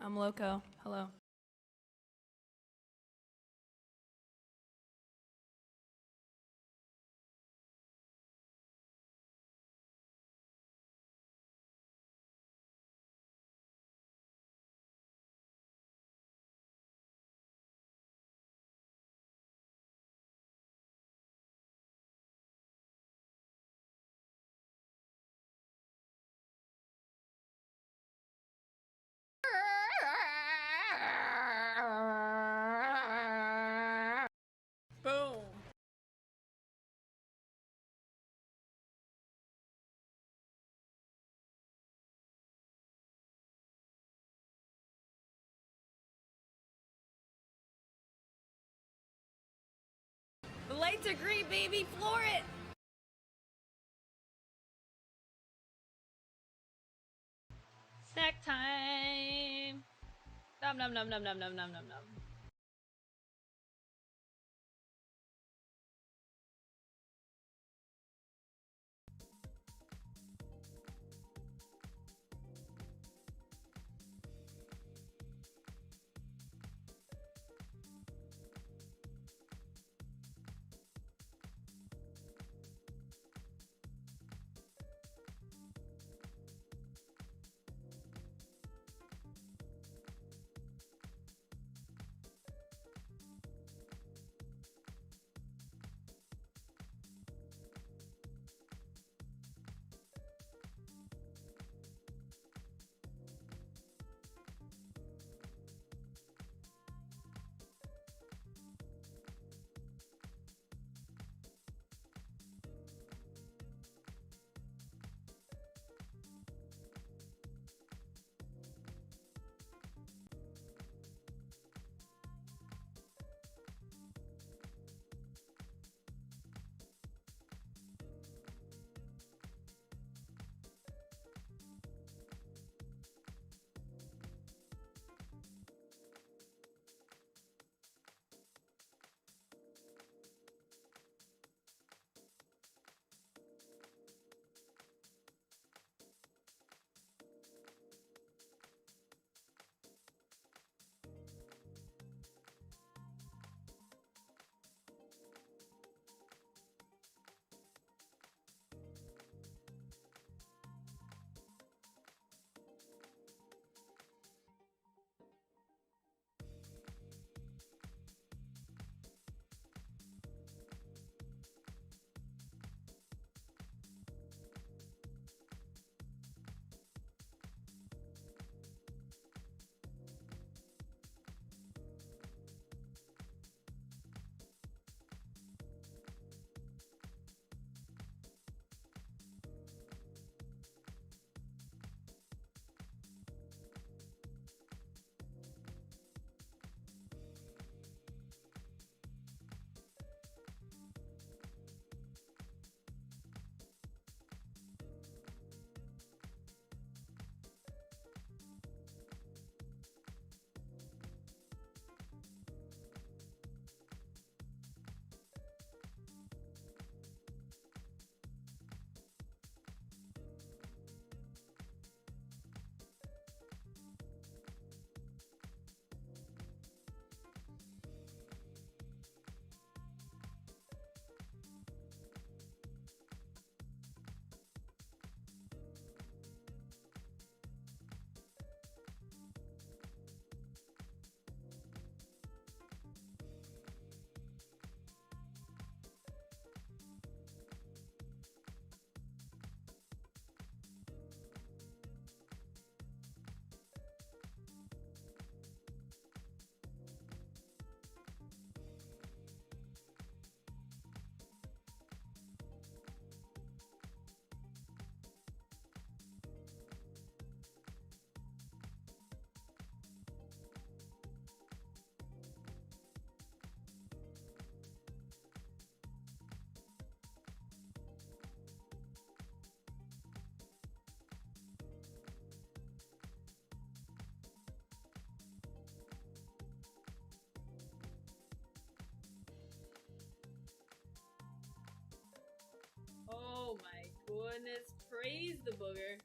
I'm loco. Hello. Boom. The lights are green, baby. Floor it. Snack time. Nom nom nom nom nom nom nom nom nom. Oh my goodness. Praise the booger.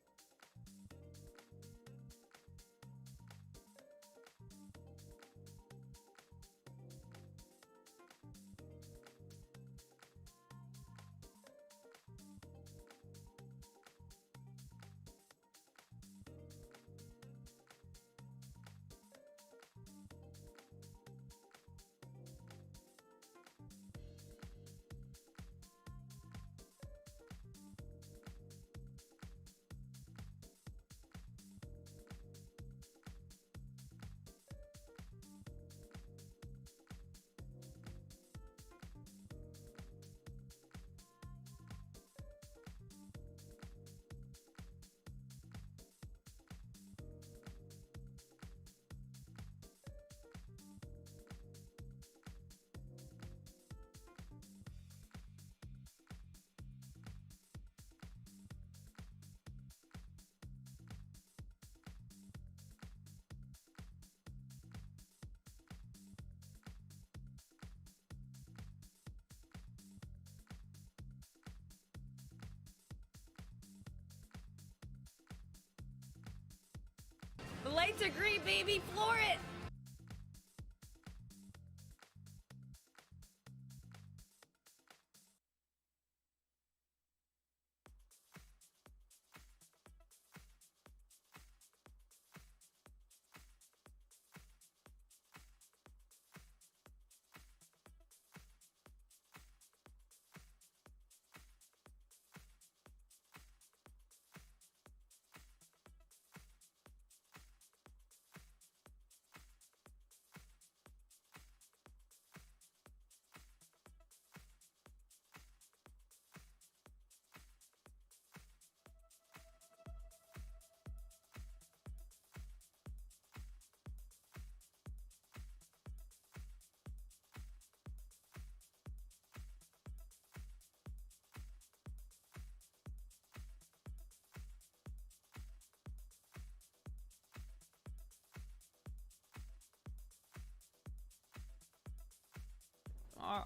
Light degree, baby, floor it.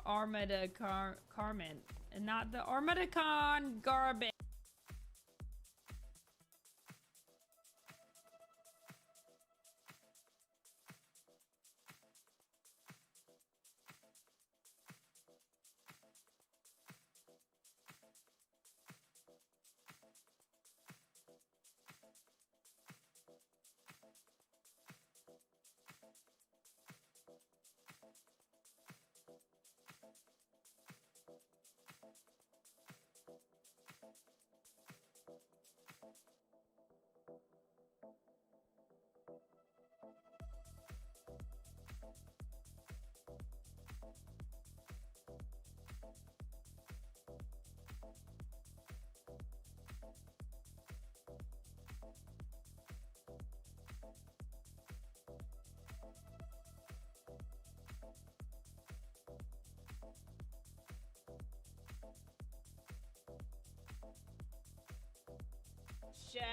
Armada Carmen, and not the Armada Con garbage. Shut up!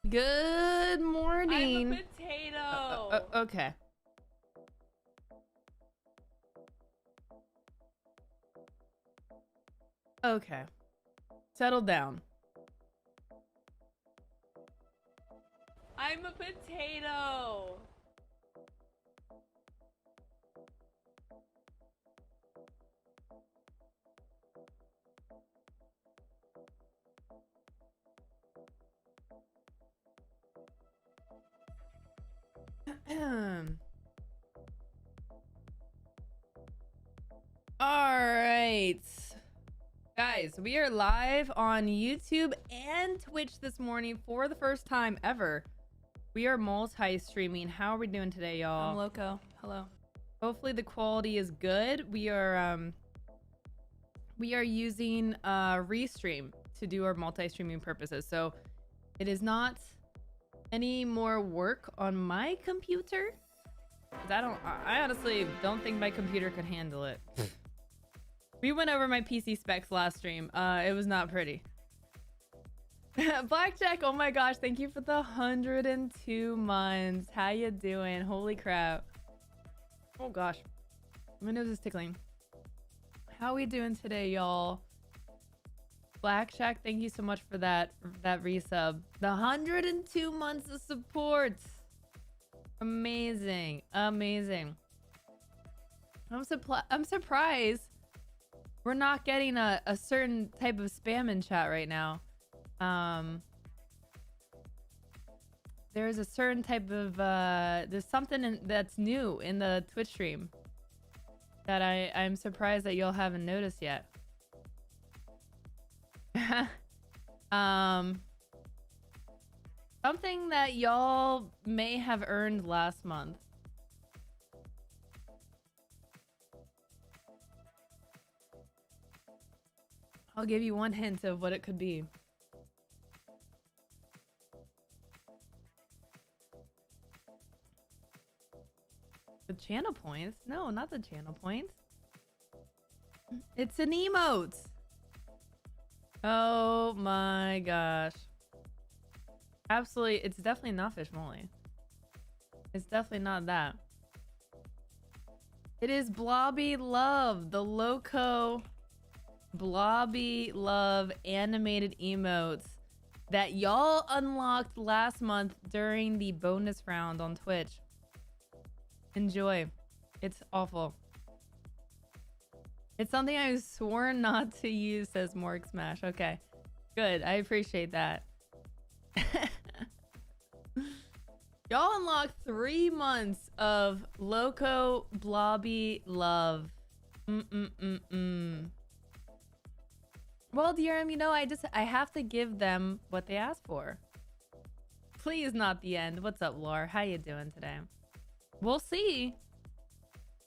Good morning. I'm a potato. Okay. Okay. Settle down. I'm a potato. All right. Guys, we are live on YouTube and Twitch this morning for the first time ever. We are multi-streaming. How are we doing today, y'all? I'm loco. Hello. Hopefully the quality is good. We are using Restream to do our multi-streaming purposes. So it is not any more work on my computer. 'Cause I honestly don't think my computer could handle it. We went over my PC specs last stream. It was not pretty. Blackjack, oh my gosh, thank you for the 102 months. How you doing? Holy crap. Oh gosh. My nose is tickling. How we doing today, y'all? Blackjack, thank you so much for that resub. The 102 months of support. Amazing. Amazing. I'm surprised we're not getting a certain type of spam in chat right now. There's a certain type of there's something that's new in the Twitch stream that I'm surprised that y'all haven't noticed yet. Something that y'all may have earned last month. I'll give you one hint of what it could be. The channel points? No, not the channel points. It's an emote. Oh my gosh. Absolutely, it's definitely not fish moly. It's definitely not that. It is Blobby Love, the Loco Blobby Love animated emotes that y'all unlocked last month during the bonus round on Twitch. Enjoy. It's awful. It's something I've sworn not to use, says Morg Smash. Okay, good. I appreciate that. Y'all unlocked 3 months of Loco Blobby Love. Well, DRM, you know, I have to give them what they asked for. Please not the end. What's up, Laura? How you doing today? We'll see.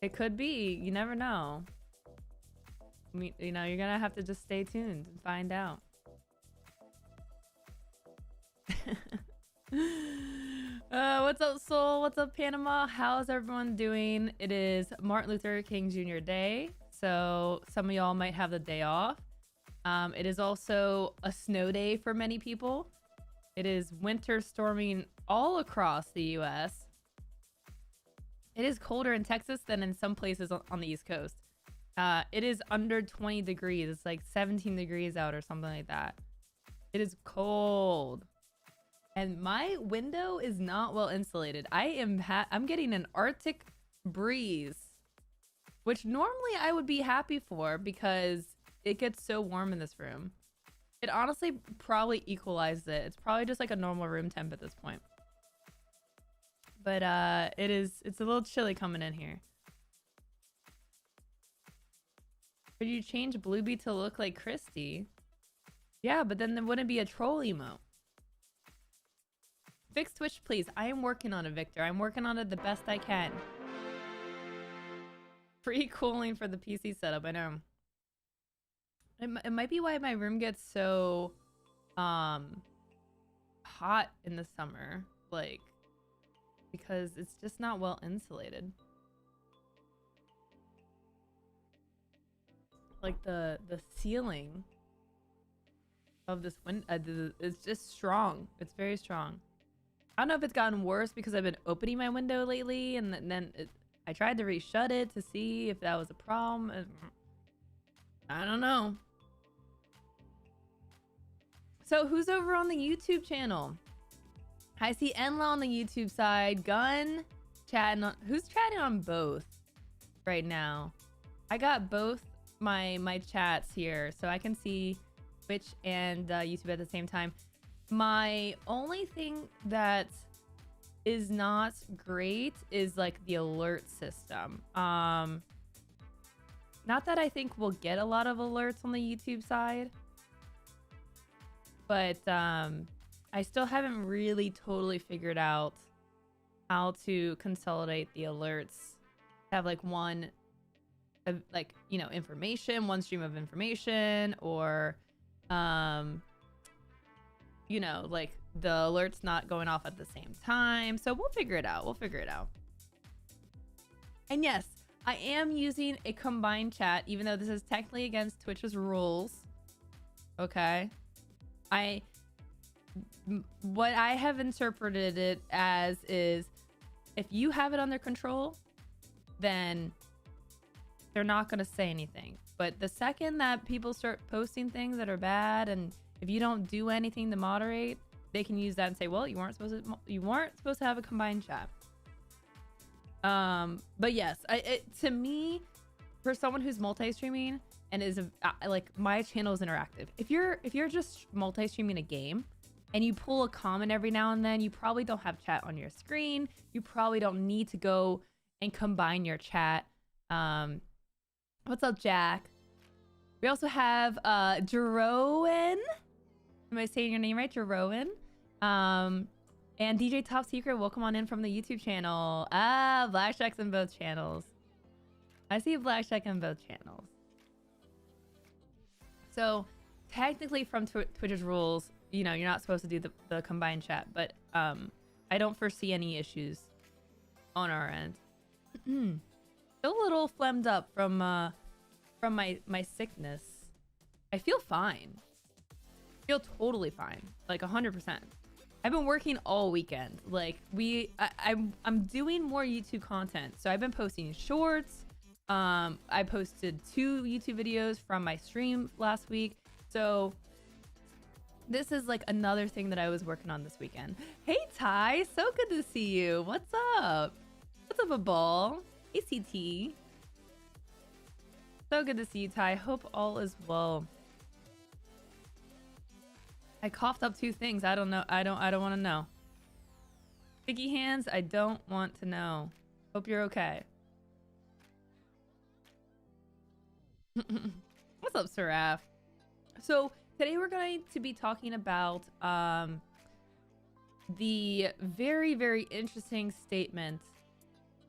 It could be. You never know. I mean, you know, you're gonna have to just stay tuned and find out. What's up, Soul? What's up, Panama? How's everyone doing? It is Martin Luther King Jr. Day, so some of y'all might have the day off. It is also a snow day for many people. It is winter storming all across the US. It is colder in Texas than in some places on the East Coast. It is under 20 degrees. It's like 17 degrees out or something like that. It is cold. And my window is not well insulated. I'm getting an Arctic breeze, which normally I would be happy for because it gets so warm in this room. It honestly probably equalizes it. It's probably just like a normal room temp at this point. But it's a little chilly coming in here. Could you change Bluebee to look like Christy? Yeah, but then there wouldn't be a troll emote. Fix Twitch, please. I am working on it, Victor. I'm working on it the best I can. Free cooling for the PC setup, I know. It might be why my room gets so hot in the summer, like, because it's just not well insulated. Like the ceiling of this window is just strong. It's very strong. I don't know if it's gotten worse because I've been opening my window lately, and then I tried to reshut it to see if that was a problem. I don't know. So who's over on the YouTube channel? I see Enla on the YouTube side. Gun chatting on. Who's chatting on both right now? I got both my chats here, so I can see Twitch and YouTube at the same time. My only thing that is not great is like the alert system. Not that I think we'll get a lot of alerts on the YouTube side, but I still haven't really totally figured out how to consolidate the alerts. Have like one, like, you know, information, one stream of information, or you know, like the alerts not going off at the same time. So we'll figure it out. We'll figure it out. And yes, I am using a combined chat, even though this is technically against Twitch's rules. Okay. What I have interpreted it as is, if you have it under control, then they're not going to say anything. But the second that people start posting things that are bad, and if you don't do anything to moderate, they can use that and say, well, you weren't supposed to have a combined chat. But yes, to me, for someone who's multi-streaming and is like, my channel is interactive. If you're just multi-streaming a game and you pull a comment every now and then, you probably don't have chat on your screen. You probably don't need to go and combine your chat. What's up, Jack? We also have Jeroen. Am I saying your name right? Jeroen. And DJ Top Secret, welcome on in from the YouTube channel. Ah, Blackjack's in both channels. I see Blackjack in both channels. So technically from Twitch's rules, you know, you're not supposed to do the combined chat, but I don't foresee any issues on our end. Still a little phlegmed up from my sickness. I feel fine. I feel totally fine, like 100%. I've been working all weekend. Like I'm doing more YouTube content, so I've been posting shorts. I posted 2 YouTube videos from my stream last week. So this is like another thing that I was working on this weekend. Hey Ty, so good to see you. What's up? What's up, a ball? ACT. So good to see you, Ty. Hope all is well. I coughed up 2 things. I don't know. I don't want to know. Sticky hands. I don't want to know. Hope you're okay. What's up, Seraph? So today we're going to be talking about the very, very interesting statement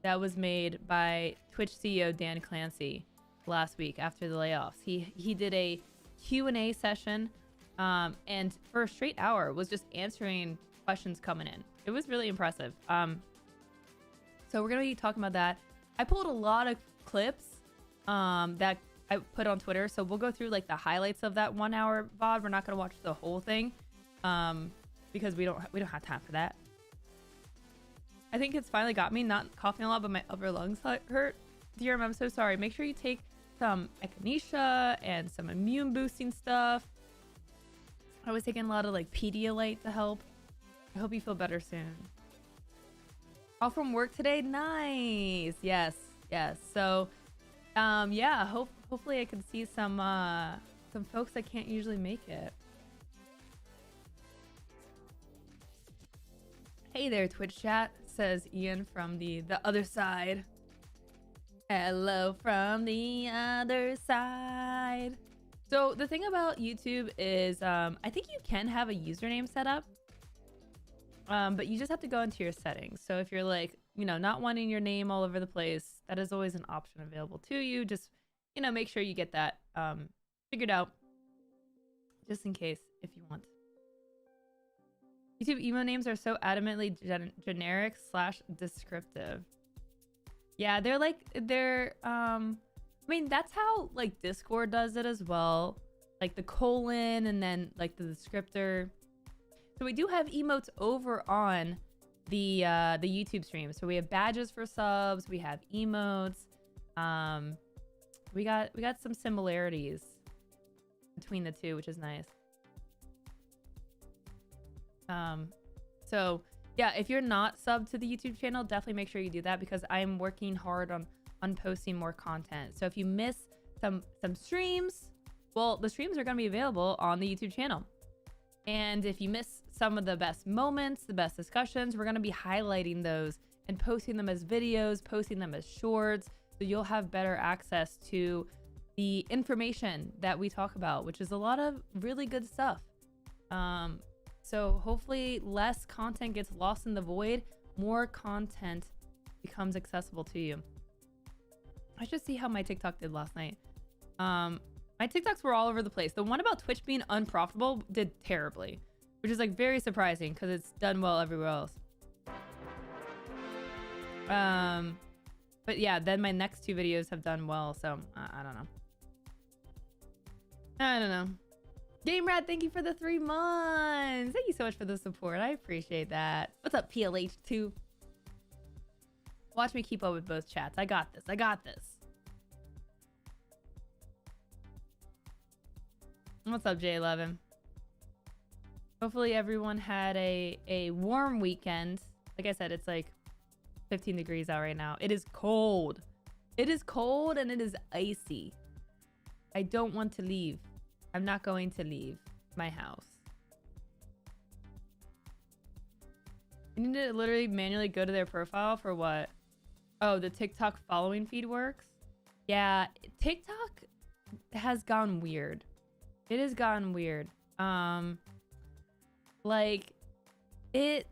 that was made by Twitch CEO Dan Clancy last week after the layoffs. He did a Q&A session, and for a straight hour was just answering questions coming in. It was really impressive. So we're gonna be talking about that. I pulled a lot of clips that I put on Twitter, so we'll go through like the highlights of that 1 hour VOD. We're not gonna watch the whole thing because we don't have time for that. I think it's finally got me not coughing a lot, but my upper lungs hurt. Dear, I'm so sorry. Make sure you take some echinacea and some immune boosting stuff. I was taking a lot of like Pedialyte to help. I hope you feel better soon. Off from work today? Nice. Yes. So yeah, hopefully I can see some folks that can't usually make it. Hey there, Twitch chat, says Ian from the other side. Hello from the other side. So the thing about YouTube is I think you can have a username set up, but you just have to go into your settings. So if you're like, you know, not wanting your name all over the place, that is always an option available to you. Just, you know, make sure you get that figured out just in case if you want. YouTube emo names are so adamantly generic / descriptive. Yeah, they're I mean, that's how like Discord does it as well. Like the colon and then like the descriptor. So we do have emotes over on the YouTube stream. So we have badges for subs, we have emotes. We got some similarities between the two, which is nice. So yeah, if you're not subbed to the YouTube channel, definitely make sure you do that because I'm working hard on posting more content. So if you miss some streams, well, the streams are going to be available on the YouTube channel. And if you miss some of the best moments, the best discussions, we're going to be highlighting those and posting them as videos, posting them as shorts, so you'll have better access to the information that we talk about, which is a lot of really good stuff. So hopefully less content gets lost in the void, more content becomes accessible to you. I should see how my TikTok did last night. My TikToks were all over the place. The one about Twitch being unprofitable did terribly, which is like very surprising because it's done well everywhere else. But yeah, then my next 2 videos have done well, so I don't know. Game Rat, thank you for the 3 months. Thank you so much for the support. I appreciate that. What's up, PLH2? Watch me keep up with both chats. I got this. What's up, J11? Hopefully everyone had a warm weekend. Like I said, it's like 15 degrees out right now. It is cold. It is cold and it is icy. I don't want to leave. I'm not going to leave my house. You need to literally manually go to their profile for what? Oh, the TikTok following feed works? Yeah, TikTok has gone weird. It has gotten weird. Like it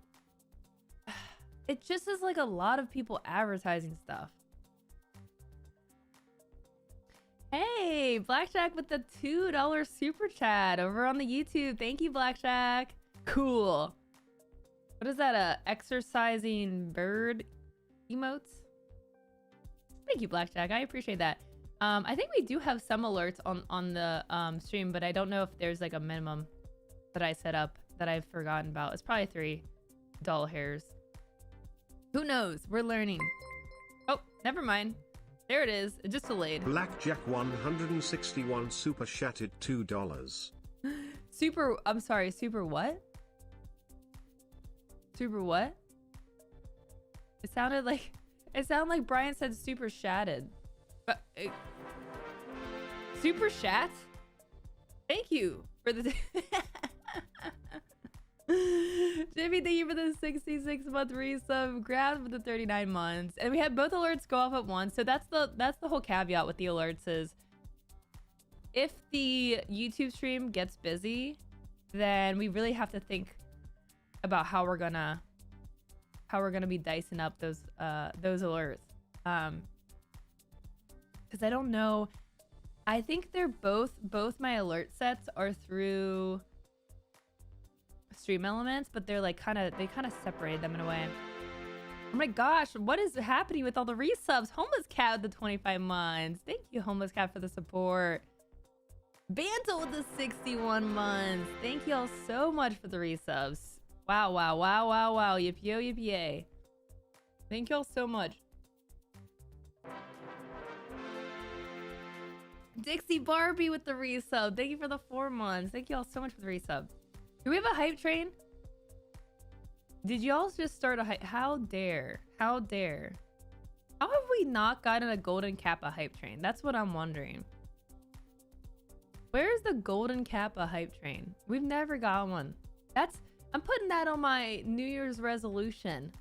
just is like a lot of people advertising stuff. Hey, Blackjack with the $2 super chat over on the YouTube. Thank you, Blackjack. Cool. What is that? A exercising bird emotes? Thank you, Blackjack. I appreciate that. I think we do have some alerts on the stream, but I don't know if there's like a minimum that I set up that I've forgotten about. It's probably 3 doll hairs. Who knows? We're learning. Oh, never mind. There it is. It just delayed. Blackjack 161 super chatted $2. Super. I'm sorry. Super what? Super what? It sounded like Brian said super shatted. But super shat? Thank you for the Jimmy, thank you for the 66-month resub. Grab for the 39 months. And we had both alerts go off at once. So that's the whole caveat with the alerts is if the YouTube stream gets busy, then we really have to think about how we're gonna be dicing up those alerts. Because I don't know. I think they're both my alert sets are through Stream Elements, but they're like they kind of separated them in a way. Oh my gosh, what is happening with all the resubs? Homeless Cat with the 25 months. Thank you, Homeless Cat, for the support. Banto with the 61 months. Thank you all so much for the resubs. Wow, wow, wow, wow, wow. Yippee-yo, yippee-yay. Thank you all so much. Dixie Barbie with the resub. Thank you for the 4 months. Thank you all so much for the resub. Do we have a hype train? Did y'all just start a hype? How dare? How dare? How have we not gotten a Golden Kappa hype train? That's what I'm wondering. Where's the Golden Kappa hype train? We've never got one. I'm putting that on my New Year's resolution.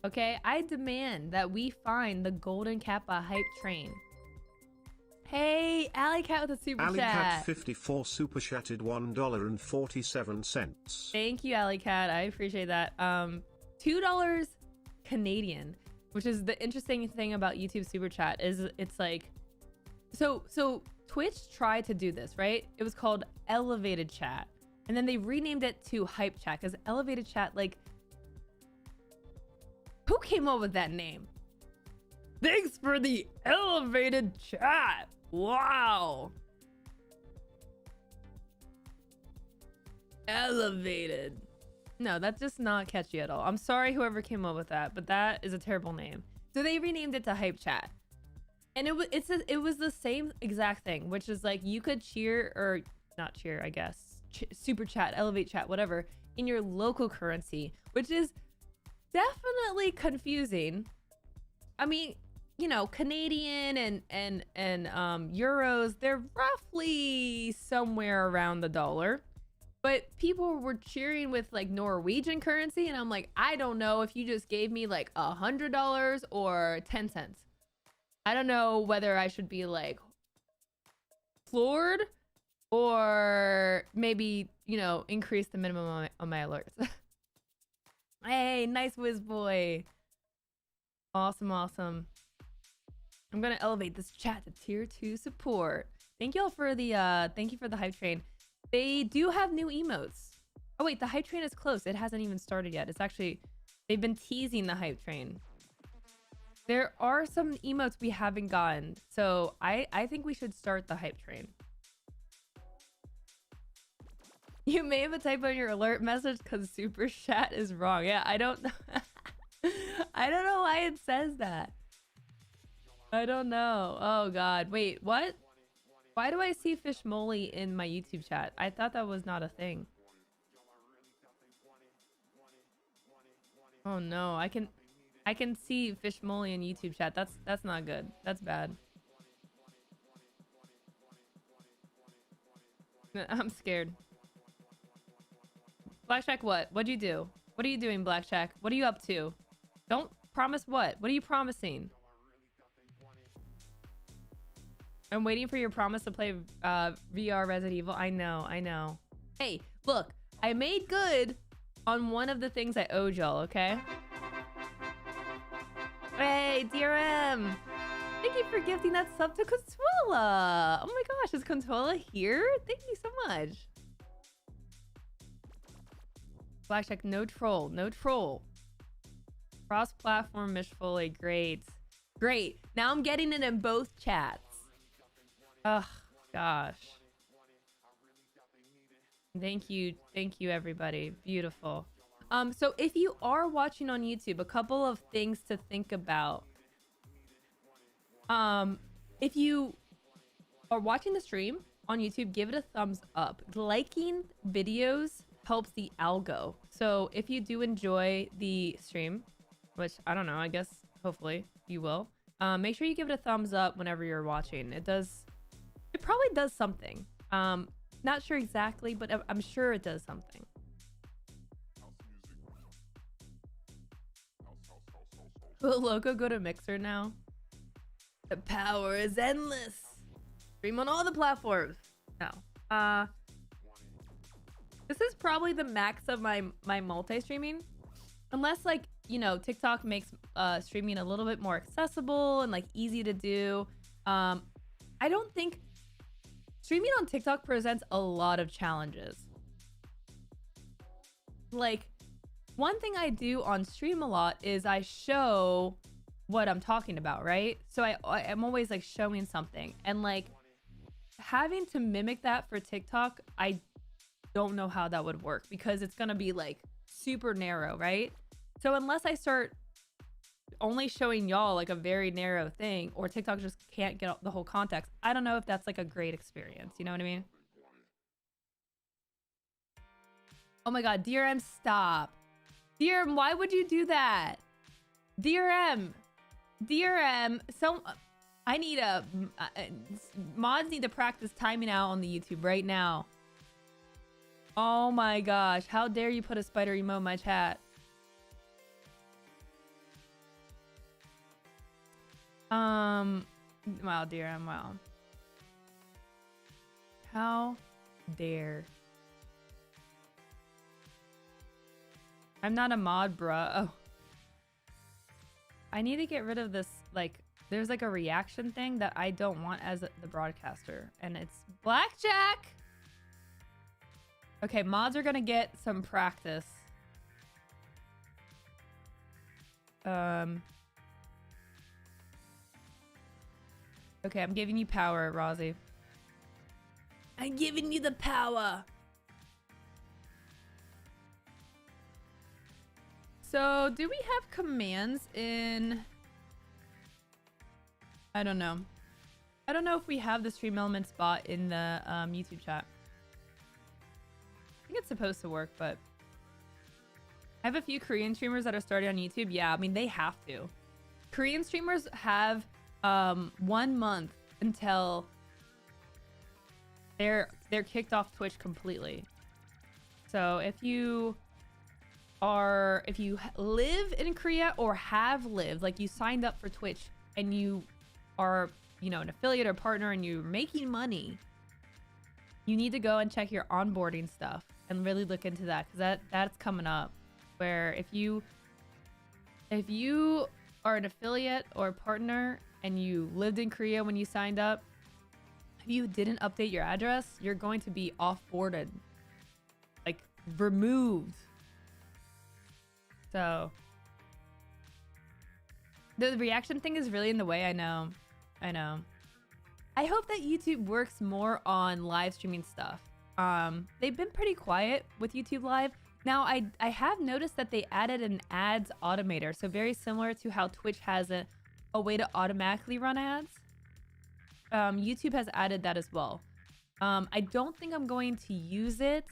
Okay? I demand that we find the Golden Kappa hype train. Hey, Alley Cat with a super Alley chat. Cat 54 super chatted $1.47. Thank you, Alley Cat. I appreciate that. $2 Canadian, which is the interesting thing about YouTube super chat is it's like, so Twitch tried to do this, right? It was called elevated chat, and then they renamed it to hype chat because elevated chat, like, who came up with that name? Thanks for the elevated chat. Wow. Elevated. No, that's just not catchy at all. I'm sorry whoever came up with that, but that is a terrible name. So they renamed it to hype chat. And it was the same exact thing, which is like you could cheer or not cheer, I guess. Super chat, elevate chat, whatever, in your local currency, which is definitely confusing. I mean, you know, Canadian and euros, they're roughly somewhere around the dollar. But people were cheering with like Norwegian currency, and I'm like, I don't know if you just gave me like $100 or 10 cents. I don't know whether I should be like floored or maybe, you know, increase the minimum on my alerts. Hey, nice whiz boy. Awesome, awesome. I'm gonna elevate this chat to tier 2 support. Thank y'all for the thank you for the hype train. They do have new emotes. Oh wait, the hype train is close. It hasn't even started yet. It's actually, they've been teasing the hype train. There are some emotes we haven't gotten, so I think we should start the hype train. You may have a typo in your alert message because super chat is wrong. Yeah, I don't know. I don't know why it says that. I don't know. Oh god. Wait, what? Why do I see fish moly in my YouTube chat? I thought that was not a thing. Oh no, I can see fish moly in YouTube chat. That's not good. That's bad. I'm scared. Blackjack, what? What'd you do? What are you doing, Blackjack? What are you up to? Don't promise what? What are you promising? I'm waiting for your promise to play VR Resident Evil. I know. Hey, look, I made good on one of the things I owed y'all, okay? Hey, DRM! Thank you for gifting that sub to Consuela. Oh my gosh, is Consuela here? Thank you so much. Blackjack, no troll, no troll. Cross-platform Mishfully, great. Great. Now I'm getting it in both chats. Ugh, gosh. Thank you everybody. Beautiful. So if you are watching on YouTube, a couple of things to think about. If you are watching the stream on YouTube, give it a thumbs up. Liking videos helps the algo. So if you do enjoy the stream, which I don't know, I guess hopefully you will, make sure you give it a thumbs up whenever you're watching. It probably does something. Not sure exactly, but I'm sure it does something. Will Loco go to Mixer now? The power is endless. Stream on all the platforms. No. This is probably the max of my multi-streaming. Unless, like, you know, TikTok makes streaming a little bit more accessible and, like, easy to do. I don't think... Streaming on TikTok presents a lot of challenges. Like, one thing I do on stream a lot is I show what I'm talking about, right? So I'm always like showing something, and like having to mimic that for TikTok, I don't know how that would work because it's gonna be like super narrow, right? So unless I start only showing y'all like a very narrow thing, or TikTok just can't get the whole context, I don't know if that's like a great experience. You know what I mean? Oh my god, DRM, stop. DRM, why would you do that? DRM, so I need mods need to practice timing out on the YouTube right now. Oh my gosh, how dare you put a spider emote in my chat? Wow, DRM, wow. How dare. I'm not a mod, bruh. Oh. I need to get rid of this, like, there's like a reaction thing that I don't want as the broadcaster. And it's Blackjack! Okay, mods are gonna get some practice. Okay, I'm giving you power, Rozzy. I'm giving you the power! So, do we have commands in... I don't know. I don't know if we have the Stream Elements bot in the YouTube chat. I think it's supposed to work, but... I have a few Korean streamers that are starting on YouTube. Yeah, I mean, they have to. Korean streamers have 1 month until they're kicked off Twitch completely. So, if you live in Korea or have lived, like you signed up for Twitch and you are, you know, an affiliate or partner and you're making money, you need to go and check your onboarding stuff and really look into that, because that's coming up. Where if you are an affiliate or partner and you lived in Korea when you signed up, if you didn't update your address, you're going to be off-boarded, like removed. So the reaction thing is really in the way. I know. I hope that YouTube works more on live streaming stuff. They've been pretty quiet with YouTube Live. Now, I have noticed that they added an ads automator. So very similar to how Twitch has a way to automatically run ads. YouTube has added that as well. I don't think I'm going to use it.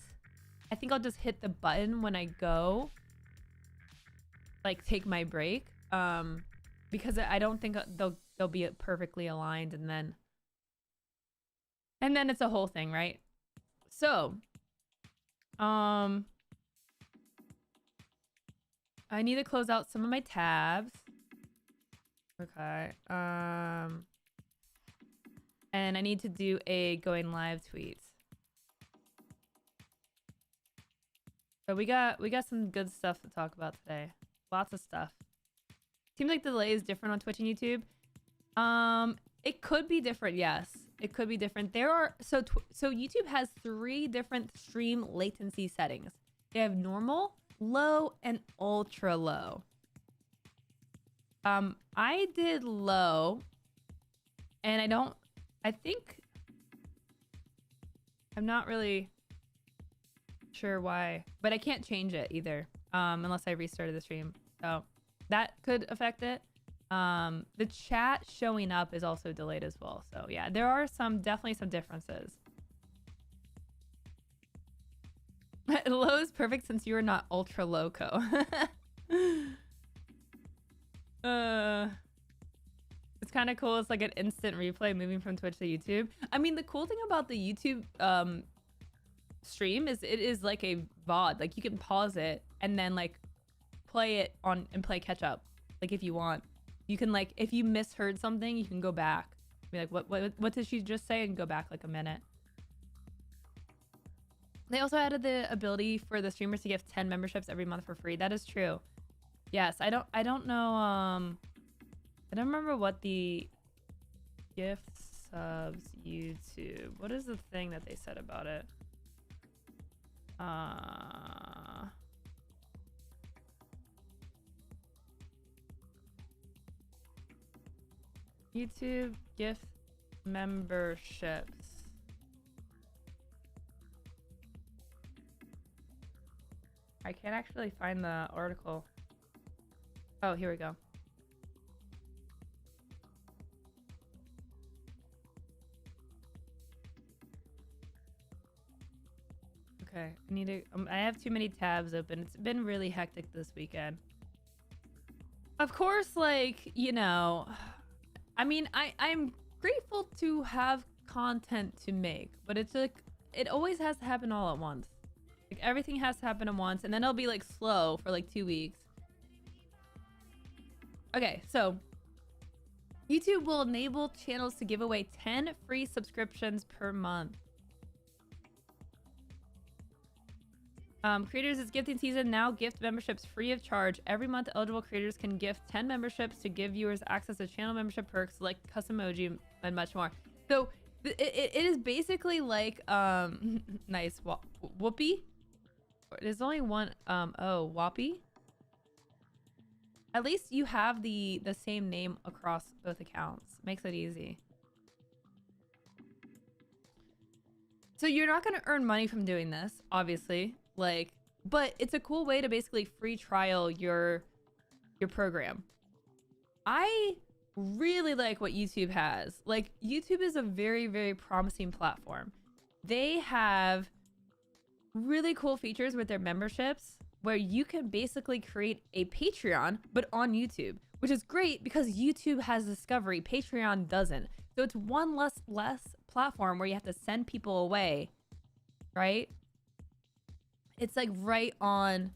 I think I'll just hit the button when I go, like, take my break, because I don't think they'll be perfectly aligned, and then it's a whole thing, right? So I need to close out some of my tabs. Okay. And I need to do a going live tweet. So we got some good stuff to talk about today. Lots of stuff. Seems like the delay is different on Twitch and YouTube. It could be different. Yes, it could be different. There are so YouTube has 3 different stream latency settings. They have normal, low, and ultra low. I did low, and I think I'm not really sure why, but I can't change it either, unless I restarted the stream. So that could affect it. The chat showing up is also delayed as well. So yeah, there are definitely some differences. Low is perfect since you are not ultra loco. It's kind of cool. It's like an instant replay moving from Twitch to YouTube. I mean, the cool thing about the YouTube stream is it is like a VOD. Like you can pause it and then like play it on and play catch up. Like if you want, you can like if you misheard something, you can go back. Be like, what did she just say? And go back like a minute. They also added the ability for the streamers to give 10 memberships every month for free. That is true. Yes, I don't know. I don't remember what the gift subs YouTube. What is the thing that they said about it? YouTube gift memberships. I can't actually find the article. Oh, here we go. Okay, I need to. I have too many tabs open. It's been really hectic this weekend. Of course, like, you know, I mean, I'm grateful to have content to make, but it's like, it always has to happen all at once. Like, everything has to happen at once, and then it'll be like slow for like 2 weeks. Okay, so YouTube will enable channels to give away 10 free subscriptions per month. Creators, it's gifting season now. Gift memberships free of charge. Every month, eligible creators can gift 10 memberships to give viewers access to channel membership perks like custom emoji and much more. So it is basically like nice whoopee. There's only one whoppy. At least you have the same name across both accounts. Makes it easy. So you're not going to earn money from doing this, obviously. Like, but it's a cool way to basically free trial your program. I really like what YouTube has. Like, YouTube is a very, very promising platform. They have really cool features with their memberships where you can basically create a Patreon, but on YouTube, which is great because YouTube has discovery. Patreon doesn't. So it's one less platform where you have to send people away, right? It's like right on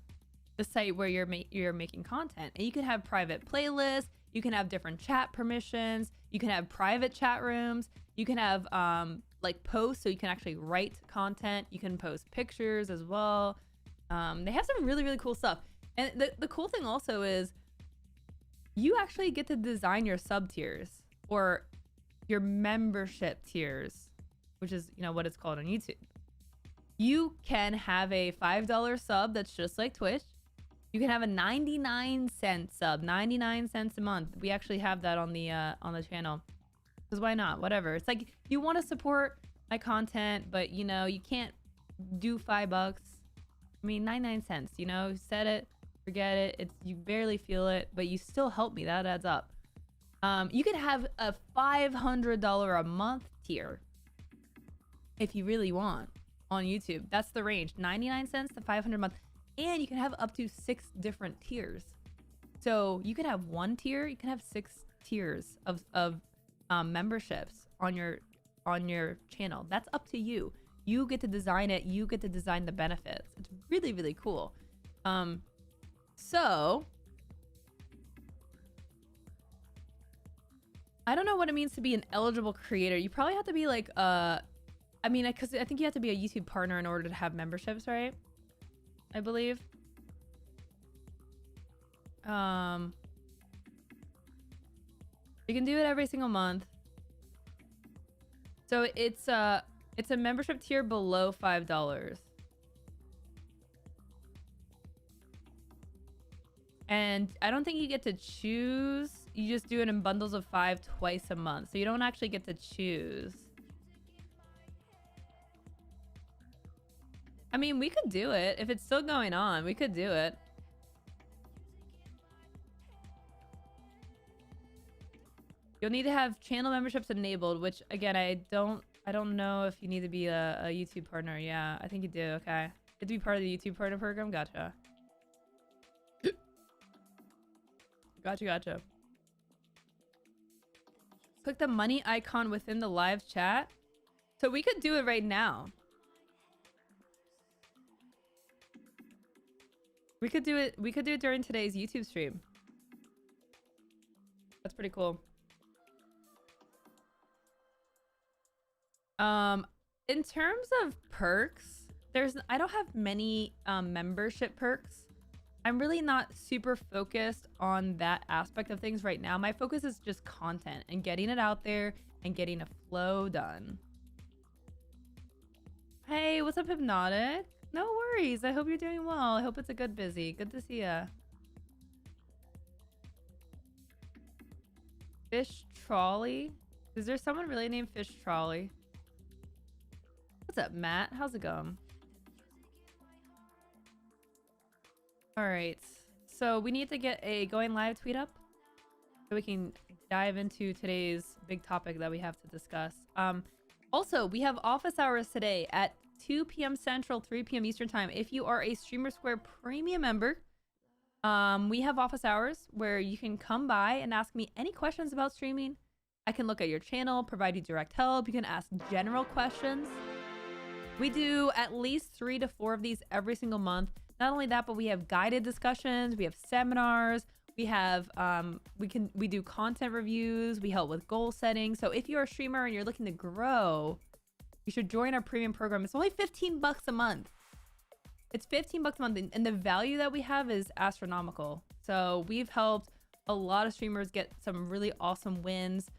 the site where you're making content, and you can have private playlists, you can have different chat permissions, you can have private chat rooms, you can have like posts, so you can actually write content, you can post pictures as well. They have some really, really cool stuff. And the cool thing also is you actually get to design your sub tiers or your membership tiers, which is, you know, what it's called on YouTube. You can have a $5 sub that's just like Twitch. You can have a 99-cent sub, 99 cents a month. We actually have that on the channel. Because why not? Whatever. It's like you want to support my content, but you know, you can't do $5. I mean, 99 cents, you know, set it, forget it. You barely feel it, but you still help me. That adds up. You could have a $500 a month tier if you really want on YouTube. That's the range, 99 cents to 500 a month. And you can have up to 6 different tiers. So you could have 1 tier, you can have 6 tiers of memberships on your channel. That's up to you. You get to design it. You get to design the benefits. It's really, really cool. So I don't know what it means to be an eligible creator. You probably have to be like, I mean, because I think you have to be a YouTube partner in order to have memberships, right? I believe. You can do it every single month. So it's a membership tier below $5. And I don't think you get to choose. You just do it in bundles of 5 twice a month. So you don't actually get to choose. I mean, we could do it. If it's still going on, we could do it. You'll need to have channel memberships enabled, which again, I don't know if you need to be a YouTube partner. Yeah, I think you do. Okay. You have to be part of the YouTube partner program. Gotcha. Gotcha. Click the money icon within the live chat. So we could do it right now. We could do it during today's YouTube stream. That's pretty cool. In terms of perks, I don't have many membership perks. I'm really not super focused on that aspect of things right now. My focus is just content and getting it out there and getting a flow done. Hey, what's up, Hypnotic? No worries. I hope you're doing well. I hope it's a good busy. Good to see ya. Fish Trolley? Is there someone really named Fish Trolley? What's up, Matt? How's it going? All right. So we need to get a going live tweet up so we can dive into today's big topic that we have to discuss. Also, we have office hours today at 2 p.m. Central, 3 p.m. Eastern time. If you are a Streamer Square premium member, we have office hours where you can come by and ask me any questions about streaming. I can look at your channel, provide you direct help. You can ask general questions. We do at least 3 to 4 of these every single month. Not only that, but we have guided discussions, we have seminars, we have we do content reviews, we help with goal setting. So if you're a streamer and you're looking to grow, you should join our premium program. It's only $15 a month. It's $15 a month, and the value that we have is astronomical. So we've helped a lot of streamers get some really awesome wins.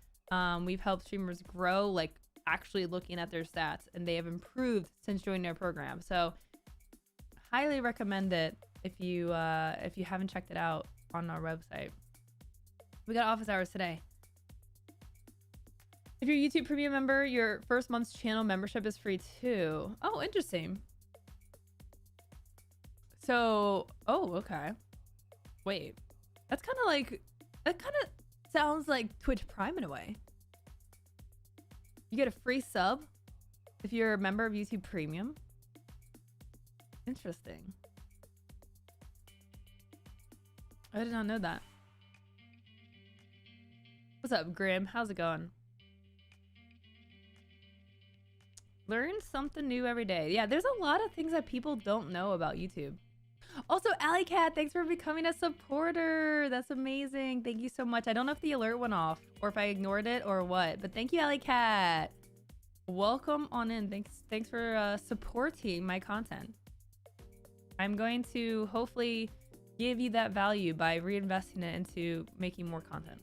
We've helped streamers grow, like actually looking at their stats, and they have improved since joining our program. So highly recommend it if you haven't checked it out on our website. We got office hours today. If you're a YouTube premium member, your first month's channel membership is free too. Oh, interesting. So, oh, okay. Wait, that kind of sounds like Twitch Prime in a way. You get a free sub if you're a member of YouTube Premium. Interesting. I did not know that. What's up, Grim? How's it going? Learn something new every day. Yeah, there's a lot of things that people don't know about YouTube. Also, Alley Cat, thanks for becoming a supporter. That's amazing. Thank you so much. I don't know if the alert went off or if I ignored it or what, but thank you, Alley Cat. Welcome on in. Thanks for supporting my content. I'm going to hopefully give you that value by reinvesting it into making more content.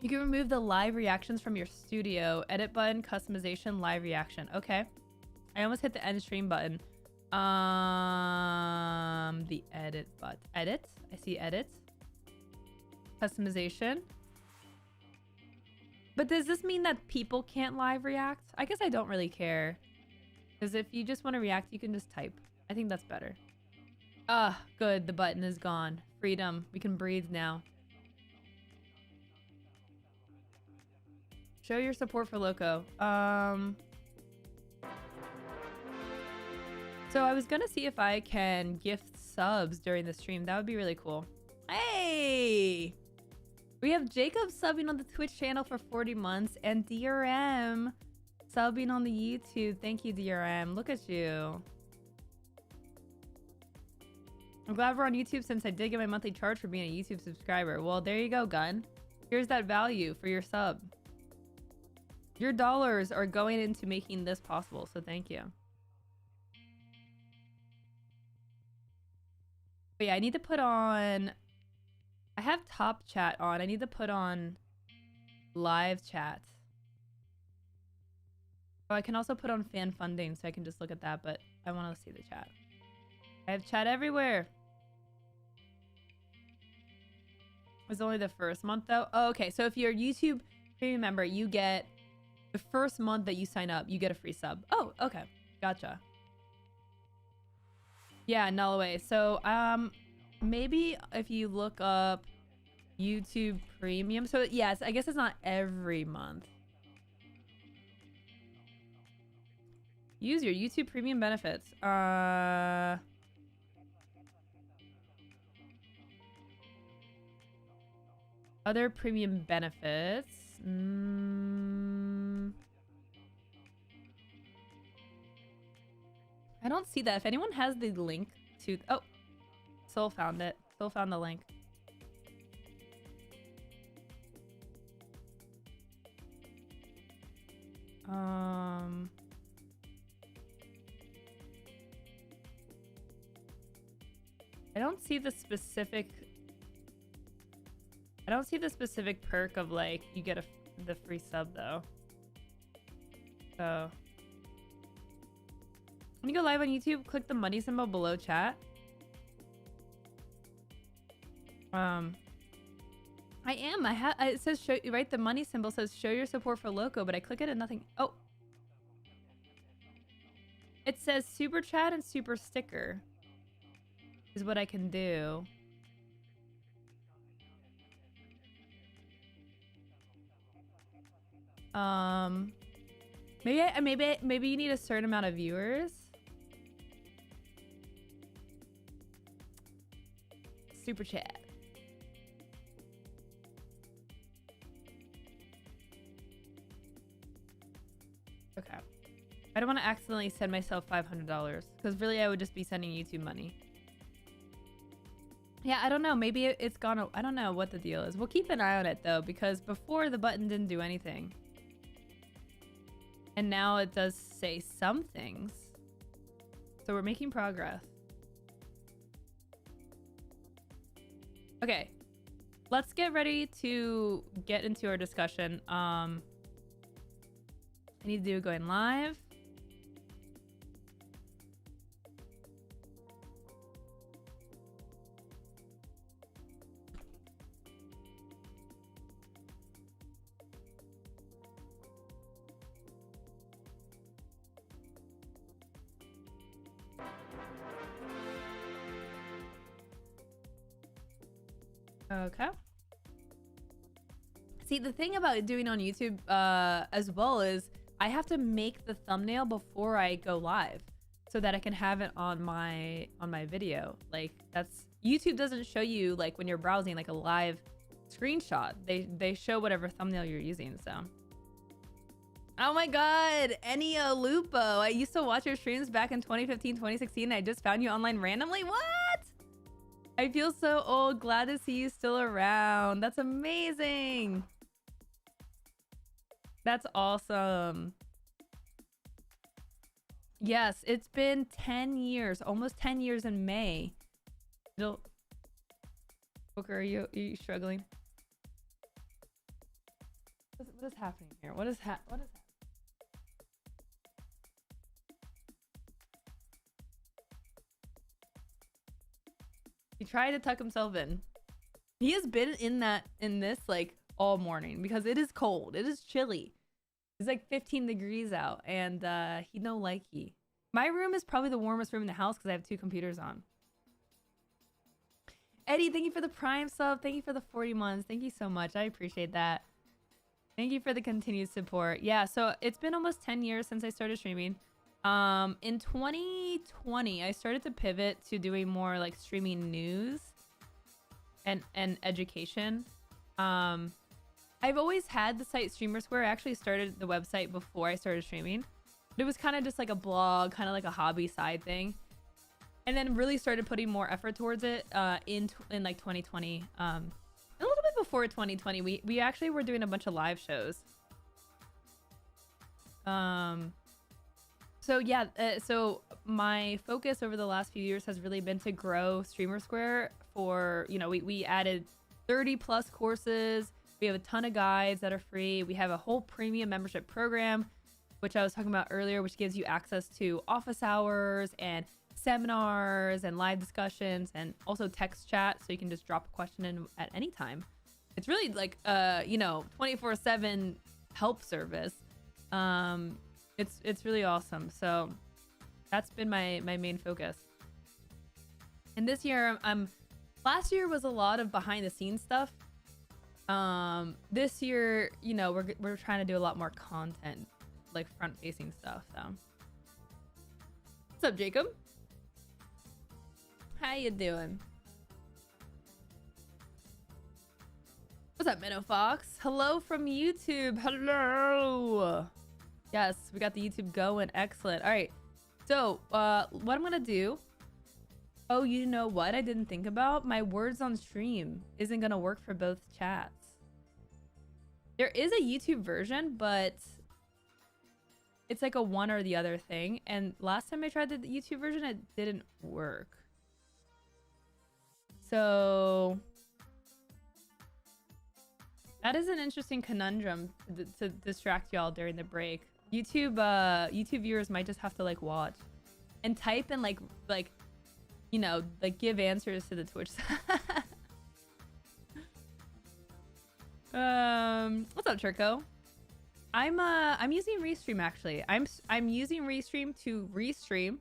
You can remove the live reactions from your studio. Edit button, customization, live reaction. Okay. I almost hit the end stream button. The edit button. Edit? I see edit. Customization. But does this mean that people can't live react? I guess I don't really care. Because if you just want to react, you can just type. I think that's better. Ah, good. The button is gone. Freedom. We can breathe now. Show your support for Loco. So I was gonna see if I can gift subs during the stream. That would be really cool. Hey! We have Jacob subbing on the Twitch channel for 40 months and DRM subbing on the YouTube. Thank you, DRM. Look at you. I'm glad we're on YouTube since I did get my monthly charge for being a YouTube subscriber. Well, there you go, Gun. Here's that value for your sub. Your dollars are going into making this possible, so thank you. But yeah, I need to put on I have top chat on. I need to put on live chat. Oh, I can also put on fan funding so I can just look at that, but I want to see the chat. I have chat everywhere. It's only the first month though. Oh, okay. So if you're a YouTube premium member, you get the first month that you sign up, you get a free sub. Oh, okay. Gotcha. Yeah, null away. So maybe if you look up YouTube Premium. So yes, I guess it's not every month. Use your YouTube Premium benefits. Other premium benefits. I don't see that. If anyone has the link to... Oh, Soul found it. Soul found the link. I don't see the specific... I don't see the specific perk of like you get the free sub though. So when you go live on YouTube, click the money symbol below chat. I am. It says show, right? The money symbol says show your support for Loco, but I click it and nothing. Oh, it says super chat and super sticker is what I can do. Maybe you need a certain amount of viewers. Super chat. Okay. I don't want to accidentally send myself $500 because really I would just be sending YouTube money. Yeah, I don't know. Maybe it's gone. I don't know what the deal is. We'll keep an eye on it though, because before the button didn't do anything. And now it does say some things. So we're making progress. Okay. Let's get ready to get into our discussion. I need to do going live. Okay. See, the thing about doing on YouTube as well is I have to make the thumbnail before I go live so that I can have it on my video. Like that's YouTube doesn't show you like when you're browsing like a live screenshot. They show whatever thumbnail you're using, so. Oh my god, Ennio Lupo. I used to watch your streams back in 2015, 2016. I just found you online randomly. What? I feel so old. Glad to see you still around. That's amazing. That's awesome. Yes, it's been 10 years. Almost 10 years in May. Booker, are you struggling? What is happening here? What is happening? He tried to tuck himself in. He has been in this like all morning because it is cold. It is chilly. It's like 15 degrees out and he no likey. My room is probably the warmest room in the house because I have 2 computers on. Eddie, thank you for the Prime sub. Thank you for the 40 months. Thank you so much. I appreciate that. Thank you for the continued support. Yeah, so it's been almost 10 years since I started streaming. In 2020, I started to pivot to doing more like streaming news and education. I've always had the site Streamer Square. I actually started the website before I started streaming. But it was kind of just like a blog, kind of like a hobby side thing. And then really started putting more effort towards it in like 2020. A little bit before 2020, we actually were doing a bunch of live shows. So yeah, so my focus over the last few years has really been to grow Streamer Square for, you know, we added 30 plus courses. We have a ton of guides that are free. We have a whole premium membership program, which I was talking about earlier, which gives you access to office hours and seminars and live discussions and also text chat. So you can just drop a question in at any time. It's really like, 24/7 help service. It's really awesome. So that's been my main focus. And this year, last year was a lot of behind the scenes stuff. This year, we're trying to do a lot more content, like front facing stuff. So what's up, Jacob? How you doing? What's up, Minnow Fox? Hello from YouTube. Hello. Yes, we got the YouTube going. Excellent. All right. So, what I'm gonna do. Oh, you know what I didn't think about? My words on stream isn't gonna work for both chats. There is a YouTube version, but it's like a one or the other thing. And last time I tried the YouTube version, it didn't work. So that is an interesting conundrum to distract y'all during the break. YouTube viewers might just have to like watch and type and like give answers to the Twitch. What's up, Turco? I'm using Restream actually. I'm using Restream to restream,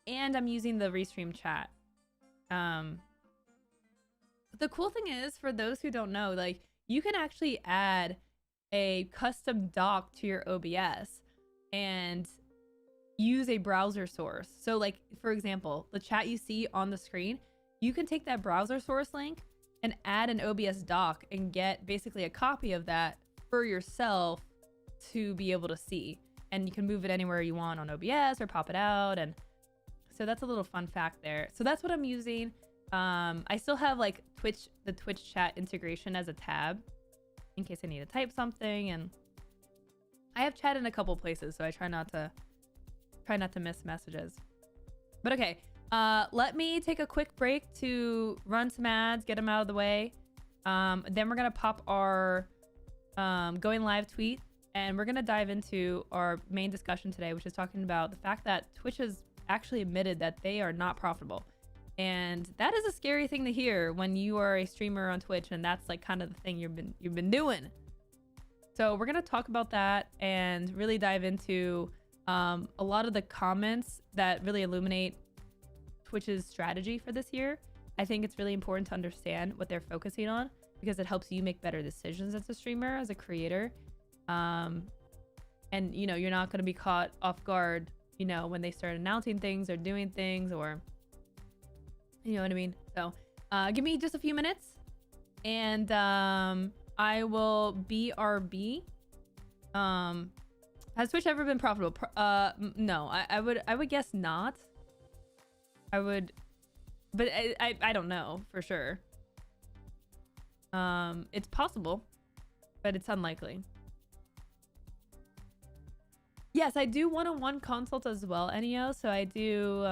and I'm using the Restream chat. The cool thing is, for those who don't know, like you can actually add a custom doc to your OBS and use a browser source. So like, for example, the chat you see on the screen, you can take that browser source link and add an OBS doc and get basically a copy of that for yourself to be able to see. And you can move it anywhere you want on OBS or pop it out. And so that's a little fun fact there. So that's what I'm using. I still have like the Twitch chat integration as a tab in case I need to type something, and I have chat in a couple places, so I try not to miss messages. But okay, let me take a quick break to run some ads, get them out of the way. Then we're gonna pop our going live tweet, and we're gonna dive into our main discussion today, which is talking about the fact that Twitch has actually admitted that they are not profitable. And that is a scary thing to hear when you are a streamer on Twitch and that's like kind of the thing you've been doing. So we're gonna talk about that and really dive into a lot of the comments that really illuminate Twitch's strategy for this year. I think it's really important to understand what they're focusing on because it helps you make better decisions as a streamer, as a creator. And you're not gonna be caught off guard, when they start announcing things or doing things, or you know what I mean? So give me just a few minutes and I will BRB. Has Twitch ever been profitable? No, I would guess not. But I don't know for sure. It's possible, but it's unlikely. Yes, I do one-on-one consults as well, Enio. So I do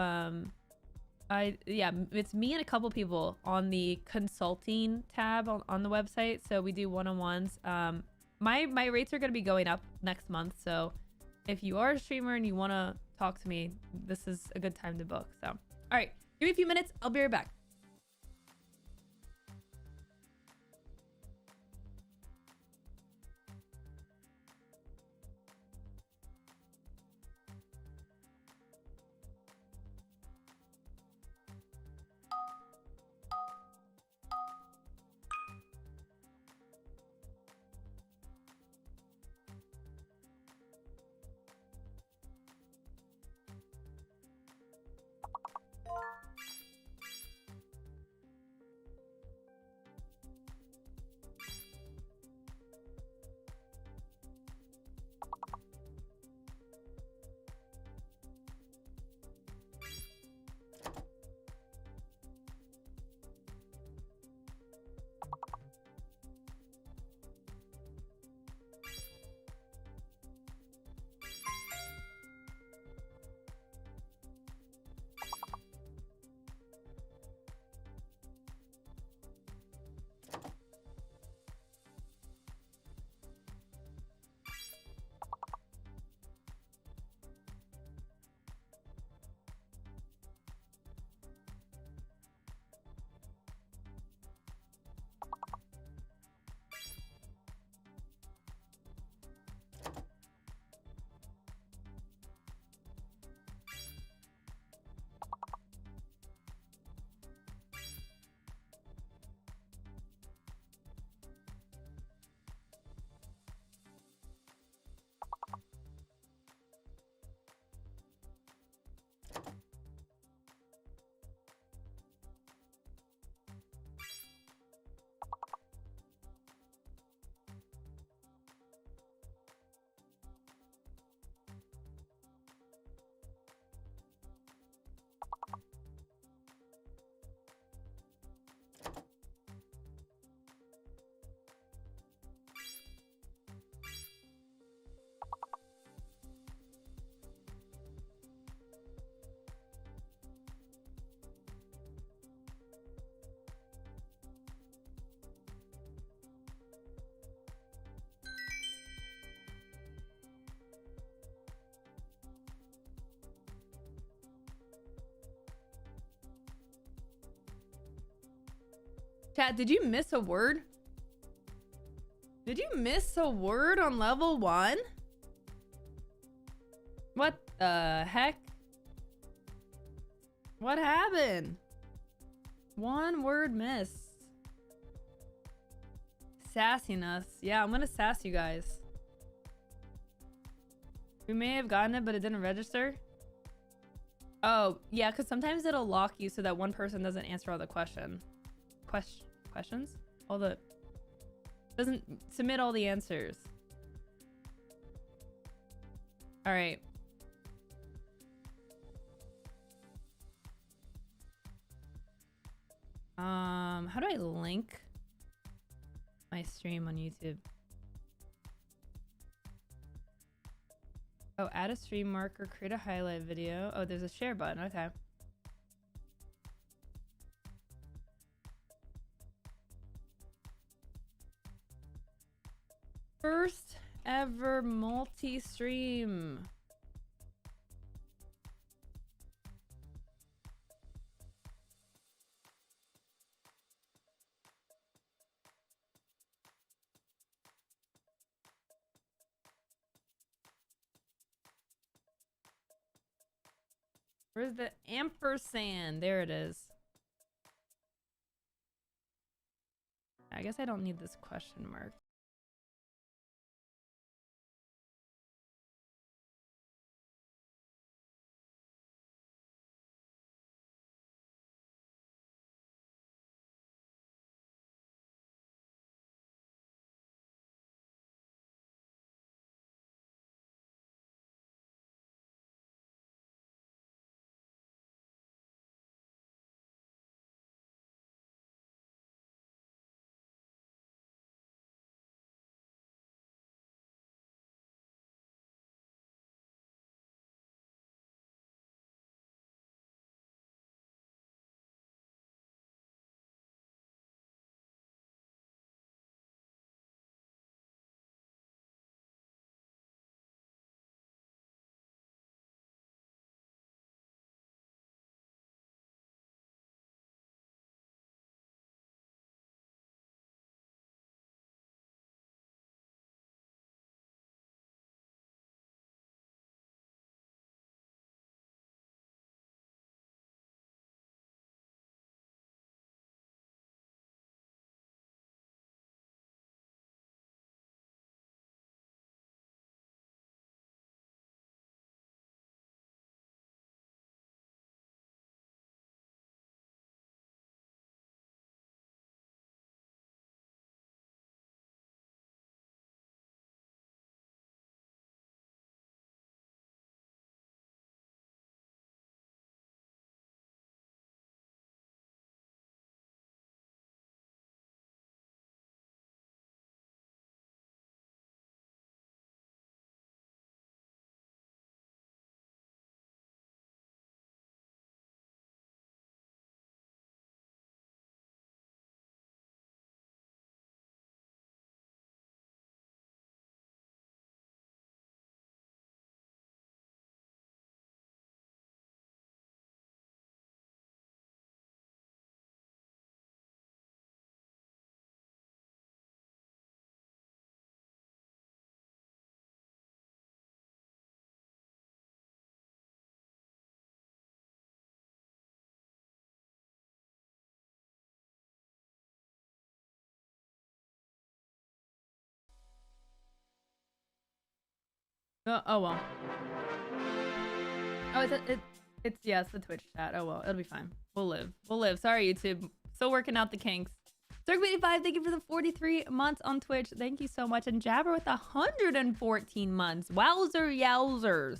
it's me and a couple people on the consulting tab on the website. So we do one-on-ones. My rates are going to be going up next month. So if you are a streamer and you want to talk to me, this is a good time to book. So, all right, give me a few minutes. I'll be right back. Chat, did you miss a word? Did you miss a word on level 1? What the heck? What happened? One word missed. Sassiness. Yeah, I'm gonna sass you guys. We may have gotten it, but it didn't register. Oh, yeah, because sometimes it'll lock you so that one person doesn't answer all the questions? All the... Doesn't submit all the answers. Alright. How do I link my stream on YouTube? Oh, add a stream marker, create a highlight video. Oh, there's a share button. Okay. First ever multi-stream. Where's the ampersand? There it is. I guess I don't need this question mark. Oh well. Oh, it's yeah, it's the Twitch chat. Oh well, it'll be fine. We'll live. We'll live. Sorry, YouTube. Still working out the kinks. Circle85, thank you for the 43 months on Twitch. Thank you so much. And Jabber with 114 months. Wowzer yowzers.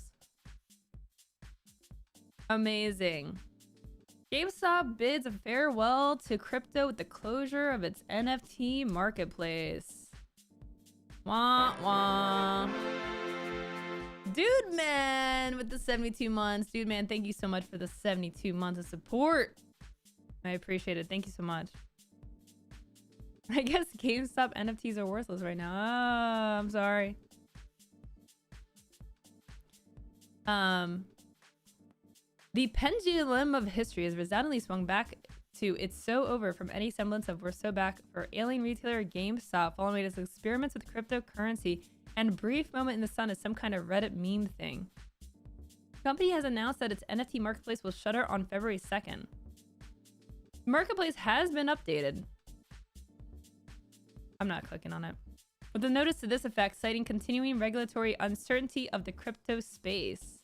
Amazing. GameStop bids a farewell to crypto with the closure of its NFT marketplace. Wah wah. Dude man with the 72 months. Dude man, thank you so much for the 72 months of support. I appreciate it. Thank you so much. I guess GameStop NFTs are worthless right now. Oh, I'm sorry. The pendulum of history has resoundingly swung back to It's So Over from any semblance of We're So Back for alien retailer GameStop following its experiments with cryptocurrency and brief moment in the sun as some kind of Reddit meme thing. The company has announced that its NFT marketplace will shutter on February 2nd. The marketplace has been updated. I'm not clicking on it. With a notice to this effect, citing continuing regulatory uncertainty of the crypto space.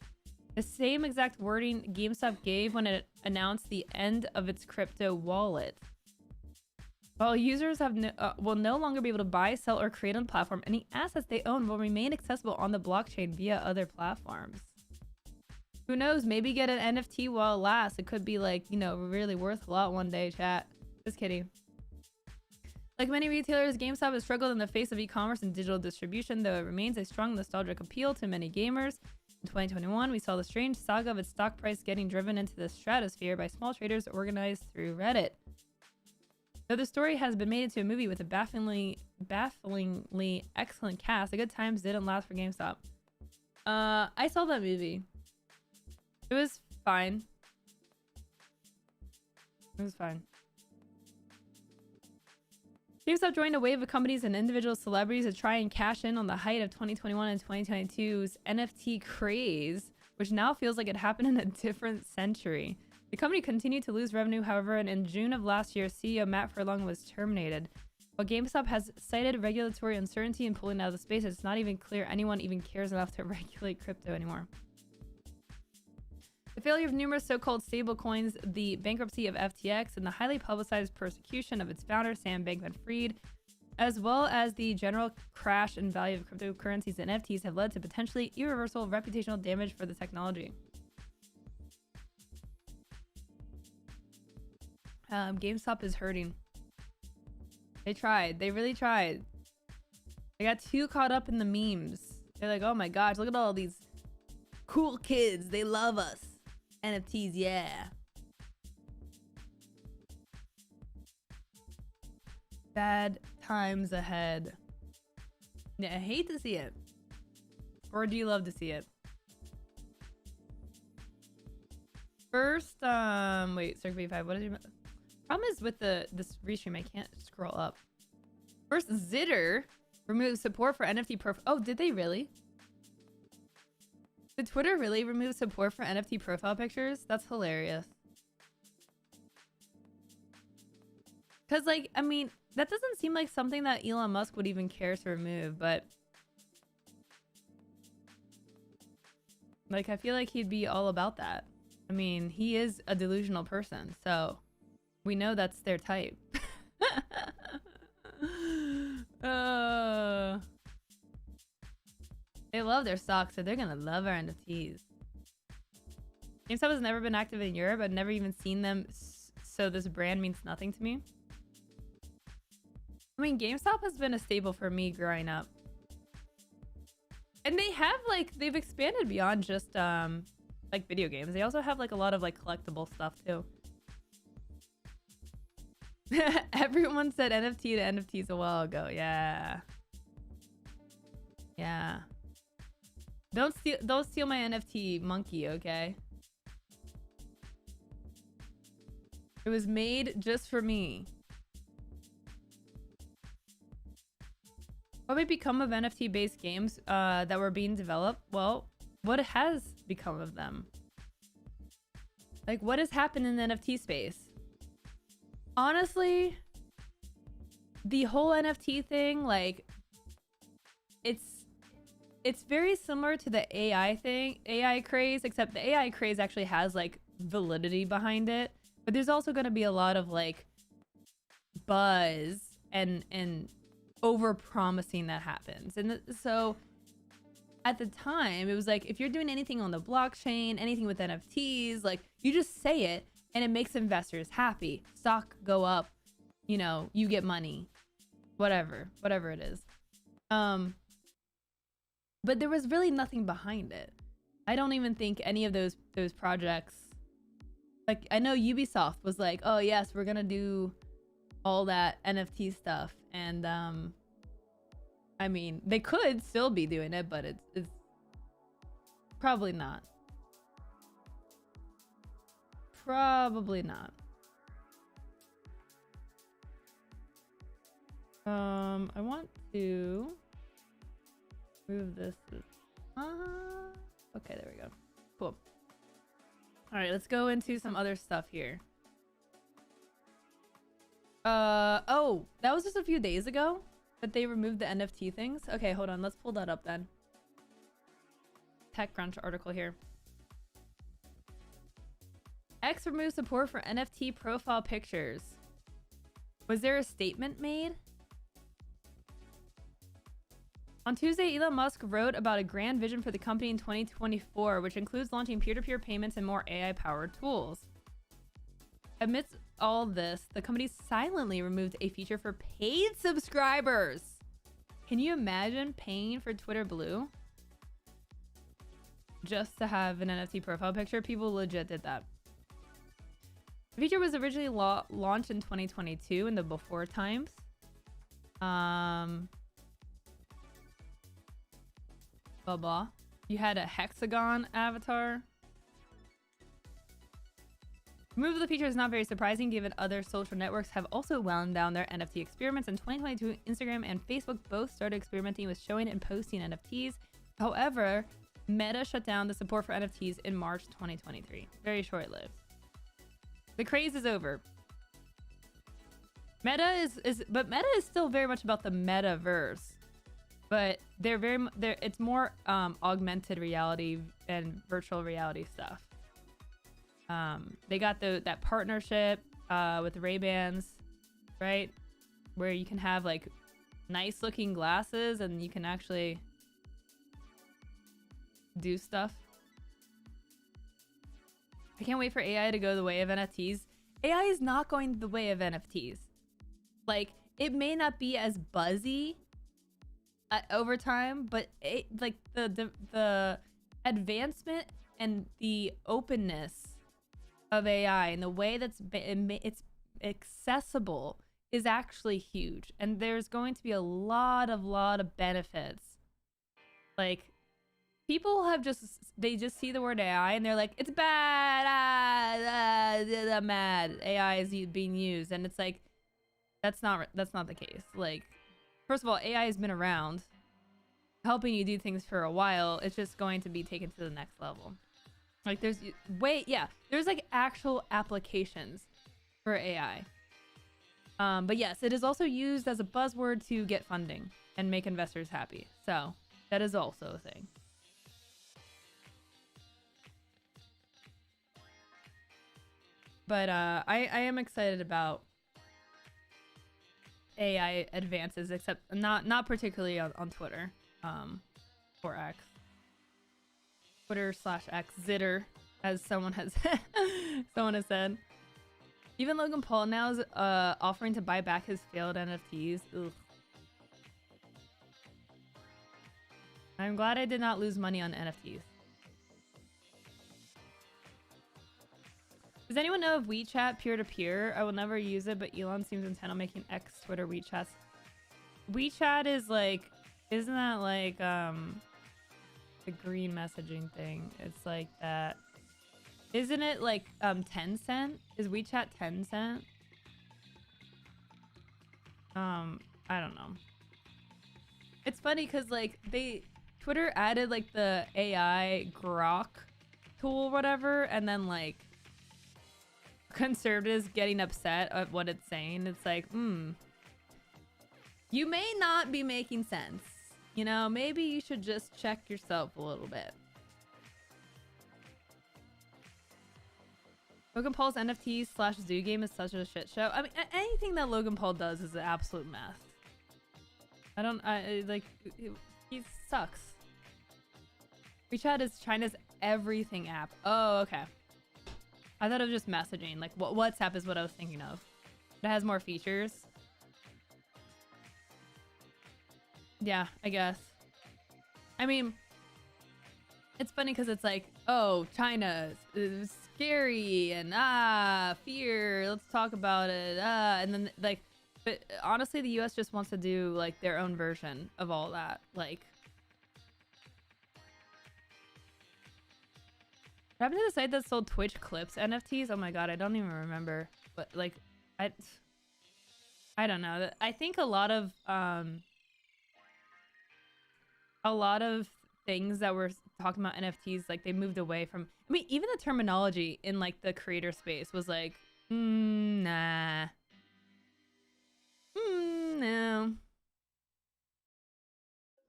The same exact wording GameStop gave when it announced the end of its crypto wallet. While users will no longer be able to buy, sell, or create on the platform, any assets they own will remain accessible on the blockchain via other platforms. Who knows? Maybe get an NFT while it lasts. It could be like, you know, really worth a lot one day, chat. Just kidding. Like many retailers, GameStop has struggled in the face of e-commerce and digital distribution, though it remains a strong nostalgic appeal to many gamers. In 2021, we saw the strange saga of its stock price getting driven into the stratosphere by small traders organized through Reddit. Though the story has been made into a movie with a bafflingly excellent cast, the good times didn't last for GameStop. I saw that movie. It was fine. It was fine. GameStop joined a wave of companies and individual celebrities to try and cash in on the height of 2021 and 2022's NFT craze, which now feels like it happened in a different century. The company continued to lose revenue, however, and in June of last year, CEO Matt Furlong was terminated. While GameStop has cited regulatory uncertainty in pulling out of the space, it's not even clear anyone even cares enough to regulate crypto anymore. The failure of numerous so-called stablecoins, the bankruptcy of FTX, and the highly publicized persecution of its founder, Sam Bankman-Fried, as well as the general crash in value of cryptocurrencies and NFTs have led to potentially irreversible reputational damage for the technology. GameStop is hurting. They tried. They really tried. They got too caught up in the memes. They're like, oh my gosh, look at all these cool kids. They love us. NFTs, yeah. Bad times ahead. Yeah, I hate to see it. Or do you love to see it? First, wait, Circuit 5, what is your problem is with this restream, I can't scroll up. First, Zitter removed support for NFT profile. Oh, did they really? Did Twitter really remove support for NFT profile pictures? That's hilarious. Because, like, I mean, that doesn't seem like something that Elon Musk would even care to remove, but... like, I feel like he'd be all about that. I mean, he is a delusional person, so... we know that's their type. They love their stocks, so they're gonna love our NFTs. GameStop has never been active in Europe. I've never even seen them, so this brand means nothing to me. I mean, GameStop has been a staple for me growing up. And they have, like, they've expanded beyond just, like, video games. They also have, like, a lot of, like, collectible stuff, too. Everyone said NFT to NFTs a while ago. Yeah. Yeah. Don't steal my NFT, monkey, okay? It was made just for me. What might become of NFT-based games that were being developed? Well, what has become of them? Like, what has happened in the NFT space? Honestly, the whole NFT thing, like, it's very similar to the AI craze, except the AI craze actually has, like, validity behind it. But there's also going to be a lot of, like, buzz and over-promising that happens. And so, at the time, it was like, if you're doing anything on the blockchain, anything with NFTs, like, you just say it, and it makes investors happy. Stock go up, you know, you get money, whatever it is. But there was really nothing behind it. I don't even think any of those projects, like, I know Ubisoft was like, oh yes, we're gonna do all that NFT stuff, and I mean, they could still be doing it, but it's probably not. Probably not. I want to move this. Okay, there we go. Cool. All right, let's go into some other stuff here. Oh, that was just a few days ago that they removed the NFT things. Okay, hold on. Let's pull that up then. TechCrunch article here. X removes support for NFT profile pictures. Was there a statement made? On Tuesday, Elon Musk wrote about a grand vision for the company in 2024, which includes launching peer-to-peer payments and more AI-powered tools. Amidst all this, the company silently removed a feature for paid subscribers. Can you imagine paying for Twitter Blue just to have an NFT profile picture? People legit did that. The feature was originally launched in 2022 in the before times. Blah blah. You had a hexagon avatar. The move of the feature is not very surprising given other social networks have also wound down their NFT experiments. In 2022, Instagram and Facebook both started experimenting with showing and posting NFTs. However, Meta shut down the support for NFTs in March 2023. Very short-lived. The craze is over. Meta is still very much about the metaverse. But it's more augmented reality and virtual reality stuff. They got that partnership with Ray-Bans, right? Where you can have like nice looking glasses and you can actually do stuff. I can't wait for AI to go the way of NFTs. AI is not going the way of NFTs. Like, it may not be as buzzy over time, but like the advancement and the openness of AI and the way that's it's accessible is actually huge, and there's going to be a lot of benefits. Like, people have just see the word AI and they're like, it's bad, I'm mad AI is being used, and it's like that's not the case. Like, first of all, AI has been around, helping you do things for a while. It's just going to be taken to the next level. Like, there's like actual applications for AI. But yes, it is also used as a buzzword to get funding and make investors happy. So that is also a thing. But I am excited about AI advances, except not particularly on Twitter, or X. Twitter/X Zitter, as someone has said. Even Logan Paul now is offering to buy back his failed NFTs. Ugh. I'm glad I did not lose money on NFTs. Does anyone know of WeChat peer-to-peer? I will never use it, but Elon seems intent on making X Twitter WeChats. WeChat is like, isn't that like the green messaging thing? It's like that. Isn't it like 10 cent? Is WeChat 10 cent? I don't know. It's funny because like Twitter added like the AI Grok tool or whatever, and then like conservatives getting upset at what it's saying. It's like, you may not be making sense. You know, maybe you should just check yourself a little bit. Logan Paul's NFT/zoo game is such a shit show. I mean, anything that Logan Paul does is an absolute mess. He sucks. WeChat is China's everything app. Oh, okay. I thought it was just messaging. Like, WhatsApp is what I was thinking of. It has more features. Yeah, I guess. I mean, it's funny because it's like, oh, China is scary and fear. Let's talk about it. And then like, but honestly, the US just wants to do like their own version of all that. Like, what happened to the site that sold Twitch clips NFTs? Oh my god, I don't even remember. But like, I don't know. I think a lot of things that we're talking about NFTs, like they moved away from. I mean, even the terminology in like the creator space was like, nah, no.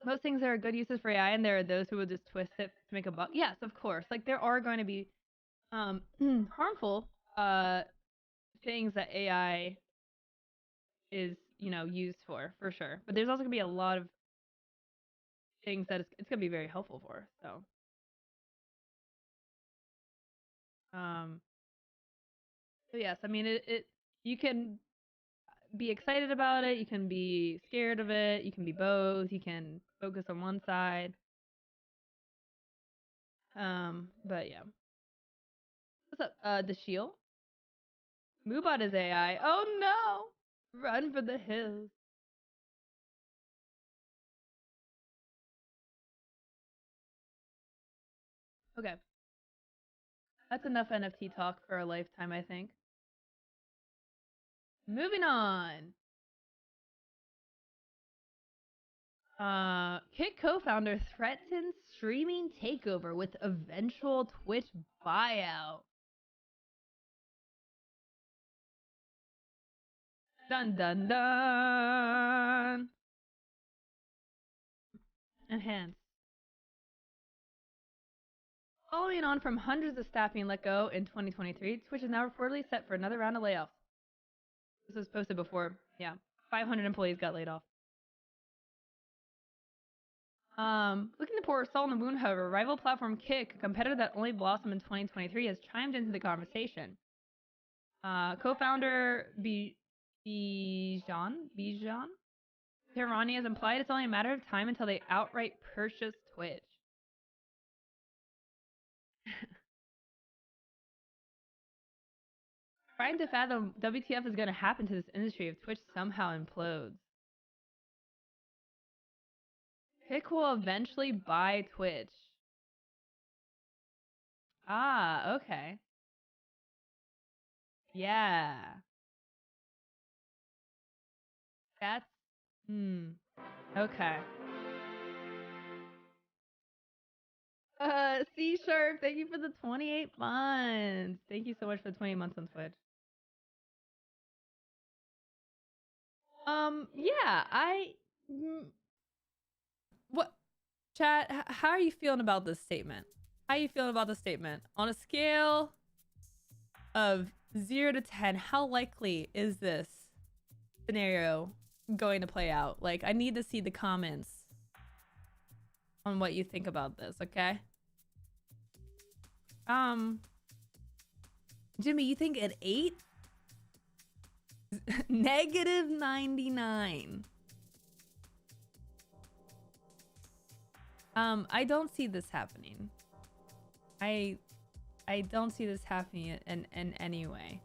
Most things there are good uses for AI, and there are those who will just twist it to make a buck. Yes, of course. Like there are going to be harmful things that AI is, you know, used for sure. But there's also gonna be a lot of things that it's gonna be very helpful for. Um so yes, I mean it you can be excited about it, you can be scared of it, you can be both, you can focus on one side. But yeah. What's up, the shield? Moobot is AI. Oh no! Run for the hills. Okay. That's enough NFT talk for a lifetime, I think. Moving on. Kick co-founder threatens streaming takeover with eventual Twitch buyout. Dun dun dun. Enhance. Following on from hundreds of staff being let go in 2023, Twitch is now reportedly set for another round of layoffs. This was posted before. Yeah, 500 employees got laid off. Looking to pour salt in the wound, however, rival platform Kick, a competitor that only blossomed in 2023, has chimed into the conversation. Co-founder Bijan Tehrani has implied it's only a matter of time until they outright purchase Twitch. Trying to fathom WTF is going to happen to this industry if Twitch somehow implodes. Kick will eventually buy Twitch. Ah, okay. Yeah. That's okay. C Sharp, thank you for the 28 months. Thank you so much for the 28 months on Twitch. Yeah, what chat, how are you feeling about this statement? How are you feeling about this statement? On a scale of 0 to 10, how likely is this scenario going to play out? Like, I need to see the comments on what you think about this, okay? Jimmy, you think an 8? Negative 99. I don't see this happening. I don't see this happening in any way.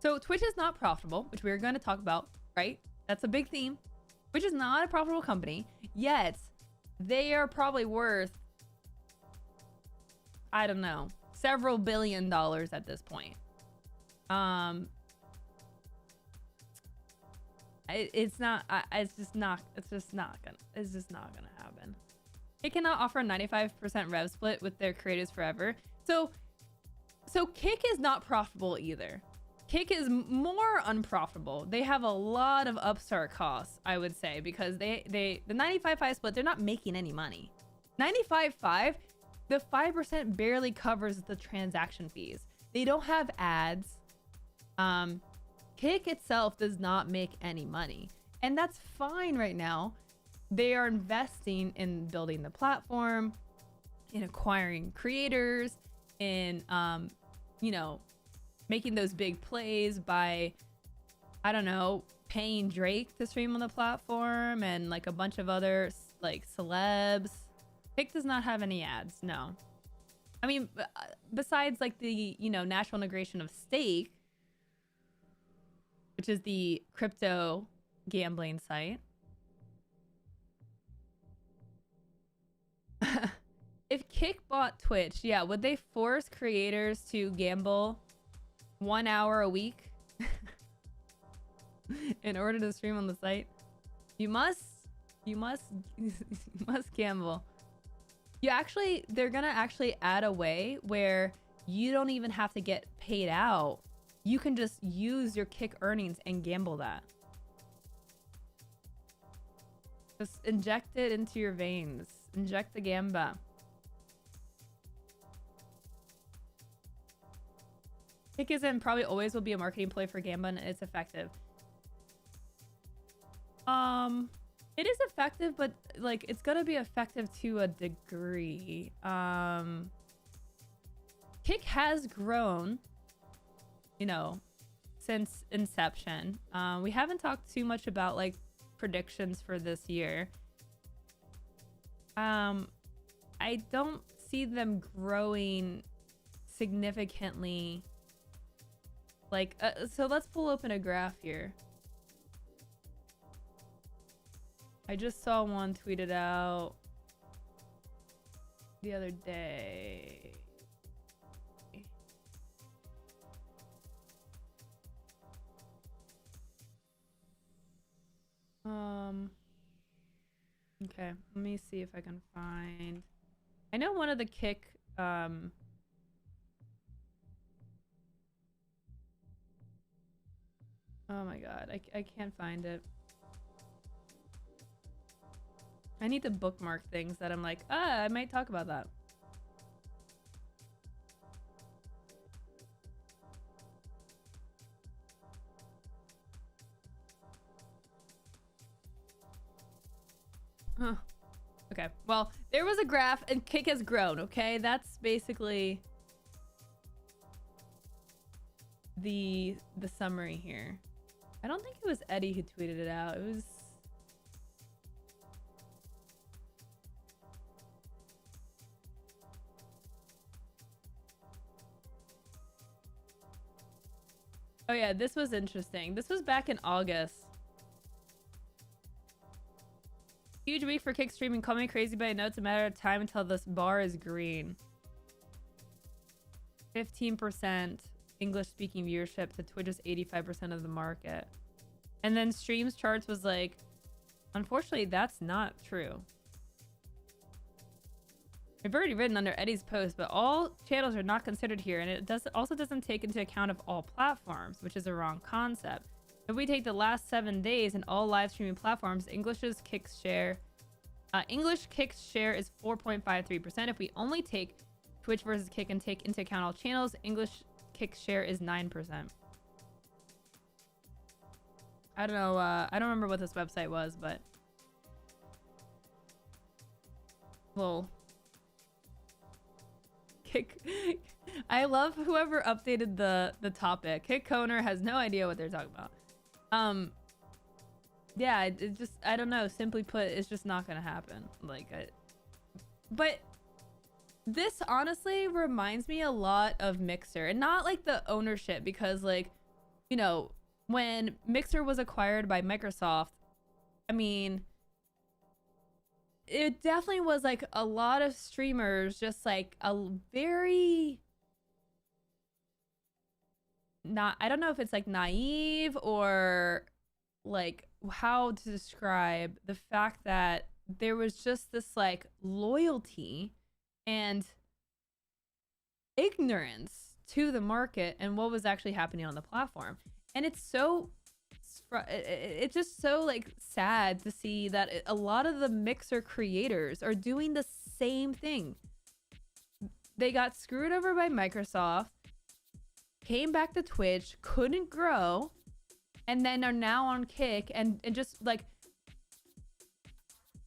So Twitch is not profitable, which we're going to talk about, right? That's a big theme. Twitch is not a profitable company, yet they are probably worth, I don't know, several $billion at this point. It's just not gonna happen. It cannot offer a 95% rev split with their creators forever. So Kick is not profitable either. Kick is more unprofitable. They have a lot of upstart costs, I would say, because the 95/5 split, they're not making any money. 95/5, the 5% barely covers the transaction fees. They don't have ads. Kick itself does not make any money, and that's fine right now. They are investing in building the platform, in acquiring creators, in you know, making those big plays by, I don't know, paying Drake to stream on the platform and like a bunch of other like celebs. Kick does not have any ads, no. I mean, besides like the, you know, natural integration of Stake, which is the crypto gambling site. If Kick bought Twitch, yeah, would they force creators to gamble 1 hour a week in order to stream on the site? You must gamble. They're gonna actually add a way where you don't even have to get paid out. You can just use your Kick earnings and gamble that. Just inject it into your veins. Inject the gamba. Kick is and probably always will be a marketing play for gamba, and it's effective. It is effective, but like it's gonna be effective to a degree. Kick has grown, you know, since inception. We haven't talked too much about like predictions for this year. I don't see them growing significantly. Like, so let's pull open a graph here. I just saw one tweeted out the other day. Okay, let me see if I can find. I know one of the Kick, oh my god, I can't find it. I need to bookmark things that I'm like, I might talk about that. Huh. Okay, well, there was a graph and Kick has grown, okay? That's basically the summary here. I don't think it was Eddie who tweeted it out. It was... Oh yeah, this was interesting. This was back in August. Huge week for Kick streaming. Call me crazy, but I know it's a matter of time until this bar is green. 15% English-speaking viewership to Twitch's 85% of the market. And then streams charts was like, unfortunately, that's not true. I've already written under Eddie's post, but all channels are not considered here, and it also doesn't take into account of all platforms, which is a wrong concept. If we take the last 7 days and all live streaming platforms, English Kick's share is 4.53%. If we only take Twitch versus Kick and take into account all channels, English Kick's share is 9%. I don't know. I don't remember what this website was, but lol. Kick. I love whoever updated the topic. Kick QnA has no idea what they're talking about. Yeah, it just, I don't know. Simply put, it's just not gonna happen. Like, but this honestly reminds me a lot of Mixer, and not like the ownership, because like, you know, when Mixer was acquired by Microsoft, I mean, it definitely was like a lot of streamers just like a very not, I don't know if it's like naive or like how to describe the fact that there was just this like loyalty and ignorance to the market and what was actually happening on the platform. And it's just so like sad to see that a lot of the Mixer creators are doing the same thing. They got screwed over by Microsoft, came back to Twitch, couldn't grow, and then are now on Kick and just like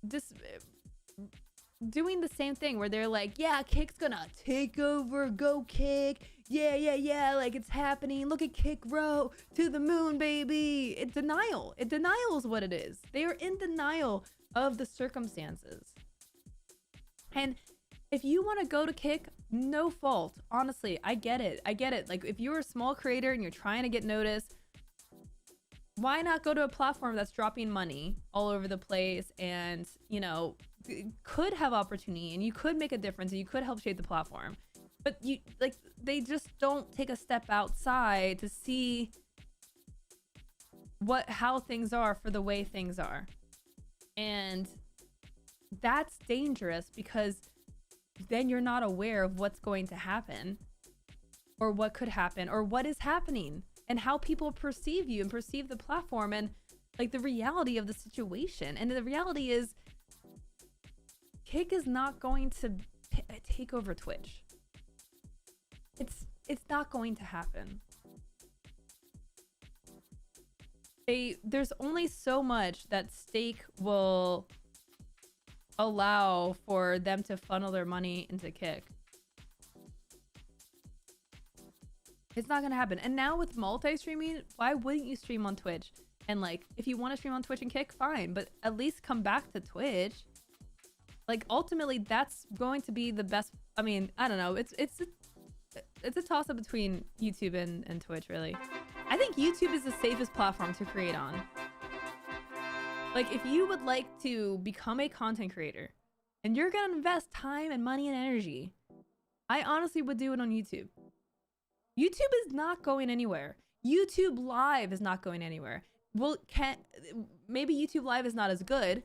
just doing the same thing where they're like, yeah, Kick's gonna take over, go Kick, yeah, like it's happening, look at Kick grow to the moon, baby. It's denial. Denial is what it is. They are in denial of the circumstances. And if you want to go to Kick, no fault. Honestly, I get it. Like, if you're a small creator and you're trying to get noticed, why not go to a platform that's dropping money all over the place and, you know, could have opportunity and you could make a difference and you could help shape the platform, but you like they just don't take a step outside to see how things are for the way things are. And that's dangerous because then you're not aware of what's going to happen or what could happen or what is happening and how people perceive you and perceive the platform and like the reality of the situation. And the reality is Kick is not going to take over Twitch. It's not going to happen. There's only so much that Stake will allow for them to funnel their money into Kick. It's not gonna happen. And now with multi-streaming, why wouldn't you stream on Twitch? And like, if you want to stream on Twitch and Kick, fine, but at least come back to Twitch. Like, ultimately, that's going to be the best. I mean, I don't know. It's a toss-up between YouTube and Twitch, really. I think YouTube is the safest platform to create on. Like, if you would like to become a content creator and you're gonna invest time and money and energy, I honestly would do it on YouTube. YouTube is not going anywhere. YouTube Live is not going anywhere. Well, maybe YouTube Live is not as good,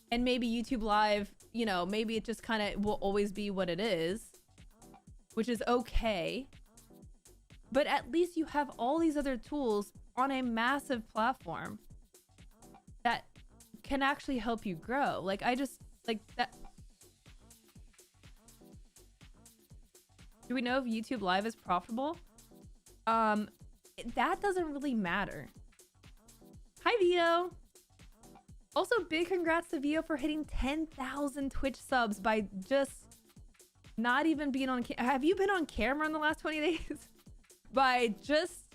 and maybe YouTube Live, you know, maybe it just kind of will always be what it is, which is okay. But at least you have all these other tools on a massive platform that can actually help you grow. Like, I just, like, that. Do we know if YouTube Live is profitable? That doesn't really matter. Hi, Vio. Also, big congrats to Vio for hitting 10,000 Twitch subs by just not even being on camera. Have you been on camera in the last 20 days? By just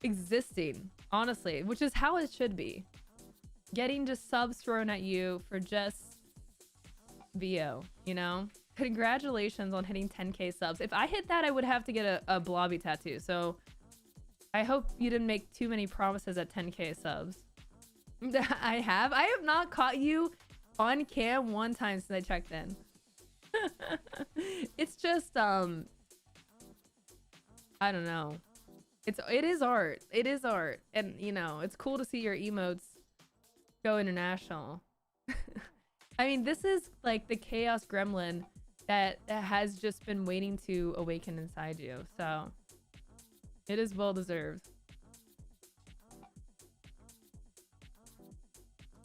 existing, honestly, which is how it should be. Getting just subs thrown at you for just Vio, you know? Congratulations on hitting 10k subs. If I hit that, I would have to get a blobby tattoo. So I hope you didn't make too many promises at 10k subs. I have not caught you on cam one time since I checked in. It's just I don't know. It is art. It is art. And you know, it's cool to see your emotes go international. I mean, this is like the chaos gremlin that has just been waiting to awaken inside you. So it is well deserved.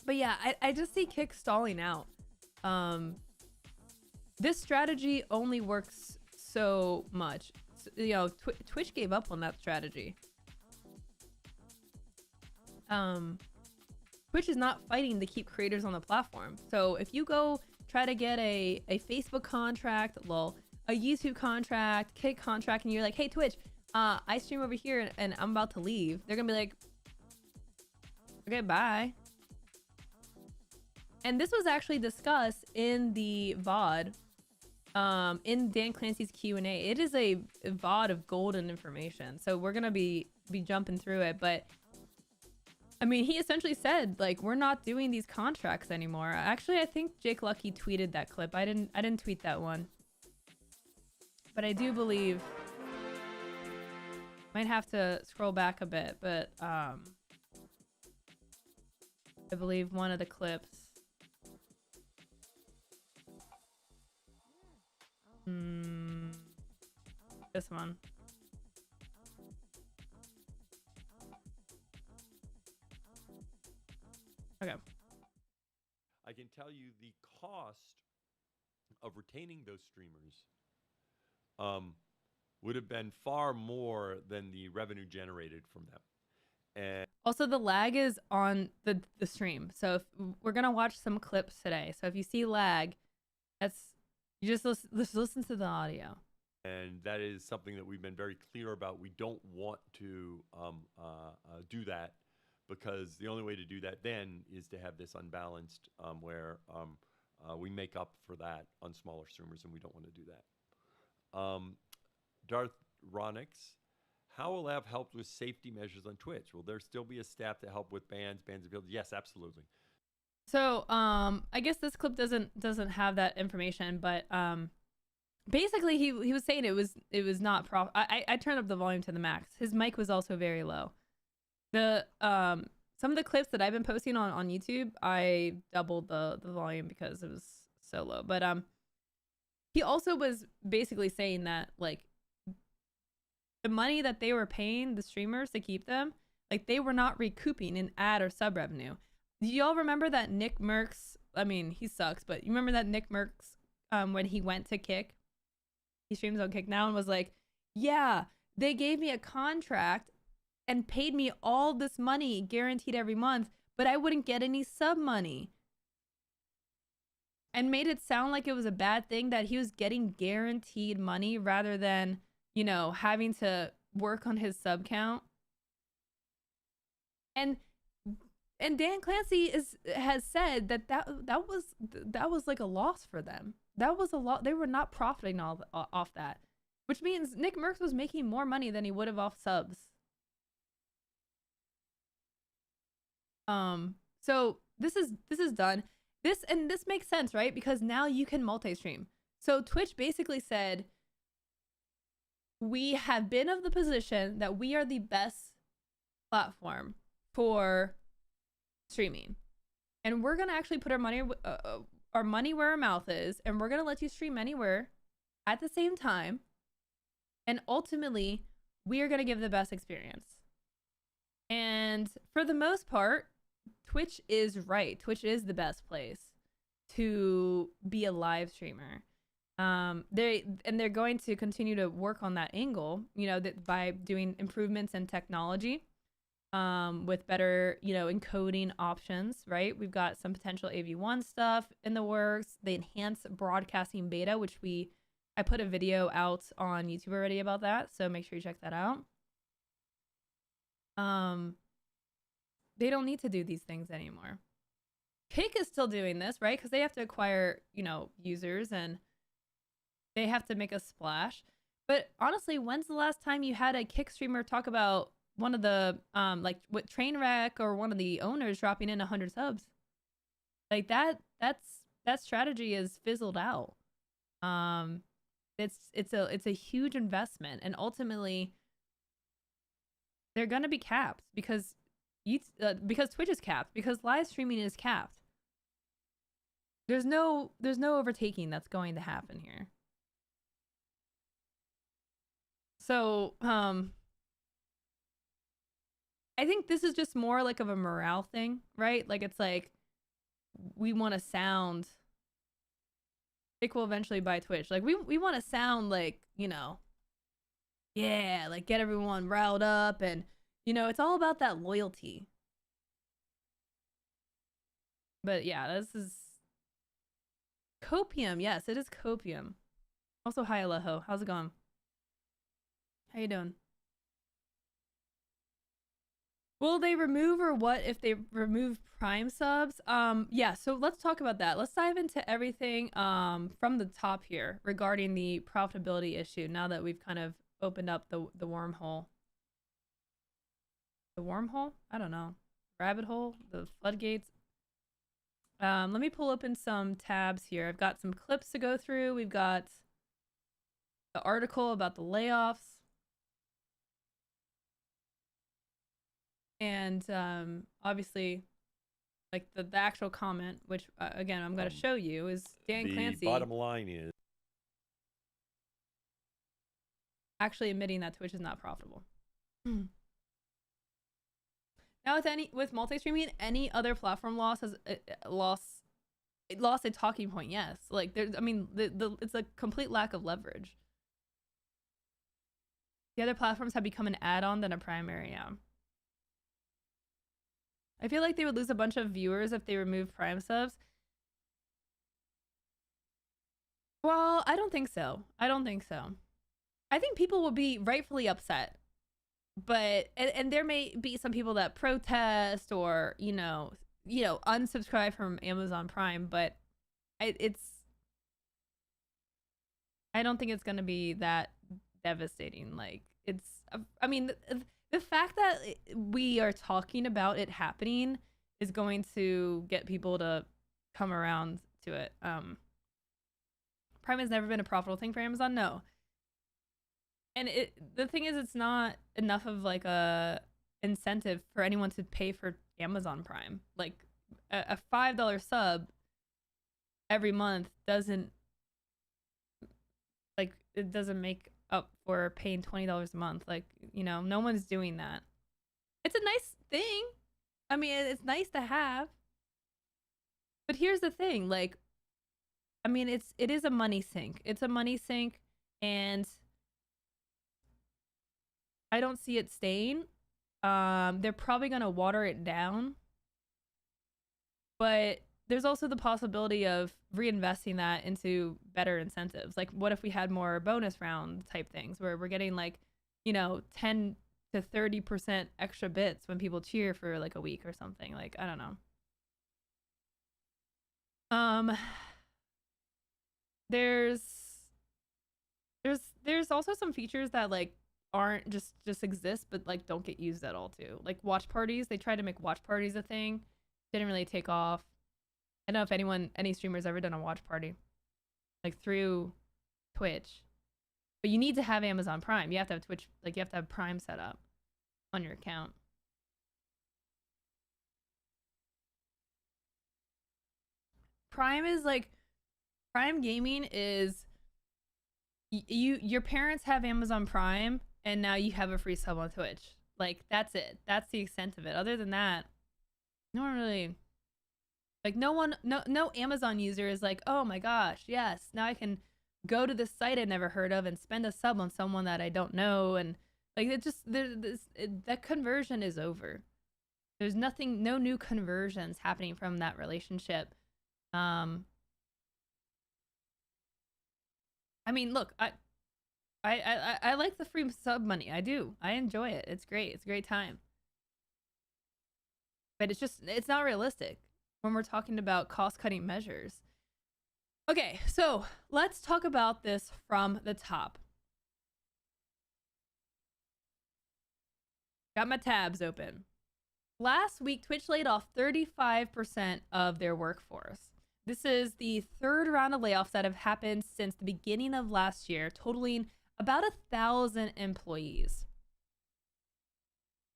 But yeah, I just see Kick stalling out. This strategy only works so much. You know, Twitch gave up on that strategy. Twitch is not fighting to keep creators on the platform. So if you go try to get a Facebook contract, a YouTube contract, Kick contract, and you're like, hey, Twitch, I stream over here and I'm about to leave. They're gonna be like, okay, bye. And this was actually discussed in the VOD, in Dan Clancy's Q&A. It is a VOD of golden information. So we're gonna be jumping through it, but I mean, he essentially said, like, we're not doing these contracts anymore. Actually, I think Jake Lucky tweeted that clip. I didn't tweet that one. But I do believe, might have to scroll back a bit, but I believe one of the clips. This one. Okay. I can tell you the cost of retaining those streamers would have been far more than the revenue generated from them. And also, the lag is on the stream. So if we're gonna watch some clips today. So if you see lag, that's you just listen to the audio. And that is something that we've been very clear about. We don't want to do that, because the only way to do that then is to have this unbalanced where we make up for that on smaller streamers, and we don't want to do that. Darth Ronix, how will have helped with safety measures on Twitch? Will there still be a staff to help with bans appeals? Yes, absolutely. So I guess this clip doesn't have that information, but basically he was saying it was not I turned up the volume to the max. His mic was also very low. The some of the clips that I've been posting on YouTube, I doubled the volume because it was so low. But he also was basically saying that like the money that they were paying the streamers to keep them, like they were not recouping in ad or sub revenue. Do y'all remember that Nick Merckx? I mean, he sucks, but you remember that Nick Merckx when he went to Kick, he streams on Kick now and was like, yeah, they gave me a contract and paid me all this money guaranteed every month, but I wouldn't get any sub money. And made it sound like it was a bad thing that he was getting guaranteed money rather than, you know, having to work on his sub count. And Dan Clancy has said that was like a loss for them. That was a lot. They were not profiting off that, which means Nick Merckx was making more money than he would have off subs. So this is done. This makes sense, right? Because now you can multi-stream. So Twitch basically said, we have been of the position that we are the best platform for streaming, and we're gonna actually put our money where our mouth is, and we're gonna let you stream anywhere at the same time, and ultimately we are gonna give the best experience. And for the most part, Twitch is right. Twitch is the best place to be a live streamer. They're going to continue to work on that angle, you know, that by doing improvements in technology, with better, you know, encoding options, right? We've got some potential AV1 stuff in the works. The enhanced broadcasting beta, which I put a video out on YouTube already about that, so make sure you check that out. They don't need to do these things anymore. Kick is still doing this, right? Because they have to acquire, you know, users, and they have to make a splash. But honestly, when's the last time you had a Kick streamer talk about one of the like what Trainwreck or one of the owners dropping in 100 subs? Like that strategy is fizzled out. It's a huge investment, and ultimately they're gonna be capped because Twitch is capped, because live streaming is capped. There's no overtaking that's going to happen here. So I think this is just more like of a morale thing, right? Like it's like we want to sound. It will eventually buy Twitch. Like we want to sound like, you know, yeah, like get everyone riled up, and you know, it's all about that loyalty. But yeah, this is Copium. Yes, it is Copium. Also, hi Alejo. How's it going? How you doing? Will they remove, or what if they remove Prime subs? Yeah, so let's talk about that. Let's dive into everything from the top here regarding the profitability issue, now that we've kind of opened up the wormhole. The wormhole? I don't know. Rabbit hole? The floodgates? Let me pull open some tabs here. I've got some clips to go through. We've got the article about the layoffs. And obviously, like the actual comment, which again I'm going to show you, is Dan Clancy. The bottom line is actually admitting that Twitch is not profitable. Now with multi-streaming, any other platform lost a talking point. Yes, like there's, I mean, it's a complete lack of leverage. The other platforms have become an add-on than a primary. Yeah. I feel like they would lose a bunch of viewers if they remove Prime subs. Well, I don't think so. I think people will be rightfully upset. But and there may be some people that protest or, you know, unsubscribe from Amazon Prime, but I don't think it's going to be that devastating. Like I mean, the fact that we are talking about it happening is going to get people to come around to it. Prime has never been a profitable thing for Amazon, no. And the thing is, it's not enough of like a incentive for anyone to pay for Amazon Prime. Like a $5 sub every month doesn't, like, it doesn't make up for paying $20 a month. Like, you know, no one's doing that. It's a nice thing. I mean, it's nice to have. But here's the thing, like, I mean, it is a money sink. It's a money sink, and I don't see it staying. They're probably gonna water it down, but there's also the possibility of reinvesting that into better incentives. Like, what if we had more bonus round type things where we're getting, like, you know, 10 to 30% extra bits when people cheer for like a week or something. Like, I don't know. There's also some features that like aren't just exist, but like don't get used at all too. Like watch parties. They tried to make watch parties a thing. Didn't really take off. I don't know if any streamer's ever done a watch party, like through Twitch. But you need to have Amazon Prime. You have to have Twitch, like you have to have Prime set up on your account. Prime is like, Prime gaming is, your parents have Amazon Prime and now you have a free sub on Twitch. Like, that's it. That's the extent of it. Other than that, no one really, like, no Amazon user is like, oh my gosh, yes, now I can go to this site I never heard of and spend a sub on someone that I don't know. And like, it just, that conversion is over. There's nothing, no new conversions happening from that relationship. I mean, look, I like the free sub money. I do. I enjoy it. It's great. It's a great time. But it's not realistic when we're talking about cost-cutting measures. Okay, so let's talk about this from the top. Got my tabs open. Last week, Twitch laid off 35% of their workforce. This is the third round of layoffs that have happened since the beginning of last year, totaling about 1,000 employees.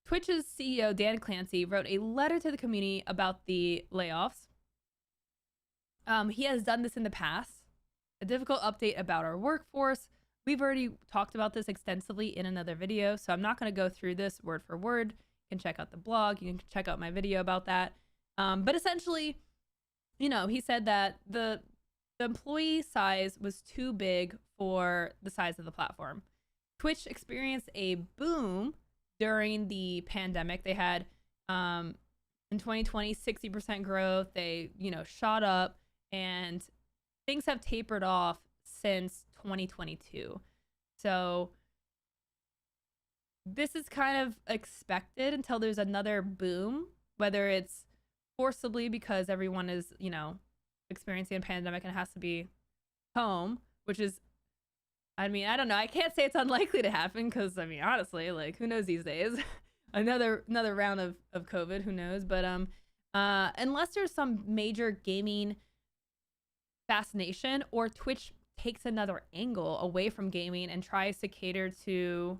Twitch's CEO, Dan Clancy, wrote a letter to the community about the layoffs. He has done this in the past. A difficult update about our workforce. We've already talked about this extensively in another video, so I'm not going to go through this word for word. You can check out the blog. You can check out my video about that. But essentially, you know, he said that the employee size was too big for the size of the platform. Twitch experienced a boom during the pandemic. They had, in 2020, 60% growth. They, you know, shot up, and things have tapered off since 2022. So this is kind of expected until there's another boom, whether it's forcibly because everyone is, you know, experiencing a pandemic and has to be home, which is, I mean, I don't know. I can't say it's unlikely to happen because, I mean, honestly, like, who knows these days? another round of COVID, who knows? But unless there's some major gaming fascination, or Twitch takes another angle away from gaming and tries to cater to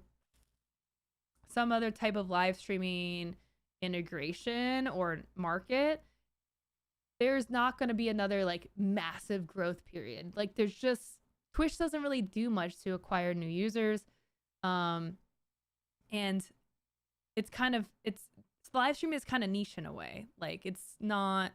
some other type of live streaming integration or market, there's not going to be another like massive growth period. Like, there's just, Twitch doesn't really do much to acquire new users. And it's kind of, live streaming is kind of niche in a way. Like, it's not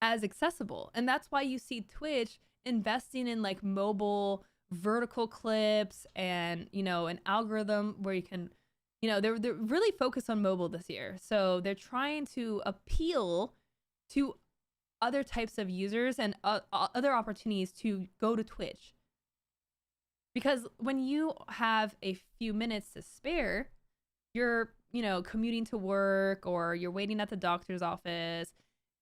as accessible. And that's why you see Twitch investing in like mobile vertical clips and, you know, an algorithm where you can, you know, they're really focused on mobile this year. So they're trying to appeal to other types of users and other opportunities to go to Twitch. Because when you have a few minutes to spare, you're, you know, commuting to work or you're waiting at the doctor's office,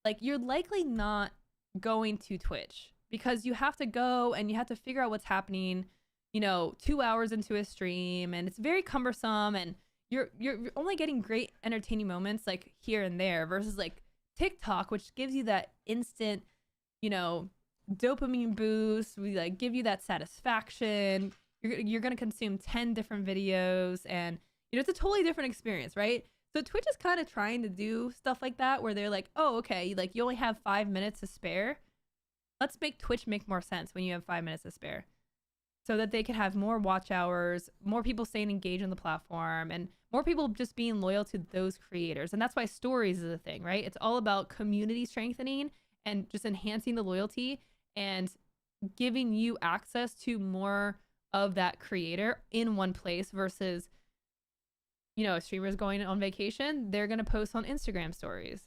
like, you're likely not going to Twitch because you have to go and you have to figure out what's happening, you know, 2 hours into a stream, and it's very cumbersome, and you're only getting great entertaining moments like here and there versus like TikTok, which gives you that instant, you know, dopamine boost. We like give you that satisfaction. You're going to consume 10 different videos, and you know, it's a totally different experience, right? So Twitch is kind of trying to do stuff like that where they're like, oh, okay, like you only have 5 minutes to spare. Let's make Twitch make more sense when you have 5 minutes to spare, so that they can have more watch hours, more people staying engaged on the platform, and more people just being loyal to those creators. And that's why stories is a thing, right? It's all about community strengthening and just enhancing the loyalty and giving you access to more of that creator in one place versus, you know, a streamer's going on vacation, they're going to post on Instagram stories.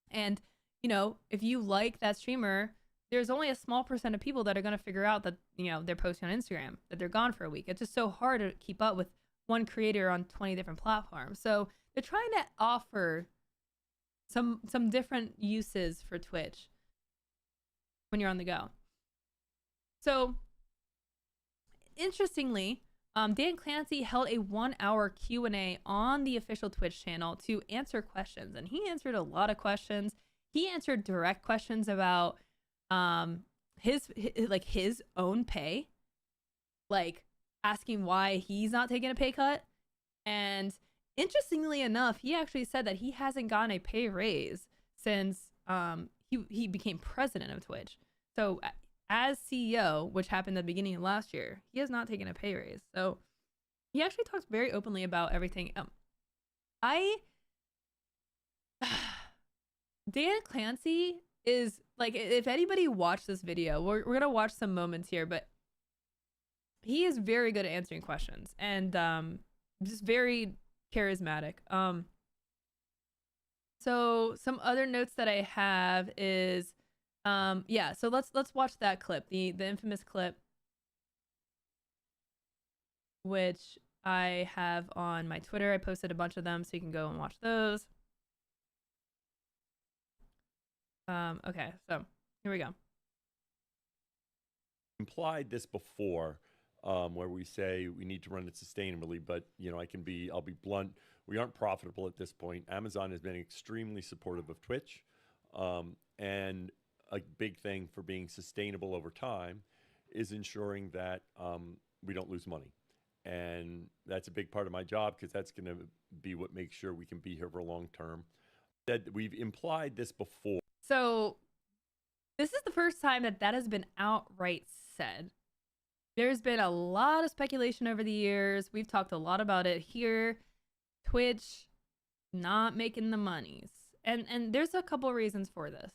And, you know, if you like that streamer, there's only a small percent of people that are going to figure out that, you know, they're posting on Instagram, that they're gone for a week. It's just so hard to keep up with one creator on 20 different platforms. So they're trying to offer some different uses for Twitch when you're on the go. So interestingly, Dan Clancy held a 1-hour Q&A on the official Twitch channel to answer questions, and he answered a lot of questions. He answered direct questions about his own pay, like asking why he's not taking a pay cut. And interestingly enough, he actually said that he hasn't gotten a pay raise since he became president of Twitch. So as CEO, which happened at the beginning of last year, he has not taken a pay raise. So he actually talks very openly about everything. Dan Clancy is like, if anybody watched this video, we're gonna watch some moments here, but he is very good at answering questions and just very charismatic. So some other notes that I have is yeah, so let's watch that clip, the infamous clip, which I have on my Twitter. I posted a bunch of them, so you can go and watch those. Okay, so here we go. Implied this before, where we say we need to run it sustainably, but you know, I'll be blunt. We aren't profitable at this point. Amazon has been extremely supportive of Twitch, and a big thing for being sustainable over time is ensuring that we don't lose money. And that's a big part of my job, because that's going to be what makes sure we can be here for long term. That we've implied this before. So this is the first time that has been outright said. There's been a lot of speculation over the years. We've talked a lot about it here. Twitch not making the monies. And there's a couple reasons for this.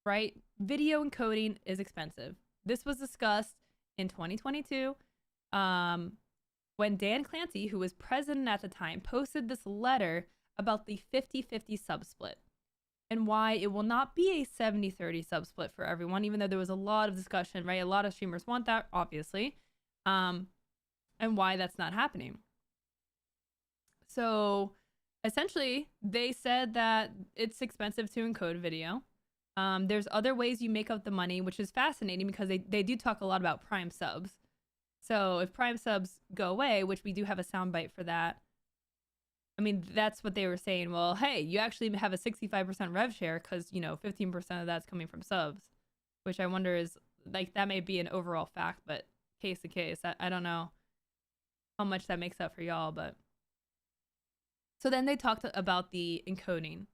Right? Video encoding is expensive. This was discussed in 2022 when Dan Clancy, who was president at the time, posted this letter about the 50-50 sub split and why it will not be a 70-30 sub split for everyone, even though there was a lot of discussion, right? A lot of streamers want that, obviously, and why that's not happening. So essentially, they said that it's expensive to encode video. There's other ways you make up the money, which is fascinating because they do talk a lot about Prime subs. So if Prime subs go away, which we do have a soundbite for that, I mean, that's what they were saying. Well, hey, you actually have a 65% rev share because, you know, 15% of that's coming from subs, which I wonder is, like, that may be an overall fact, but case to case, I don't know how much that makes up for y'all, but. So then they talked about the encoding.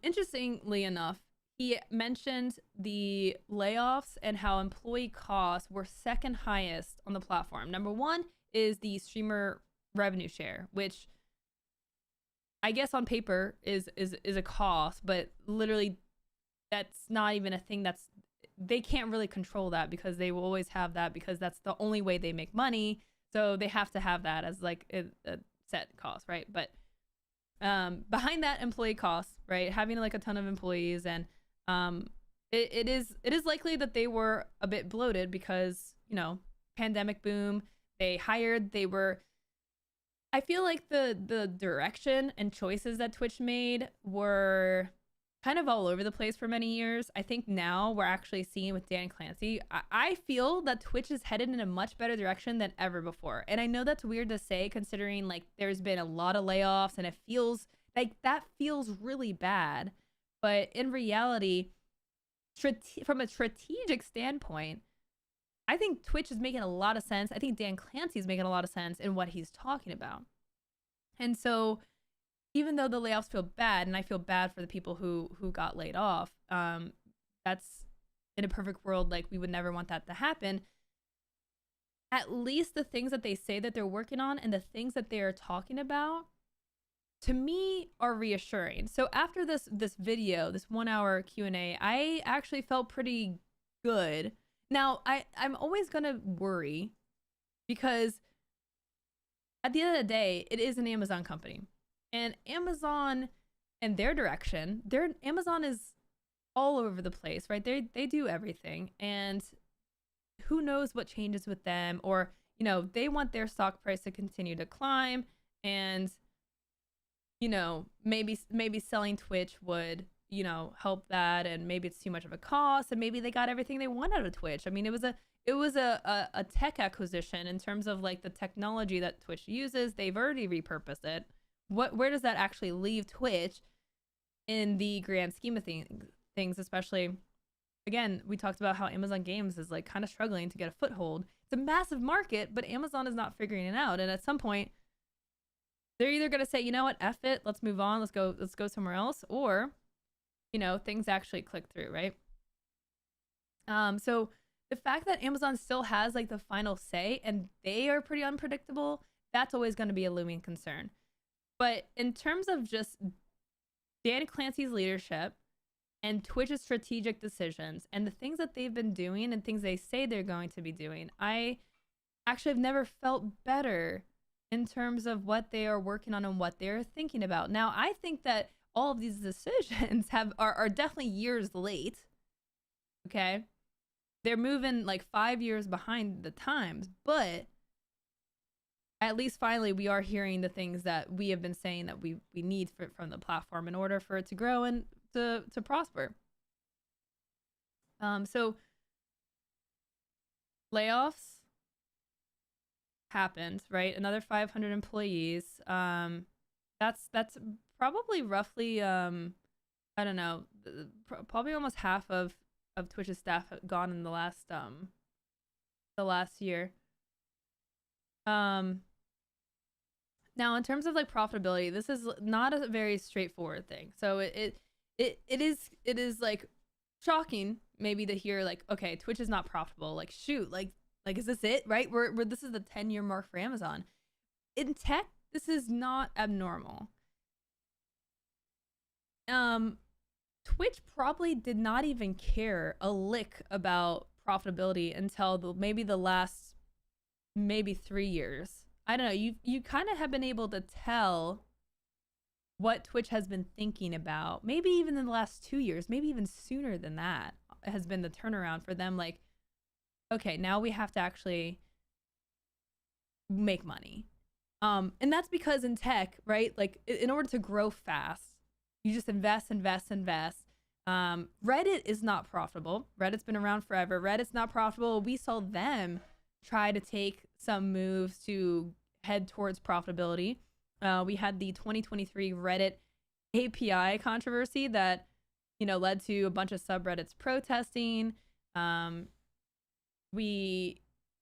Interestingly enough, he mentioned the layoffs and how employee costs were second highest on the platform. Number one is the streamer revenue share, which I guess on paper is a cost, but literally that's not even a thing. They can't really control that because they will always have that because that's the only way they make money. So they have to have that as like a set cost, right? But behind that, employee costs, right? Having like a ton of employees, and it is likely that they were a bit bloated because, you know, pandemic boom. They hired. I feel like the direction and choices that Twitch made were kind of all over the place for many years. I think now we're actually seeing with Dan Clancy, I feel that Twitch is headed in a much better direction than ever before. And I know that's weird to say considering like there's been a lot of layoffs and it feels Like, that feels really bad. But in reality, from a strategic standpoint, I think Twitch is making a lot of sense. I think Dan Clancy is making a lot of sense in what he's talking about. And so even though the layoffs feel bad, and I feel bad for the people who got laid off, that's, in a perfect world, like, we would never want that to happen. At least the things that they say that they're working on and the things that they are talking about, to me, are reassuring. So after this video, this 1 hour Q&A, I actually felt pretty good. Now, I'm always gonna worry, because at the end of the day, it is an Amazon company. And Amazon and their direction, Amazon is all over the place, right? They do everything. And who knows what changes with them, or, you know, they want their stock price to continue to climb, and, you know, maybe selling Twitch would, you know, help that, and maybe it's too much of a cost, and maybe they got everything they want out of Twitch. I mean, it was a tech acquisition in terms of, like, the technology that Twitch uses. They've already repurposed it. Where does that actually leave Twitch in the grand scheme of things, especially, again, we talked about how Amazon Games is, like, kind of struggling to get a foothold. It's a massive market, but Amazon is not figuring it out. And at some point, they're either going to say, you know what, F it, let's move on, let's go somewhere else, or, you know, things actually click through, right? So the fact that Amazon still has, like, the final say, and they are pretty unpredictable, that's always going to be a looming concern. But in terms of just Dan Clancy's leadership and Twitch's strategic decisions and the things that they've been doing and things they say they're going to be doing, I actually have never felt better in terms of what they are working on and what they're thinking about. Now, I think that all of these decisions are definitely years late. Okay? They're moving like 5 years behind the times, but at least finally we are hearing the things that we have been saying that we need from the platform in order for it to grow and to prosper. So layoffs happened, right? Another 500 employees. That's probably roughly I don't know, probably almost half of Twitch's staff gone in the last year. Now, in terms of, like, profitability, this is not a very straightforward thing. So it is like shocking maybe to hear, like, okay, Twitch is not profitable. Like, shoot, like is this it, right? We're this is the 10-year mark for Amazon. In tech, this is not abnormal. Twitch probably did not even care a lick about profitability until maybe the last 3 years. I don't know. You kind of have been able to tell what Twitch has been thinking about. Maybe even in the last 2 years, maybe even sooner than that has been the turnaround for them. Like, okay, now we have to actually make money. And that's because in tech, right? Like, in order to grow fast, you just invest. Reddit is not profitable. Reddit's been around forever. Reddit's not profitable. We saw them try to take some moves to head towards profitability. We had the 2023 Reddit API controversy that, you know, led to a bunch of subreddits protesting. It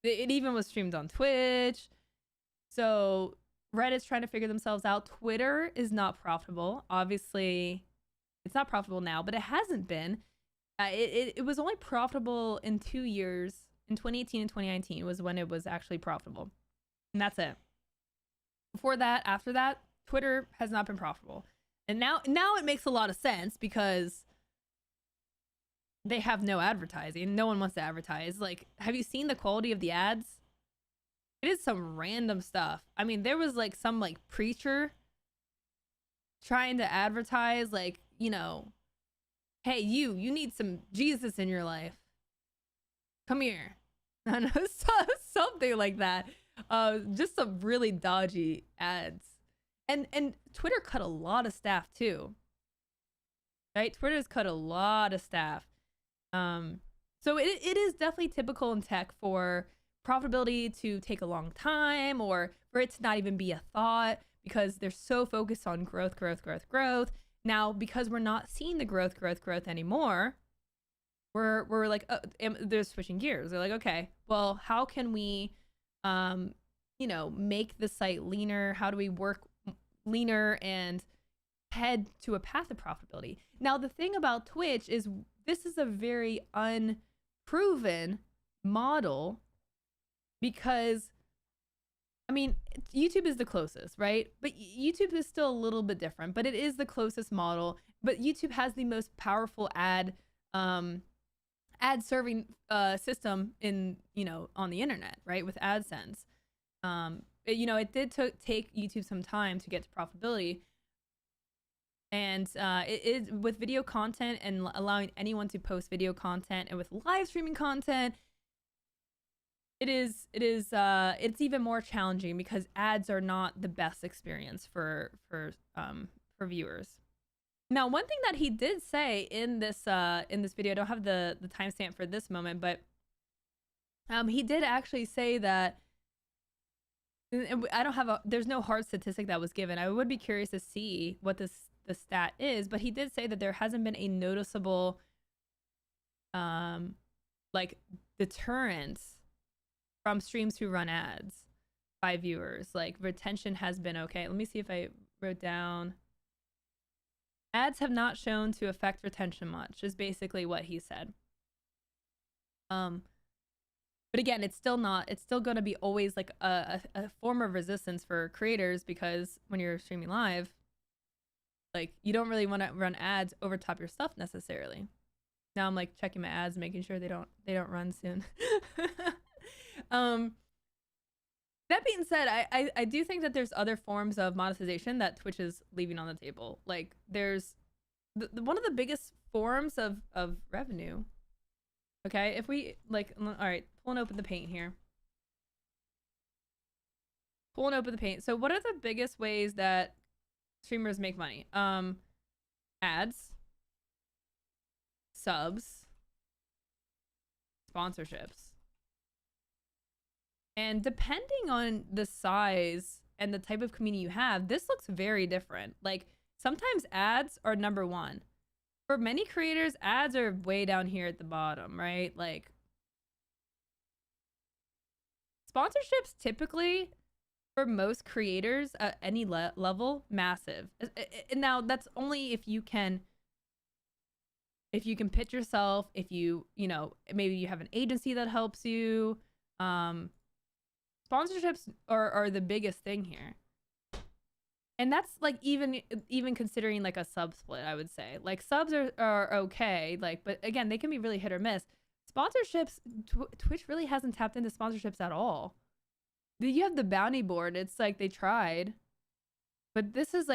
even was streamed on Twitch. So Reddit's trying to figure themselves out. Twitter is not profitable. Obviously, it's not profitable now, but it hasn't been. It was only profitable in 2 years. In 2018 and 2019 was when it was actually profitable. And that's it. Before that, after that, Twitter has not been profitable. And now it makes a lot of sense because they have no advertising. No one wants to advertise. Like, have you seen the quality of the ads? It is some random stuff. I mean, there was, like, some, like, preacher trying to advertise, like, you know, hey, you need some Jesus in your life. Come here. I don't know, something like that. Just some really dodgy ads. And Twitter cut a lot of staff too. Right? Twitter's cut a lot of staff. So it is definitely typical in tech for profitability to take a long time or for it to not even be a thought. because they're so focused on growth. Now, because we're not seeing the growth anymore, we're like, they're switching gears. They're like, okay, well, how can we, make the site leaner? How do we work leaner and head to a path of profitability? Now, the thing about Twitch is this is a very unproven model, because YouTube is the closest, right? But YouTube is still a little bit different, but it is the closest model. But YouTube has the most powerful ad serving system on the internet, right? With AdSense. It did take YouTube some time to get to profitability. And it is with video content and allowing anyone to post video content, and with live streaming content, it's even more challenging because ads are not the best experience for viewers. Now, one thing that he did say in this video, I don't have the timestamp for this moment, but he did actually say that, there's no hard statistic that was given. I would be curious to see what the stat is, but he did say that there hasn't been a noticeable deterrence from streams who run ads by viewers. Like, retention has been okay. Let me see if I wrote down. Ads have not shown to affect retention much, is basically what he said. But again, it's still going to be always like a form of resistance for creators, because when you're streaming live, like, you don't really want to run ads over top your stuff necessarily. Now I'm like checking my ads, making sure they don't run soon. That being said, I do think that there's other forms of monetization that Twitch is leaving on the table. Like, there's one of the biggest forms of revenue. Okay, if we all right, pulling open the paint here. Pulling open the paint. So what are the biggest ways that streamers make money? Ads, subs, sponsorships. And depending on the size and the type of community you have, this looks very different. Like, sometimes ads are number one. For many creators, ads are way down here at the bottom, right? Like, sponsorships typically, for most creators at any level, massive. And now that's only if you can pitch yourself, if maybe you have an agency that helps you. Sponsorships are the biggest thing here. And that's like even considering like a sub split, I would say. Like, subs are okay, like, but again, they can be really hit or miss. Sponsorships, Twitch really hasn't tapped into sponsorships at all. You have the bounty board. It's like they tried, but this is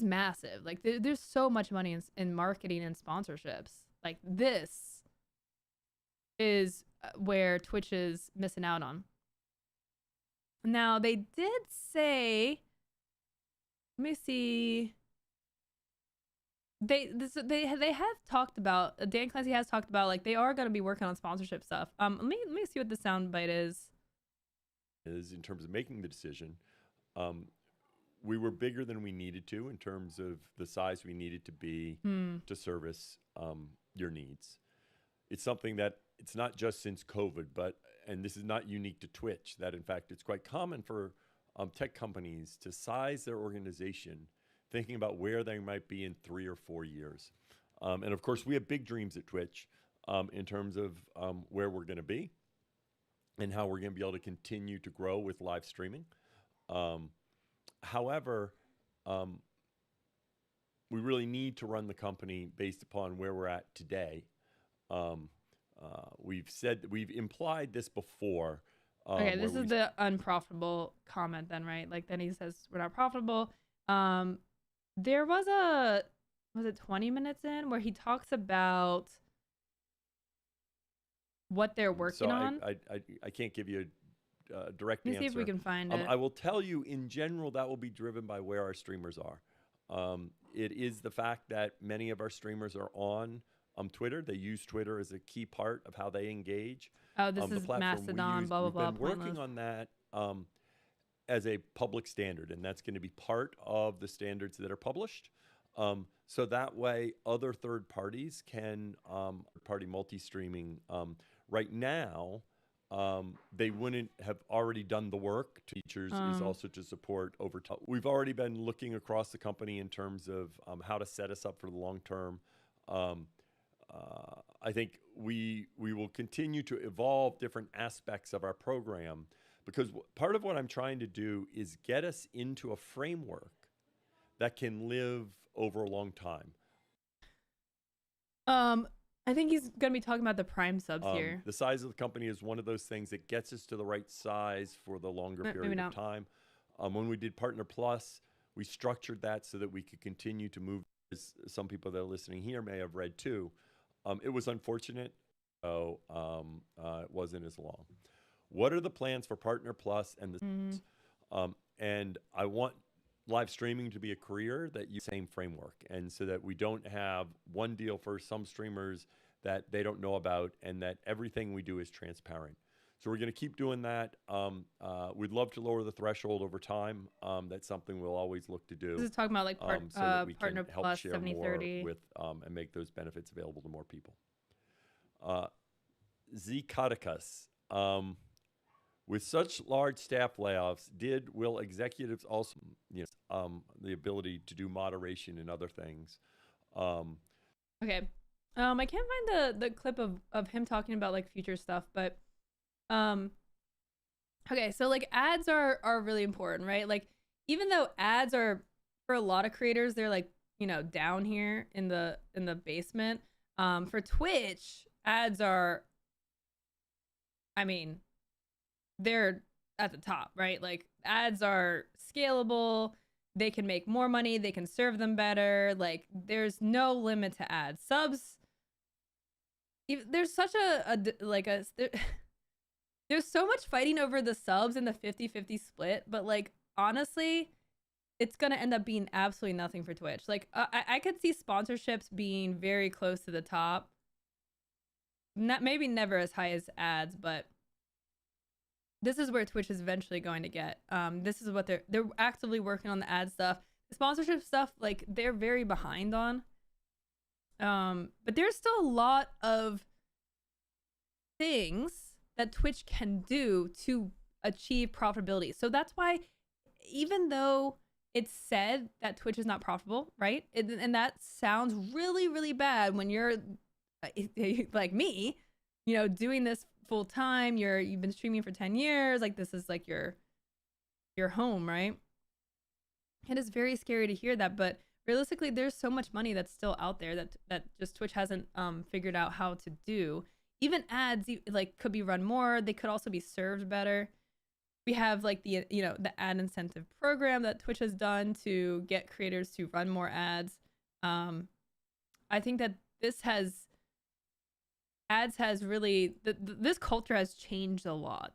massive. Like, there's so much money in marketing and sponsorships. Like, this is where Twitch is missing out on. Now, they did say, let me see. They have talked about, Dan Clancy has talked about, like, they are going to be working on sponsorship stuff. Let me see what the soundbite is. In terms of making the decision, we were bigger than we needed to in terms of the size we needed to be to service your needs. It's something that it's not just since COVID, and this is not unique to Twitch, that in fact it's quite common for tech companies to size their organization thinking about where they might be in 3 or 4 years. And of course, we have big dreams at Twitch in terms of where we're going to be and how we're going to be able to continue to grow with live streaming. However, we really need to run the company based upon where we're at today. We've implied this before. Okay, this is the unprofitable comment then, right? Like, then he says we're not profitable. There was it 20 minutes in where he talks about what they're working on. I can't give you a direct answer. Let me see if we can find it. I will tell you, in general, that will be driven by where our streamers are. It is the fact that many of our streamers are on Twitter. They use Twitter as a key part of how they engage. Oh, this is Mastodon, blah, blah, blah. We've been working on that. as a public standard, and that's going to be part of the standards that are published. So that way, other third parties can party multi-streaming. Right now, they wouldn't have already done the work. Teachers is also to support over time. We've already been looking across the company in terms of how to set us up for the long term. I think we will continue to evolve different aspects of our program, because part of what I'm trying to do is get us into a framework that can live over a long time. I think he's going to be talking about the Prime subs here. The size of the company is one of those things that gets us to the right size for the longer period of time. When we did Partner Plus, we structured that so that we could continue to move, as some people that are listening here may have read too. It was unfortunate, so it wasn't as long. What are the plans for Partner Plus and the and I want live streaming to be a career that use the same framework, and so that we don't have one deal for some streamers that they don't know about, and that everything we do is transparent. So we're going to keep doing that. We'd love to lower the threshold over time. That's something we'll always look to do. This is talking about like so that we Partner can help Plus share 70/30 more with and make those benefits available to more people. Zkatikas. With such large staff layoffs, will executives also, the ability to do moderation and other things? Okay. I can't find the clip of him talking about like future stuff, but okay, so like ads are really important, right? Like even though ads are, for a lot of creators, they're like, down here in the basement. For Twitch, ads are, I mean, they're at the top, right? Like ads are scalable. They can make more money. They can serve them better. Like there's no limit to ads. Subs, there's such there's so much fighting over the subs and the 50-50 split, but like honestly, it's gonna end up being absolutely nothing for Twitch. Like I could see sponsorships being very close to the top. Maybe never as high as ads, but this is where Twitch is eventually going to get. This is what they're actively working on, the ad stuff. The sponsorship stuff, like they're very behind on. But there's still a lot of things that Twitch can do to achieve profitability. So that's why, even though it's said that Twitch is not profitable, right? And that sounds really, really bad when you're like me, doing this full time. You've been streaming for 10 years. Like this is like your home, right? It is very scary to hear that, but realistically, there's so much money that's still out there that just Twitch hasn't figured out how to do. Even ads like could be run more. They could also be served better. We have like the ad incentive program that Twitch has done to get creators to run more ads. I think that ads has really, this culture has changed a lot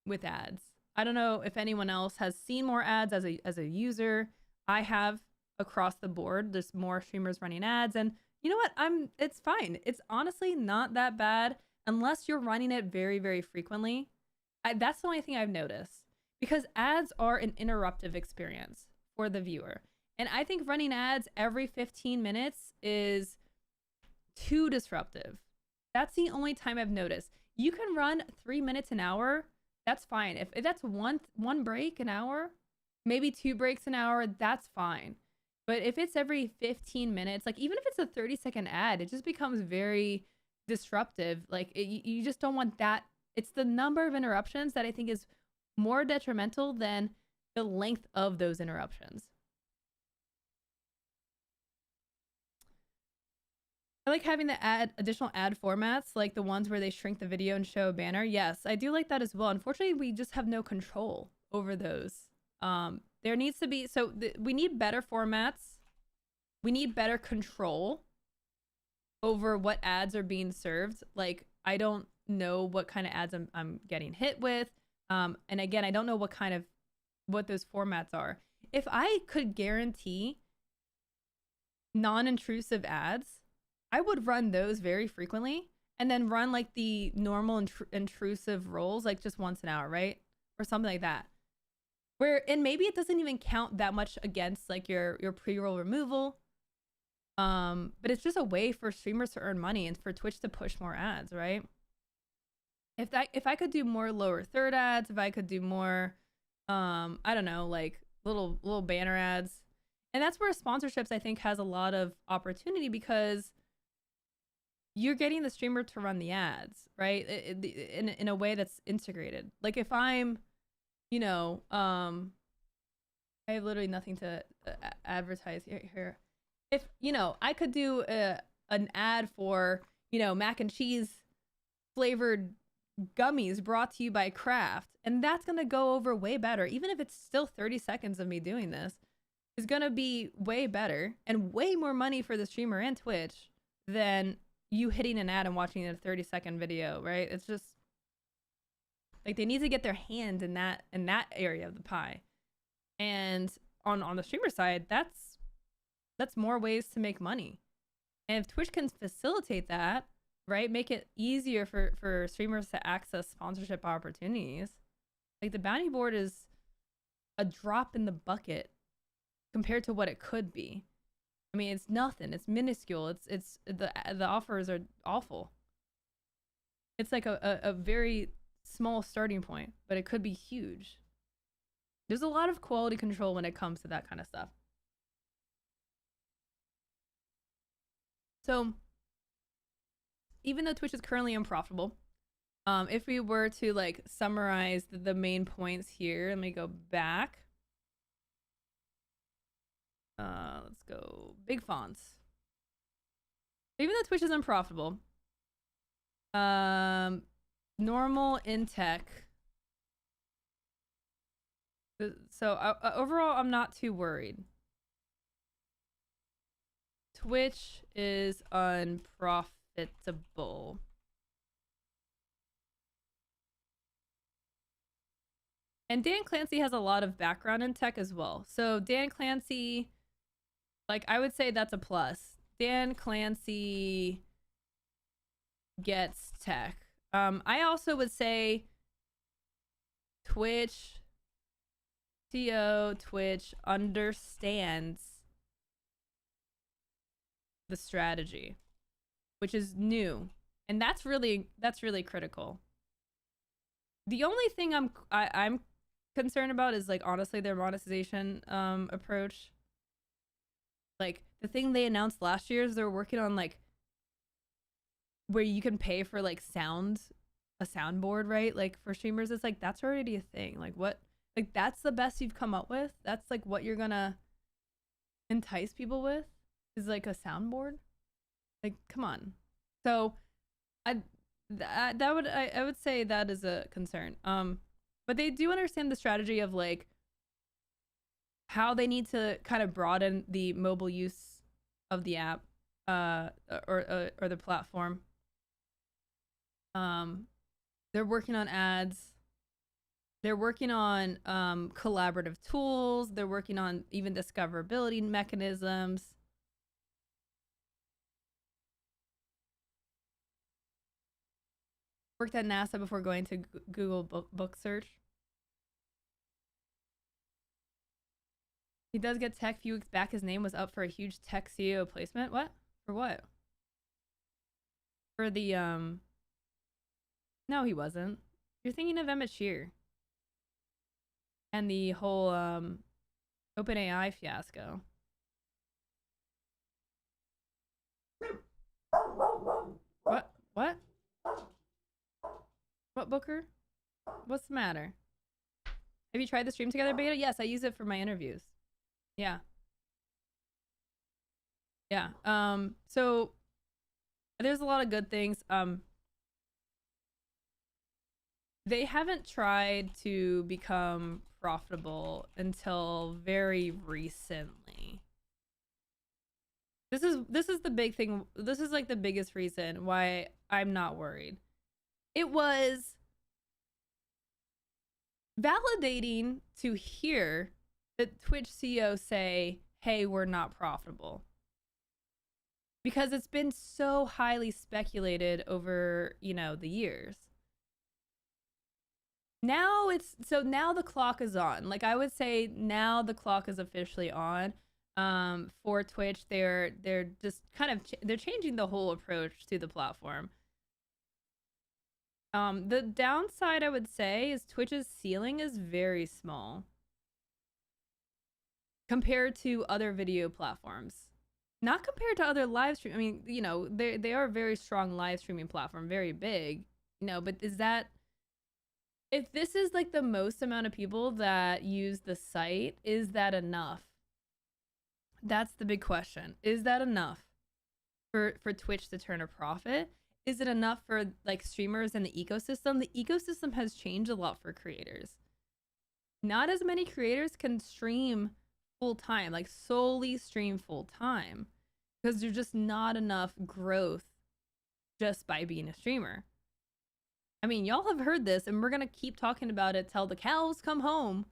with ads. I don't know if anyone else has seen more ads as a user. I have across the board. There's more streamers running ads, and you know what? It's fine. It's honestly not that bad unless you're running it very, very frequently. That's the only thing I've noticed, because ads are an interruptive experience for the viewer. And I think running ads every 15 minutes is too disruptive. That's the only time I've noticed. You can run 3 minutes an hour. That's fine. If that's one break an hour, maybe 2 breaks an hour, that's fine. But if it's every 15 minutes, like even if it's a 30-second ad, it just becomes very disruptive. Like you just don't want that. It's the number of interruptions that I think is more detrimental than the length of those interruptions. I like having the additional ad formats, like the ones where they shrink the video and show a banner. Yes, I do like that as well. Unfortunately, we just have no control over those. There needs to be, we need better formats. We need better control over what ads are being served. Like, I don't know what kind of ads I'm getting hit with. And again, I don't know what those formats are. If I could guarantee non-intrusive ads, I would run those very frequently, and then run like the normal intrusive roles like just once an hour, right? or something like that. And maybe it doesn't even count that much against like your pre-roll removal. But it's just a way for streamers to earn money and for Twitch to push more ads, right? If I could do more lower third ads, if I could do more, I don't know, like little banner ads, and that's where sponsorships I think has a lot of opportunity, because you're getting the streamer to run the ads, right? In a way that's integrated. Like if I'm, you know, I have literally nothing to advertise here. If, you know, I could do an ad for, you know, mac and cheese flavored gummies brought to you by Kraft, and that's going to go over way better. Even if it's still 30 seconds of me doing this, is going to be way better and way more money for the streamer and Twitch than you hitting an ad and watching a 30-second video, right? It's just like they need to get their hand in that area of the pie. And on the streamer side, that's more ways to make money. And if Twitch can facilitate that, right, make it easier for streamers to access sponsorship opportunities, like the bounty board is a drop in the bucket compared to what it could be. I mean, it's nothing. It's minuscule. It's the offers are awful. It's like a very small starting point, but it could be huge. There's a lot of quality control when it comes to that kind of stuff. So even though Twitch is currently unprofitable, if we were to like summarize the main points here, let me go back. Let's go big fonts. Even though Twitch is unprofitable, normal in tech. So overall, I'm not too worried. Twitch is unprofitable. And Dan Clancy has a lot of background in tech as well. So Dan Clancy, like, I would say that's a plus. Dan Clancy gets tech. I also would say Twitch, Twitch understands the strategy, which is new, and that's really critical. The only thing I'm concerned about is like honestly their monetization approach. Like the thing they announced last year is they're working on like where you can pay for like a soundboard, right? Like for streamers, it's like that's already a thing. Like what? Like that's the best you've come up with? That's like what you're gonna entice people with? Is like a soundboard? Like come on. So I would say that is a concern. But they do understand the strategy of like how they need to kind of broaden the mobile use of the app or the platform. They're working on ads. They're working on collaborative tools. They're working on even discoverability mechanisms. Worked at NASA before going to Google book search. He does get tech. A few weeks back, his name was up for a huge tech CEO placement. What? For what? For the No, he wasn't. You're thinking of Emmett Shear and the whole OpenAI fiasco. What? What? What, Booker? What's the matter? Have you tried the Stream Together beta? Yes, I use it for my interviews. Yeah. Yeah. So there's a lot of good things. They haven't tried to become profitable until very recently. This is the big thing. This is like the biggest reason why I'm not worried. It was validating to hear the Twitch CEO say, hey, we're not profitable. Because it's been so highly speculated over, you know, the years. now now the clock is on. Like I would say now the clock is officially on. For Twitch, they're just kind of they're changing the whole approach to the platform. The downside I would say is Twitch's ceiling is very small compared to other video platforms. Not compared to other live stream. I mean, you know, they are a very strong live streaming platform, very big. You know, but is that, if this is like the most amount of people that use the site, is that enough? That's the big question. Is that enough for Twitch to turn a profit? Is it enough for like streamers and the ecosystem? The ecosystem has changed a lot for creators. Not as many creators can stream full time, like solely stream full time, because there's just not enough growth just by being a streamer. I mean, y'all have heard this, and we're gonna keep talking about it till the cows come home.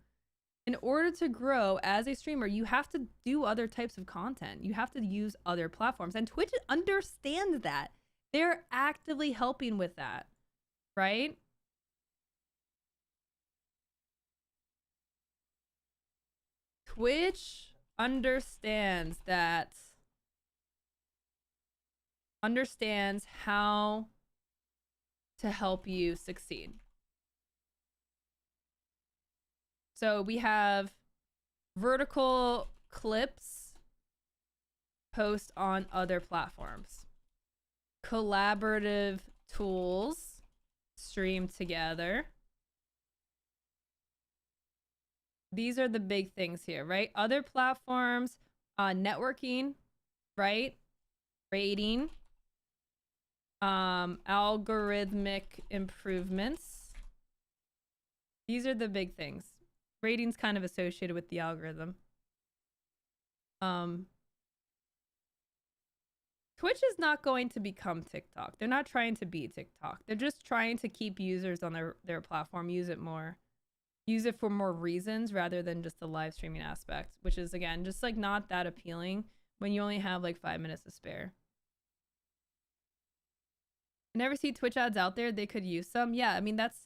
In order to grow as a streamer, you have to do other types of content. You have to use other platforms, and Twitch understands that. They're actively helping with that, right? Twitch understands how to help you succeed. So we have vertical clips post on other platforms, collaborative tools stream together. These are the big things here, right? Other platforms, networking, right? Rating, algorithmic improvements. These are the big things. Rating's kind of associated with the algorithm. Twitch is not going to become TikTok. They're not trying to be TikTok. They're just trying to keep users on their platform, use it more. Use it for more reasons rather than just the live streaming aspect, which is, again, just like not that appealing when you only have like 5 minutes to spare. I never see Twitch ads out there. They could use some. Yeah, I mean, that's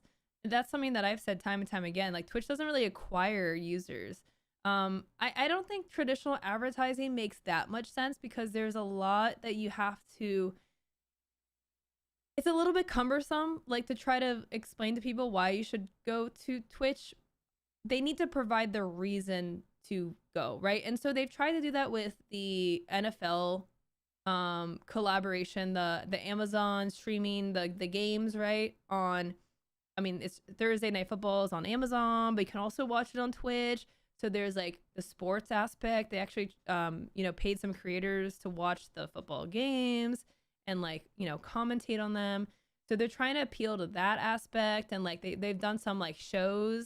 something that I've said time and time again. Like, Twitch doesn't really acquire users. I don't think traditional advertising makes that much sense because there's a lot that you have to... It's a little bit cumbersome, like, to try to explain to people why you should go to Twitch. They need to provide the reason to go, right? And so they've tried to do that with the NFL collaboration, the Amazon streaming the games, right? On, I mean, it's Thursday Night Football is on Amazon, but you can also watch it on Twitch. So there's like the sports aspect. They actually, you know, paid some creators to watch the football games and, like, you know, commentate on them. So they're trying to appeal to that aspect, and like they've done some like shows.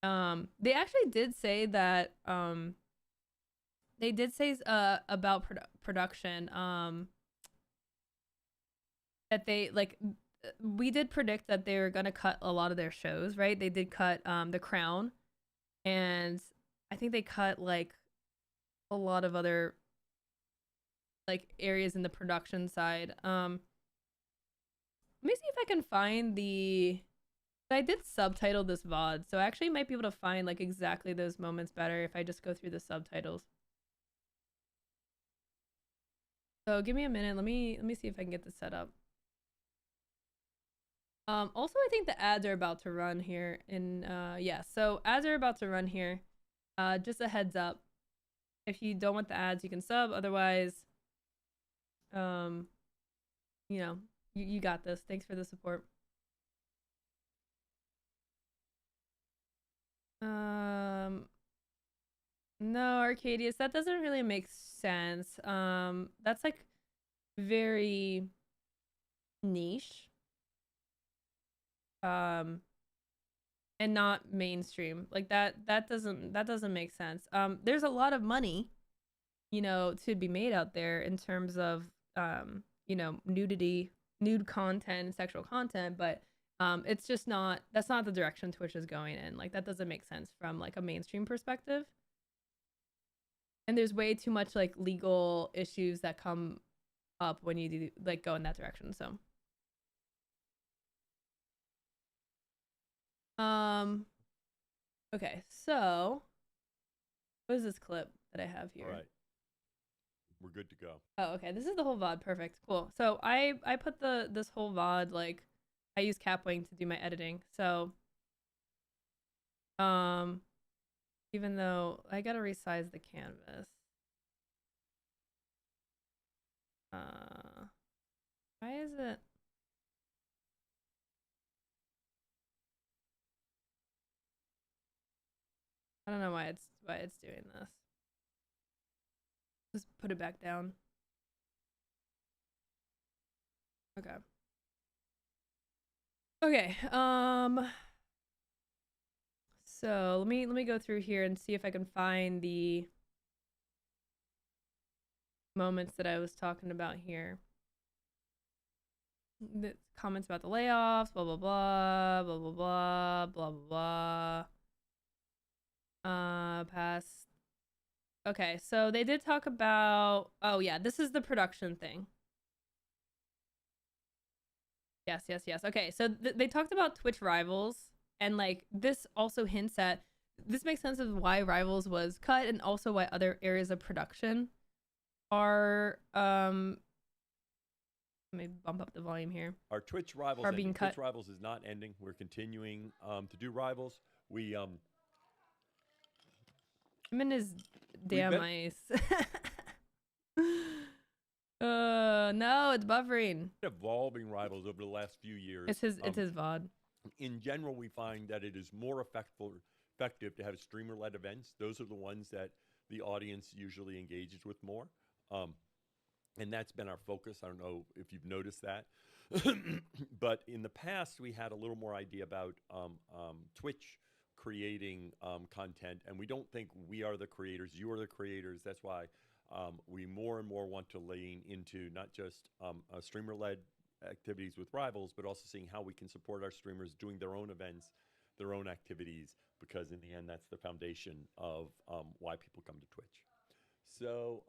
They actually did say that they did say about production that they, like, we did predict that they were going to cut a lot of their shows, right? They did cut The Crown, and I think they cut like a lot of other like areas in the production side. Let me see if I can find I did subtitle this VOD, so I actually might be able to find like exactly those moments better if I just go through the subtitles. So give me a minute. Let me see if I can get this set up. Also, I think the ads are about to run here in yeah, so ads are about to run here. Just a heads up. If you don't want the ads, you can sub. Otherwise, you know, you got this. Thanks for the support. No, Arcadius, that doesn't really make sense. That's like very niche. And not mainstream. Like that doesn't make sense. There's a lot of money, you know, to be made out there in terms of you know, nude content and sexual content, but it's just not, that's not the direction Twitch is going in. Like, that doesn't make sense from like a mainstream perspective. And there's way too much like legal issues that come up when you do, like, go in that direction. So Okay, so what is this clip that I have here? All right. We're good to go. Oh, okay. This is the whole VOD. Perfect. Cool. So I put this whole VOD, like, I use Capwing to do my editing. So even though I gotta resize the canvas. Why is it? I don't know why it's doing this. Just put it back down. Okay. Okay. So let me go through here and see if I can find the moments that I was talking about here. The comments about the layoffs, blah blah blah, blah blah blah, blah blah blah. Past. Okay, so they did talk about. Oh yeah, this is the production thing. Yes. Okay, so they talked about Twitch rivals, and like this also hints at. This makes sense of why rivals was cut, and also why other areas of production are let me bump up the volume here. Our Twitch rivals are being cut. Twitch rivals is not ending. We're continuing to do rivals. We I'm in his damn ice. No, it's buffering. Evolving rivals over the last few years. It's his VOD. In general, we find that it is more effective to have streamer-led events. Those are the ones that the audience usually engages with more. And that's been our focus. I don't know if you've noticed that. But in the past, we had a little more idea about Twitch creating content. And we don't think we are the creators. You are the creators. That's why we more and more want to lean into not just streamer-led activities with rivals, but also seeing how we can support our streamers doing their own events, their own activities, because in the end, that's the foundation of why people come to Twitch. So,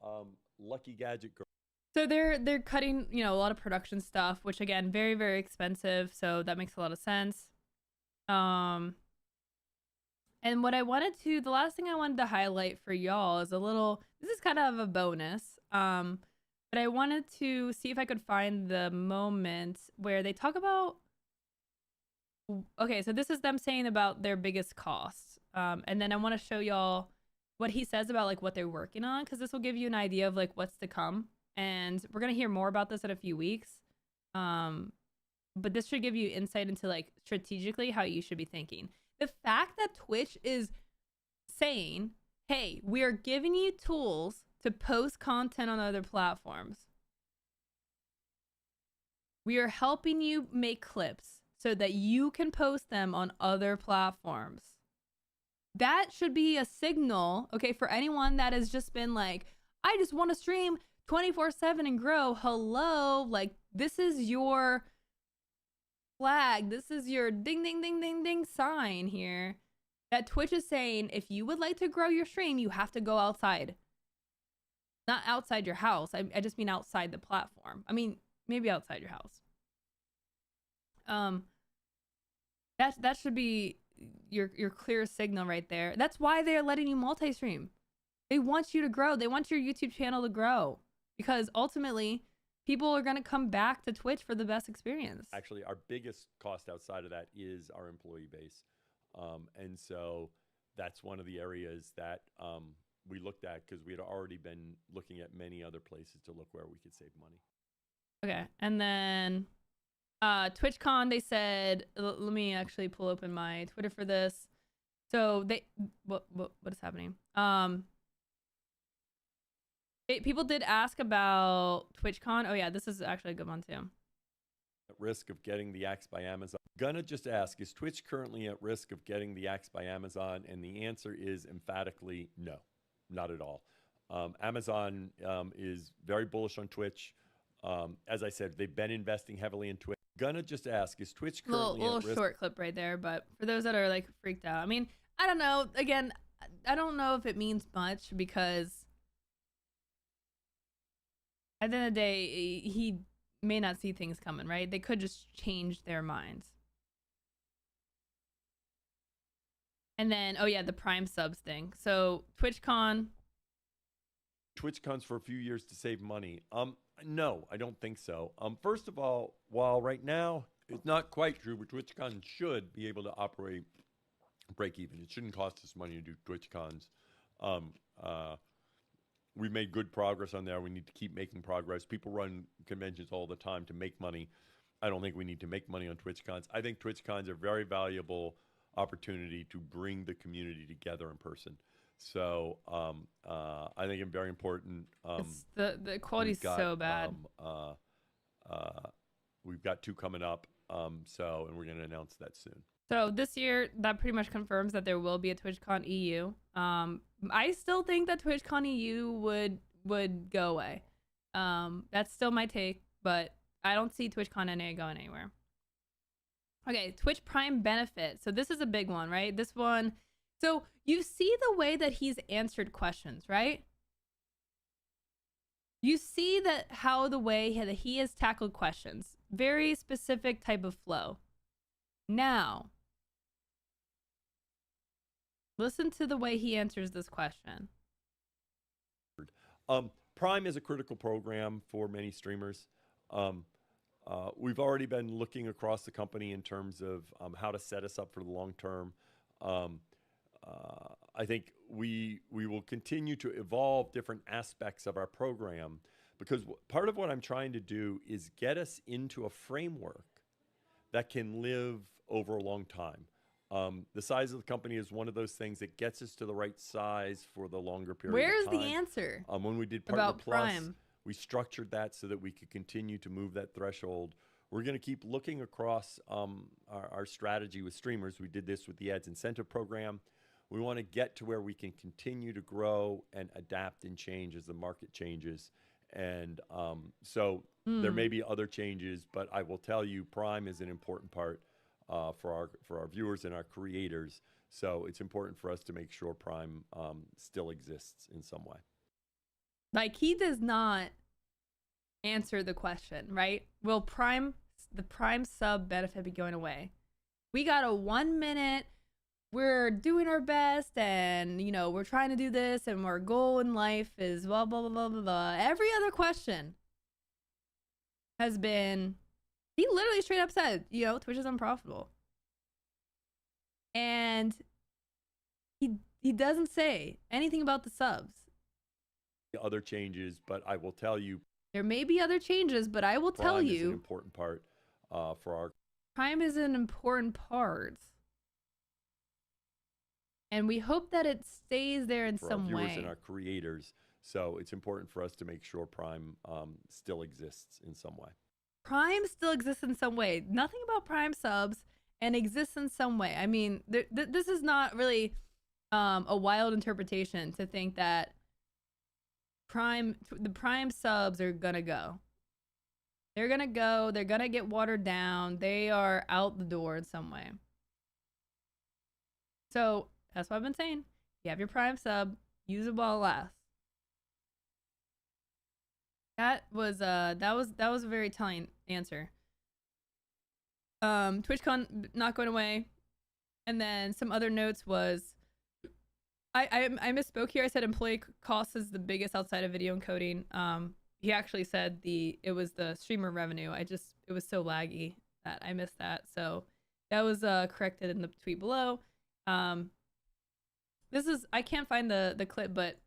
Lucky Gadget Girl. So they're cutting, you know, a lot of production stuff, which again, very, very expensive. So that makes a lot of sense. And what I wanted to, the last thing I wanted to highlight for y'all is this is kind of a bonus. But I wanted to see if I could find the moment where they talk about, okay, so this is them saying about their biggest costs. And then I want to show y'all what he says about like what they're working on, because this will give you an idea of like what's to come. And we're going to hear more about this in a few weeks. But this should give you insight into like strategically how you should be thinking. The fact that Twitch is saying, hey, we are giving you tools to post content on other platforms. We are helping you make clips so that you can post them on other platforms. That should be a signal, okay, for anyone that has just been like, I just want to stream 24/7 and grow. Hello, like this is your flag. This is your ding ding ding ding ding sign here that Twitch is saying if you would like to grow your stream, you have to go outside. Not outside your house. I just mean outside the platform. I mean, maybe outside your house. That should be your clear signal right there. That's why they're letting you multi-stream. They want you to grow. They want your YouTube channel to grow. Because ultimately, people are going to come back to Twitch for the best experience. Actually, our biggest cost outside of that is our employee base. And so that's one of the areas that we looked at because we had already been looking at many other places to look where we could save money. Okay. And then TwitchCon, they said, let me actually pull open my Twitter for this. So what is happening? People did ask about TwitchCon. Oh yeah, this is actually a good one too. At risk of getting the axe by Amazon. Gonna just ask, is Twitch currently at risk of getting the axe by Amazon? And the answer is emphatically no, not at all. Amazon is very bullish on Twitch. As I said, they've been investing heavily in Twitch. Gonna just ask, is Twitch currently little at risk? Short clip right there, but for those that are like freaked out, I mean, I don't know. Again, I don't know if it means much because at the end of the day, he may not see things coming, right? They could just change their minds. And then, oh yeah, the Prime subs thing. So TwitchCon. TwitchCons for a few years to save money. No, I don't think so. First of all, while right now it's not quite true, but TwitchCon should be able to operate break even. It shouldn't cost us money to do TwitchCons. We've made good progress on there. We need to keep making progress. People run conventions all the time to make money. I don't think we need to make money on TwitchCons. I think TwitchCons are very valuable opportunity to bring the community together in person. So I think it's very important. The quality's so bad. We've got 2 coming up. And we're going to announce that soon. So this year, that pretty much confirms that there will be a TwitchCon EU. I still think that TwitchCon EU would go away. That's still my take, but I don't see TwitchCon NA going anywhere. Okay, Twitch Prime benefit. So this is a big one, right? This one. So you see the way that he's answered questions, right? You see that how the way that he has tackled questions. Very specific type of flow. Now, listen to the way he answers this question. Prime is a critical program for many streamers. We've already been looking across the company in terms of how to set us up for the long term. I think we will continue to evolve different aspects of our program, because part of what I'm trying to do is get us into a framework that can live over a long time. The size of the company is one of those things that gets us to the right size for the longer period Where's of time. the answer? When we did Partner about Plus, Prime? we structured that so that we could continue to move that threshold. We're going to keep looking across our strategy with streamers. We did this with the ads incentive program. We want to get to where we can continue to grow and adapt and change as the market changes. And there may be other changes, but I will tell you, Prime is an important part for our viewers and our creators. So it's important for us to make sure Prime still exists in some way. Like, he does not answer the question, right? Will the Prime sub benefit be going away? We got a 1 minute, we're doing our best, and, you know, we're trying to do this, and our goal in life is blah, blah, blah, blah, blah, blah. Every other question has been, he literally straight up said, you know, Twitch is unprofitable. And he doesn't say anything about the subs. Other changes, but I will tell you, there may be other changes, but I will tell Prime you, is an important part for our Prime is an important part, and we hope that it stays there in some viewers way. and our creators. So it's important for us to make sure Prime still exists in some way. Prime still exists in some way. Nothing about Prime subs, and exists in some way. I mean, this is not really a wild interpretation to think that the Prime subs are gonna go. They're gonna go. They're gonna get watered down. They are out the door in some way. So that's what I've been saying. You have your Prime sub. Use it while it lasts. That was a very telling answer. TwitchCon not going away, and then some other notes was, I misspoke here. I said employee cost is the biggest outside of video encoding. He actually said it was the streamer revenue. It was so laggy that I missed that. So that was corrected in the tweet below. I can't find the clip, but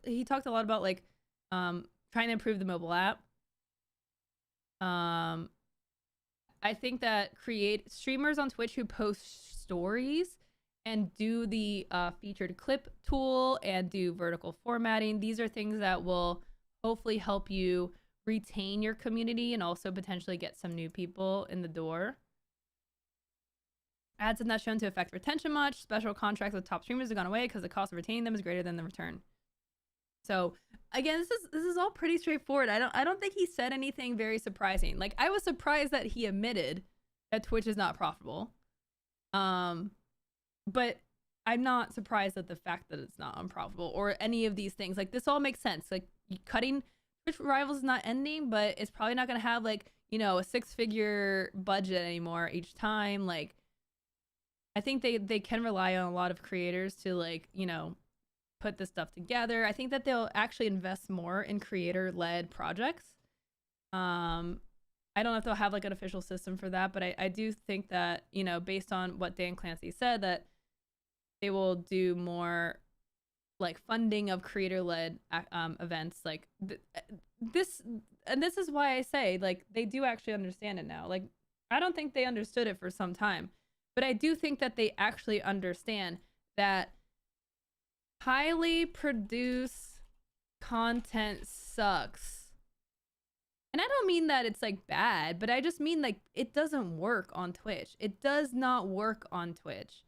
he talked a lot about like trying to improve the mobile app. I think that streamers on Twitch who post stories and do the featured clip tool and do vertical formatting, these are things that will hopefully help you retain your community and also potentially get some new people in the door. Ads have not shown to affect retention much. Special contracts with top streamers have gone away because the cost of retaining them is greater than the return. So again, this is all pretty straightforward. I don't think he said anything very surprising. Like, I was surprised that he admitted that Twitch is not profitable. But I'm not surprised at the fact that it's not unprofitable or any of these things. Like, this all makes sense. Like, cutting Twitch Rivals is not ending, but it's probably not going to have, like, you know, a 6-figure budget anymore each time. Like, I think they can rely on a lot of creators to, like, you know, put this stuff together. I think that they'll actually invest more in creator-led projects. I don't know if they'll have like an official system for that, but I do think that, you know, based on what Dan Clancy said, that they will do more like funding of creator-led events. Like this is why I say, like, they do actually understand it now. Like, I don't think they understood it for some time, but I do think that they actually understand that highly produced content sucks. And I don't mean that it's like bad, but I just mean like it doesn't work on Twitch. It does not work on Twitch.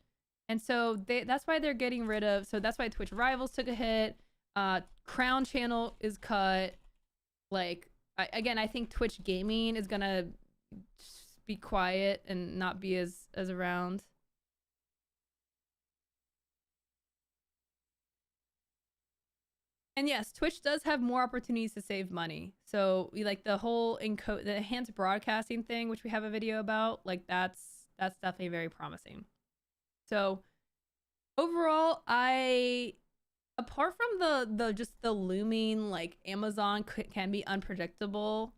And so that's why they're getting rid of, so that's why Twitch Rivals took a hit. Crown Channel is cut. Like, again, I think Twitch Gaming is gonna be quiet and not be as around. And yes, Twitch does have more opportunities to save money. So we like the whole the enhanced broadcasting thing, which we have a video about. Like that's definitely very promising. So overall, apart from the just the looming like Amazon can be unpredictable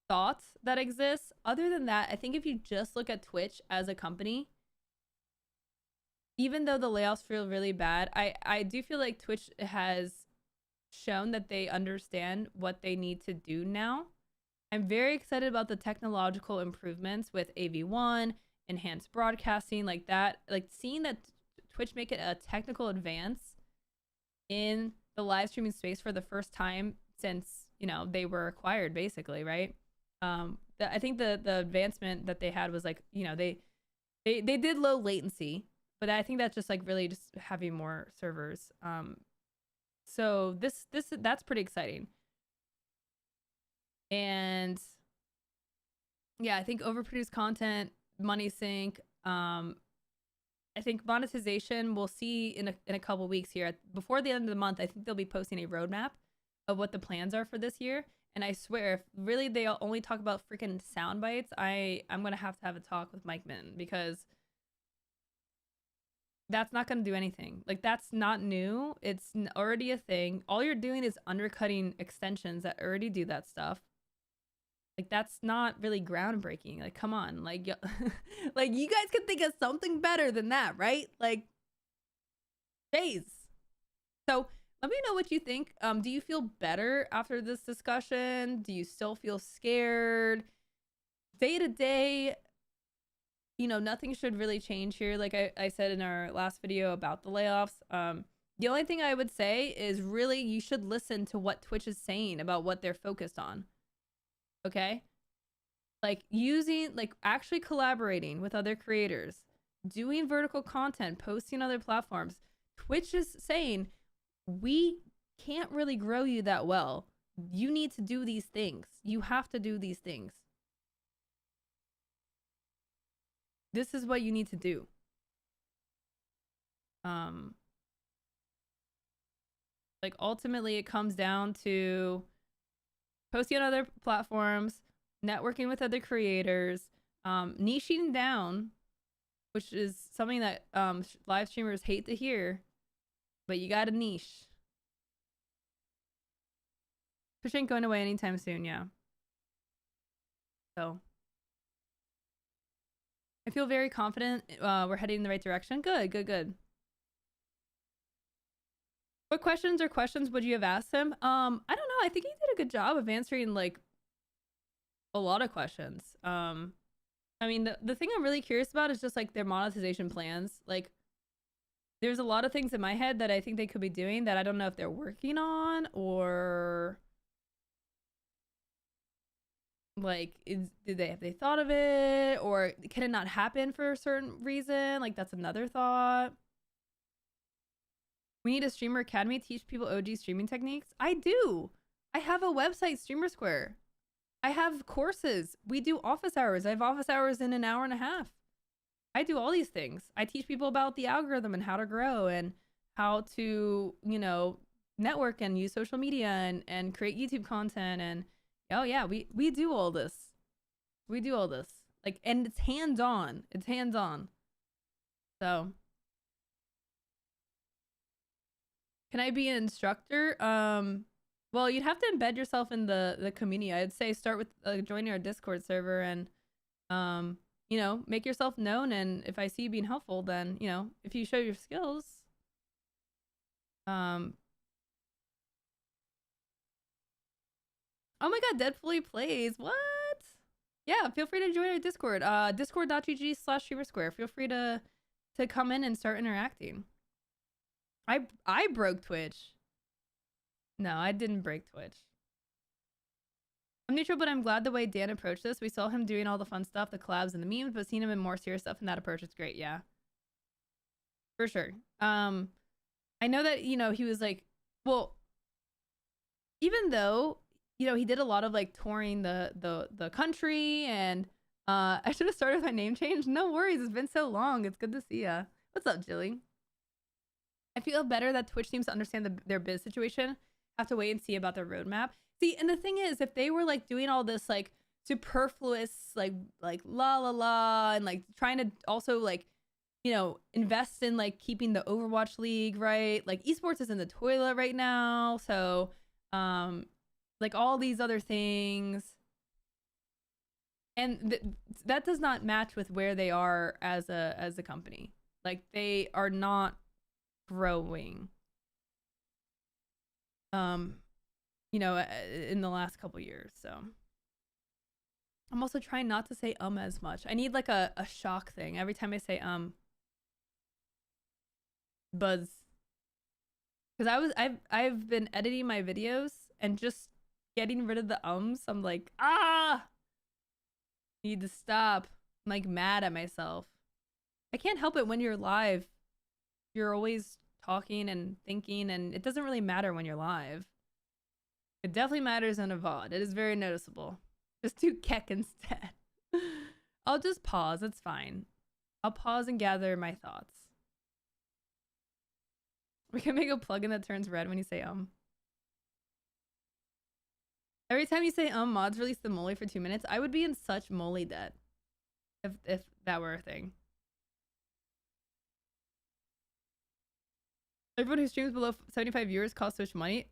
thoughts that exist. Other than that, I think if you just look at Twitch as a company, even though the layoffs feel really bad, I do feel like Twitch has shown that they understand what they need to do now. I'm very excited about the technological improvements with AV1, enhanced broadcasting, like that. Like seeing that Twitch make it a technical advance in the live streaming space for the first time since, you know, they were acquired, basically, right? I think the advancement that they had was like, you know, they did low latency. But I think that's just like really just having more servers. So that's pretty exciting. And yeah, I think overproduced content, money sink. I think monetization we'll see in a couple weeks here. Before the end of the month, I think they'll be posting a roadmap of what the plans are for this year. And I swear, if really they only talk about freaking sound bites, I'm gonna have to have a talk with Mike Minton, because that's not going to do anything. Like, that's not new. It's already a thing. All you're doing is undercutting extensions that already do that stuff. Like, that's not really groundbreaking. Like, come on. Like, like, you guys can think of something better than that, right? Like, jeez. So let me know what you think. Do you feel better after this discussion? Do you still feel scared? Day to day, you know, nothing should really change here. Like I said in our last video about the layoffs, the only thing I would say is really you should listen to what Twitch is saying about what they're focused on. Okay? Like using, like actually collaborating with other creators, doing vertical content, posting on other platforms. Twitch is saying, we can't really grow you that well. You need to do these things. You have to do these things. This is what you need to do. Like ultimately it comes down to posting on other platforms, networking with other creators, niching down, which is something that live streamers hate to hear, but you got to niche. Twitch ain't going away anytime soon, yeah. So I feel very confident we're heading in the right direction. Good, good, good. What questions would you have asked him? I don't know. I think he did a good job of answering like a lot of questions. I mean, the thing I'm really curious about is just like their monetization plans. Like there's a lot of things in my head that I think they could be doing that I don't know if they're working on, or like have they thought of it, or can it not happen for a certain reason? Like that's another thought. We need a streamer academy to teach people OG streaming techniques. I do. I have a website, Streamer Square. I have courses. We do office hours. I have office hours in an hour and a half. I do all these things. I teach people about the algorithm and how to grow and how to, you know, network and use social media and create YouTube content. And oh yeah, we do all this. We do all this. Like, and it's hands-on. It's hands-on. So, can I be an instructor? Well, you'd have to embed yourself in the community. I'd say start with joining our Discord server and, you know, make yourself known. And if I see you being helpful, then, you know, if you show your skills, oh my God, Dead Fully Plays. What? Yeah, feel free to join our Discord. Discord.gg/streamersquare. Feel free to come in and start interacting. I broke Twitch. No, I didn't break Twitch. I'm neutral, but I'm glad the way Dan approached this. We saw him doing all the fun stuff, the collabs and the memes, but seeing him in more serious stuff, and that approach is great. Yeah, for sure. I know that, you know, he was like, well, even though, you know, he did a lot of like touring the country, and I should have started with my name change. No worries, it's been so long. It's good to see ya. What's up, Jilly? I feel better that Twitch seems to understand their biz situation. Have to wait and see about their roadmap. See, and the thing is, if they were like doing all this like superfluous like la la la, and like trying to also like, you know, invest in like keeping the Overwatch League, right? Like esports is in the toilet right now, so like all these other things, and that does not match with where they are as a company. Like they are not growing, you know, in the last couple years. So I'm also trying not to say as much. I need like a shock thing every time I say buzz, because I've been editing my videos and just getting rid of the ums. I'm like, need to stop. I'm like mad at myself. I can't help it. When you're live, you're always talking and thinking, and it doesn't really matter when you're live. It definitely matters in a VOD. It is very noticeable. Just do Keck instead. I'll just pause. It's fine. I'll pause and gather my thoughts. We can make a plugin that turns red when you say Every time you say mods release the moly for 2 minutes. I would be in such moly debt if that were a thing. Everyone who streams below 75 viewers costs Twitch money.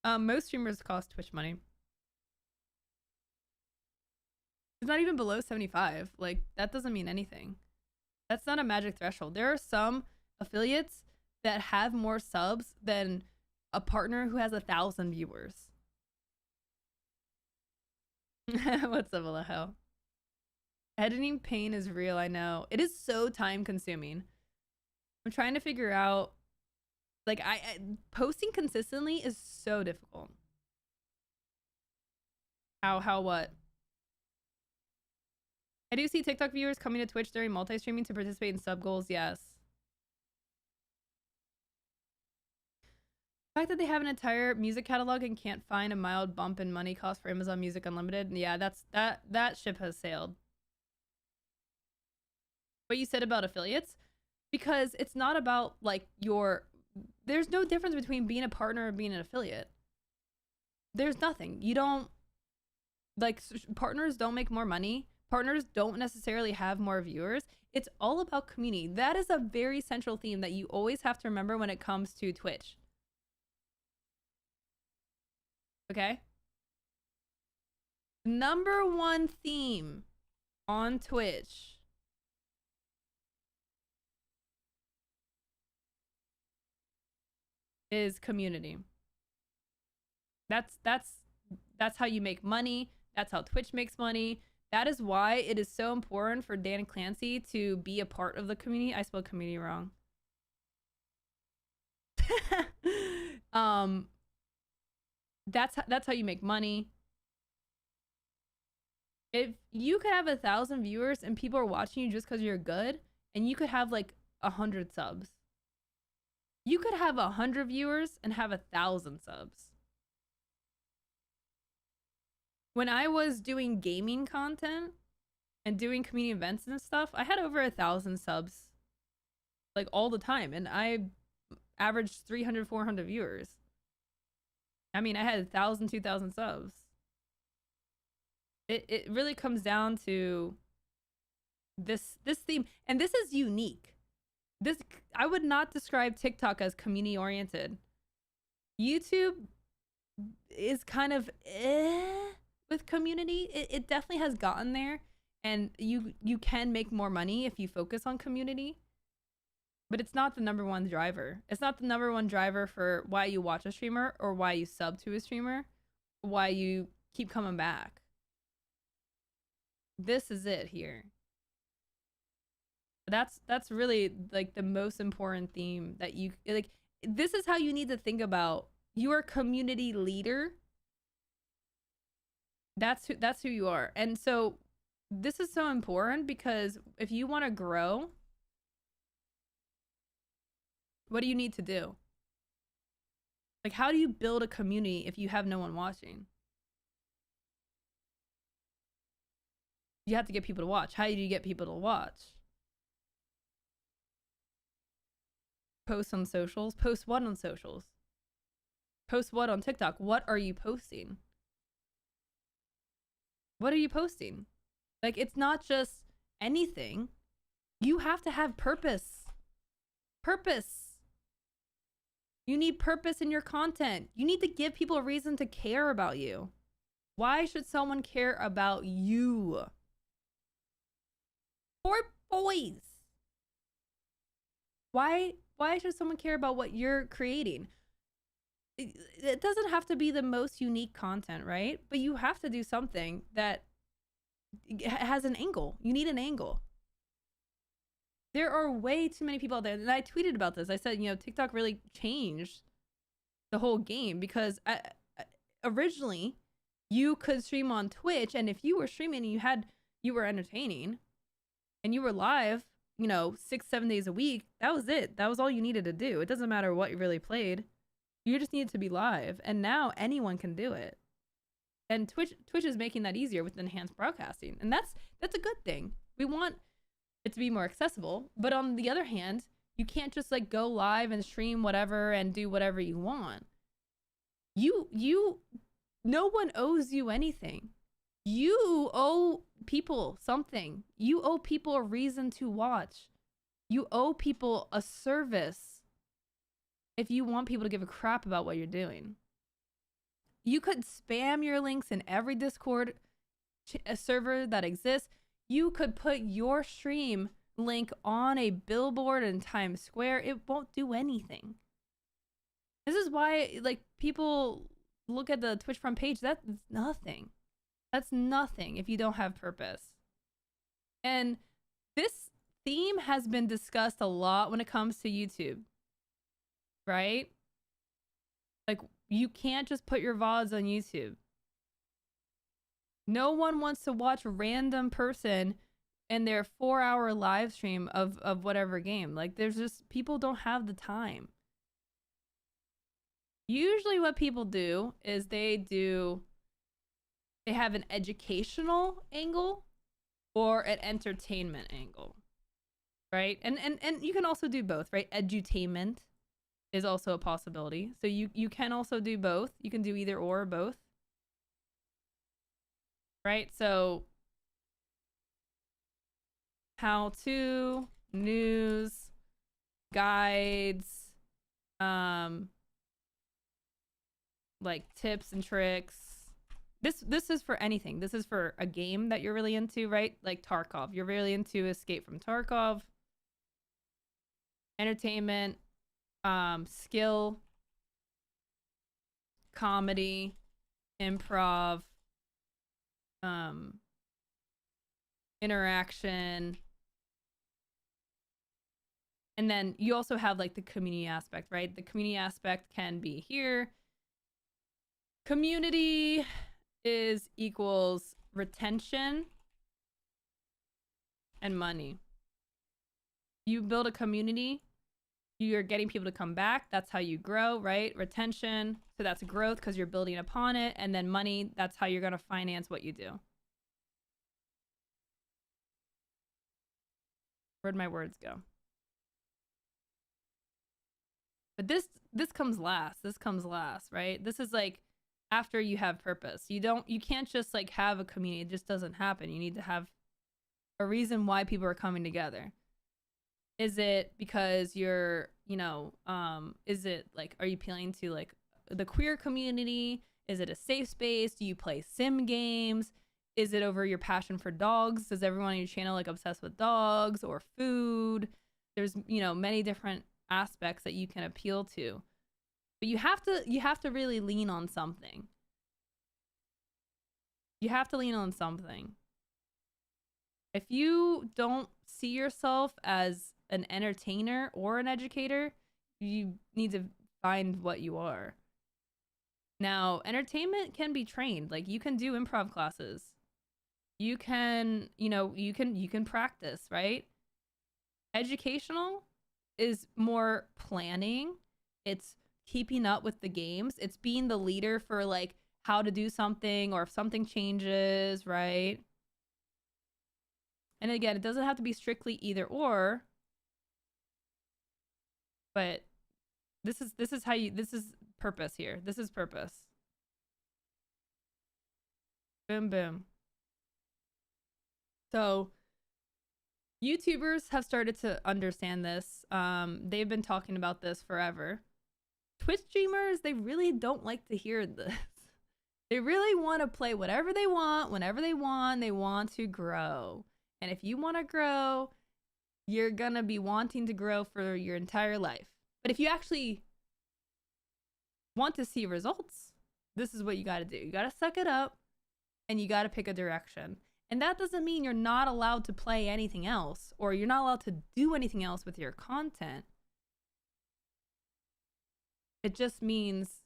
Most streamers cost Twitch money. It's not even below 75. Like, that doesn't mean anything. That's not a magic threshold. There are some affiliates that have more subs than a partner who has 1,000 viewers. What's up, Alejo? Editing pain is real, I know. It is so time consuming. I'm trying to figure out, like, I posting consistently is so difficult. How what? I do see TikTok viewers coming to Twitch during multi-streaming to participate in sub goals, yes. The fact that they have an entire music catalog and can't find a mild bump in money cost for Amazon Music Unlimited, yeah, that ship has sailed. What you said about affiliates, because it's not about like there's no difference between being a partner and being an affiliate. There's nothing. You don't, like, partners don't make more money. Partners don't necessarily have more viewers. It's all about community. That is a very central theme that you always have to remember when it comes to Twitch. Okay? Number one theme on Twitch is community. That's how you make money. That's how Twitch makes money. That is why it is so important for Dan Clancy to be a part of the community. I spelled community wrong. That's how you make money. If you could have 1,000 viewers and people are watching you just because you're good, and you could have like 100 subs. You could have 100 viewers and have 1,000 subs. When I was doing gaming content and doing community events and stuff, I had over 1,000 subs like all the time, and I averaged 300, 400 viewers. I mean, I had 1,000, 2,000 subs. It really comes down to this theme, and this is unique. This, I would not describe TikTok as community oriented. YouTube is kind of with community. It definitely has gotten there, and you can make more money if you focus on community, but it's not the number one driver. It's not the number one driver for why you watch a streamer or why you sub to a streamer, why you keep coming back. This is it here. That's really like the most important theme that you like. This is how you need to think about your community leader. That's who you are. And so this is so important, because if you want to grow, what do you need to do? Like, how do you build a community if you have no one watching? You have to get people to watch. How do you get people to watch? Post on socials. Post what on socials? Post what on TikTok? What are you posting? What are you posting? Like, it's not just anything. You have to have purpose. Purpose. You need purpose in your content. You need to give people a reason to care about you. Why should someone care about you? Poor boys. Why should someone care about what you're creating? It doesn't have to be the most unique content, right? But you have to do something that has an angle. You need an angle. There are way too many people out there. And I tweeted about this. I said, you know, TikTok really changed the whole game, because originally you could stream on Twitch, and if you were streaming and you were entertaining and you were live, you know, 6-7 days a week, that was it. That was all you needed to do. It doesn't matter what you really played. You just needed to be live. And now anyone can do it. And Twitch is making that easier with enhanced broadcasting. And that's a good thing. We want it to be more accessible. But on the other hand, you can't just like go live and stream whatever and do whatever you want. No one owes you anything. You owe people something. You owe people a reason to watch. You owe people a service if you want people to give a crap about what you're doing. You could spam your links in every Discord server that exists. You could put your stream link on a billboard in Times Square. It won't do anything. This is why, like, people look at the Twitch front page. That's nothing. That's nothing if you don't have purpose. And this theme has been discussed a lot when it comes to YouTube, right? Like, you can't just put your VODs on YouTube. No one wants to watch a random person in their 4-hour live stream of whatever game. Like, there's just, people don't have the time. Usually what people do is they have an educational angle or an entertainment angle, right? And you can also do both, right? Edutainment is also a possibility. So you can also do both. You can do either or both, right? So how to, news, guides, like tips and tricks. This is for anything. This is for a game that you're really into, right? Like Tarkov. You're really into Escape from Tarkov. Entertainment, skill, comedy, improv, interaction. And then you also have like the community aspect, right? The community aspect can be here. Community equals retention and money. You build a community, you're getting people to come back. That's how you grow, right? Retention, so that's growth because you're building upon it. And then money, that's how you're going to finance what you do. Where'd my words go? But this comes last. This comes last, right? This is like after you have purpose. You can't just like have a community. It just doesn't happen. You need to have a reason why people are coming together. Is it because you're, is it like, are you appealing to like the queer community? Is it a safe space? Do you play sim games? Is it over your passion for dogs? Does everyone on your channel like obsessed with dogs or food? There's, many different aspects that you can appeal to. But you have to really lean on something. You have to lean on something. If you don't see yourself as an entertainer or an educator, you need to find what you are. Now, entertainment can be trained. Like, you can do improv classes. You can, you can practice, right? Educational is more planning. It's keeping up with the games. It's being the leader for like how to do something or if something changes, right? And again, it doesn't have to be strictly either or, but this is purpose here. This is purpose. Boom, boom. So YouTubers have started to understand this. They've been talking about this forever. Twitch streamers, they really don't like to hear this. They really want to play whatever they want, whenever they want. They want to grow. And if you want to grow, you're going to be wanting to grow for your entire life. But if you actually want to see results, this is what you got to do. You got to suck it up and you got to pick a direction. And that doesn't mean you're not allowed to play anything else or you're not allowed to do anything else with your content. It just means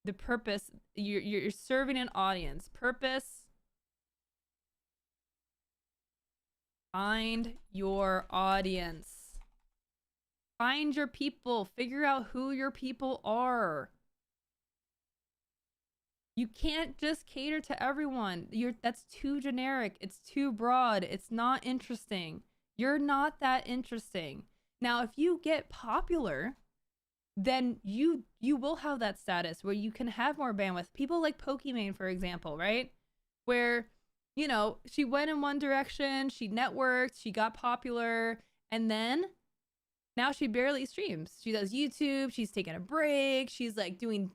the purpose, you're serving an audience. Purpose, find your audience. Find your people. Figure out who your people are. You can't just cater to everyone. That's too generic. It's too broad. It's not interesting. You're not that interesting. Now, if you get popular, then you will have that status where you can have more bandwidth. People like Pokimane, for example, right? Where, she went in one direction, she networked, she got popular, and then now she barely streams. She does YouTube, she's taking a break, she's like doing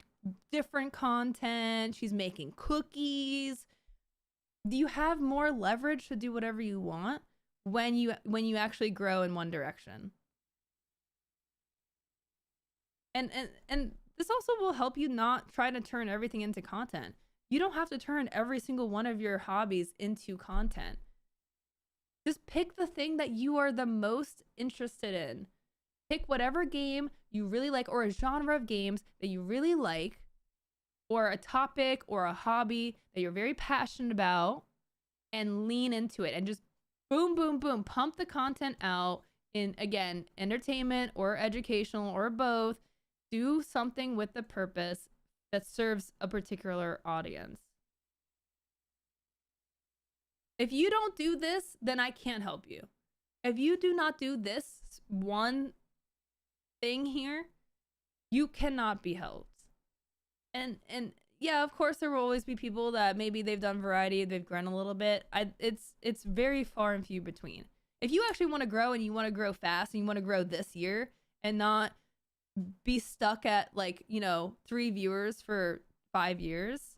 different content, she's making cookies. Do you have more leverage to do whatever you want when you actually grow in one direction? And this also will help you not try to turn everything into content. You don't have to turn every single one of your hobbies into content. Just pick the thing that you are the most interested in. Pick whatever game you really like or a genre of games that you really like or a topic or a hobby that you're very passionate about and lean into it and just boom, boom, boom, pump the content out in, again, entertainment or educational or both. Do something with the purpose that serves a particular audience. If you don't do this, then I can't help you. If you do not do this one thing here, you cannot be helped. And yeah, of course there will always be people that maybe they've done variety, they've grown a little bit. It's very far and few between. If you actually want to grow and you want to grow fast and you want to grow this year and not be stuck at 3 viewers for 5 years,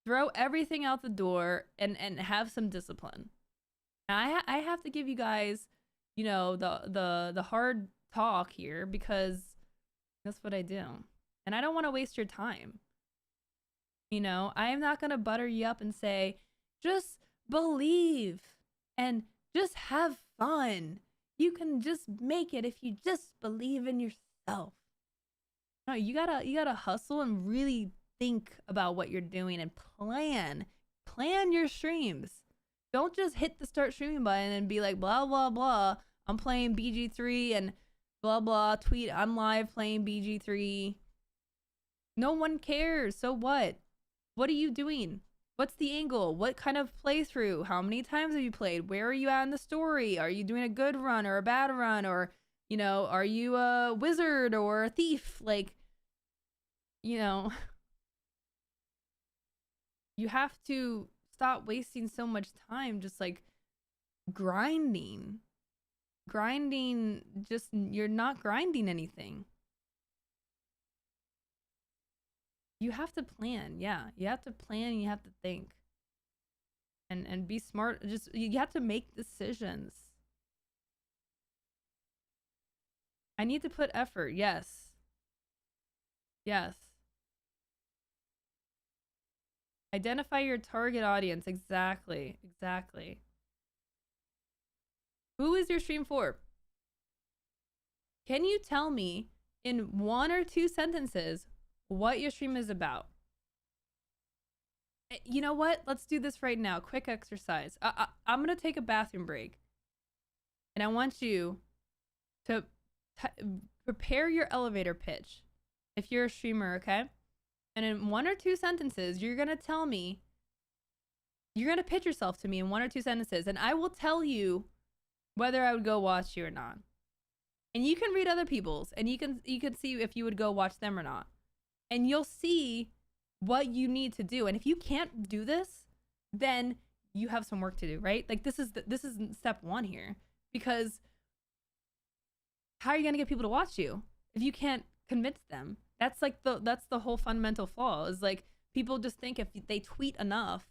throw everything out the door and have some discipline. Now, I have to give you guys the hard talk here because that's what I do and I don't want to waste your time. I am not going to butter you up and say just believe and just have fun. You can just make it if you just believe in yourself. No, you gotta hustle and really think about what you're doing and plan your streams. Don't just hit the start streaming button and be like, blah, blah, blah. I'm playing BG3 and blah, blah, tweet. I'm live playing BG3. No one cares. So what? What are you doing? What's the angle? What kind of playthrough? How many times have you played? Where are you at in the story? Are you doing a good run or a bad run? Or, are you a wizard or a thief? You have to stop wasting so much time just like grinding. You're not grinding anything. You have to plan. Yeah, you have to plan and you have to think. And be smart. Just you have to make decisions. I need to put effort. Yes. Yes. Identify your target audience. Exactly. Exactly. Who is your stream for? Can you tell me in 1 or 2 sentences what your stream is about? You know what? Let's do this right now. Quick exercise. I'm going to take a bathroom break. And I want you to prepare your elevator pitch if you're a streamer, okay? And in 1 or 2 sentences, you're going to tell me, you're going to pitch yourself to me in 1 or 2 sentences, and I will tell you whether I would go watch you or not. And you can read other people's, and you can see if you would go watch them or not. And you'll see what you need to do. And if you can't do this, then you have some work to do, right? Like this is step 1 here, because how are you going to get people to watch you if you can't convince them? That's like that's the whole fundamental flaw, is like people just think if they tweet enough,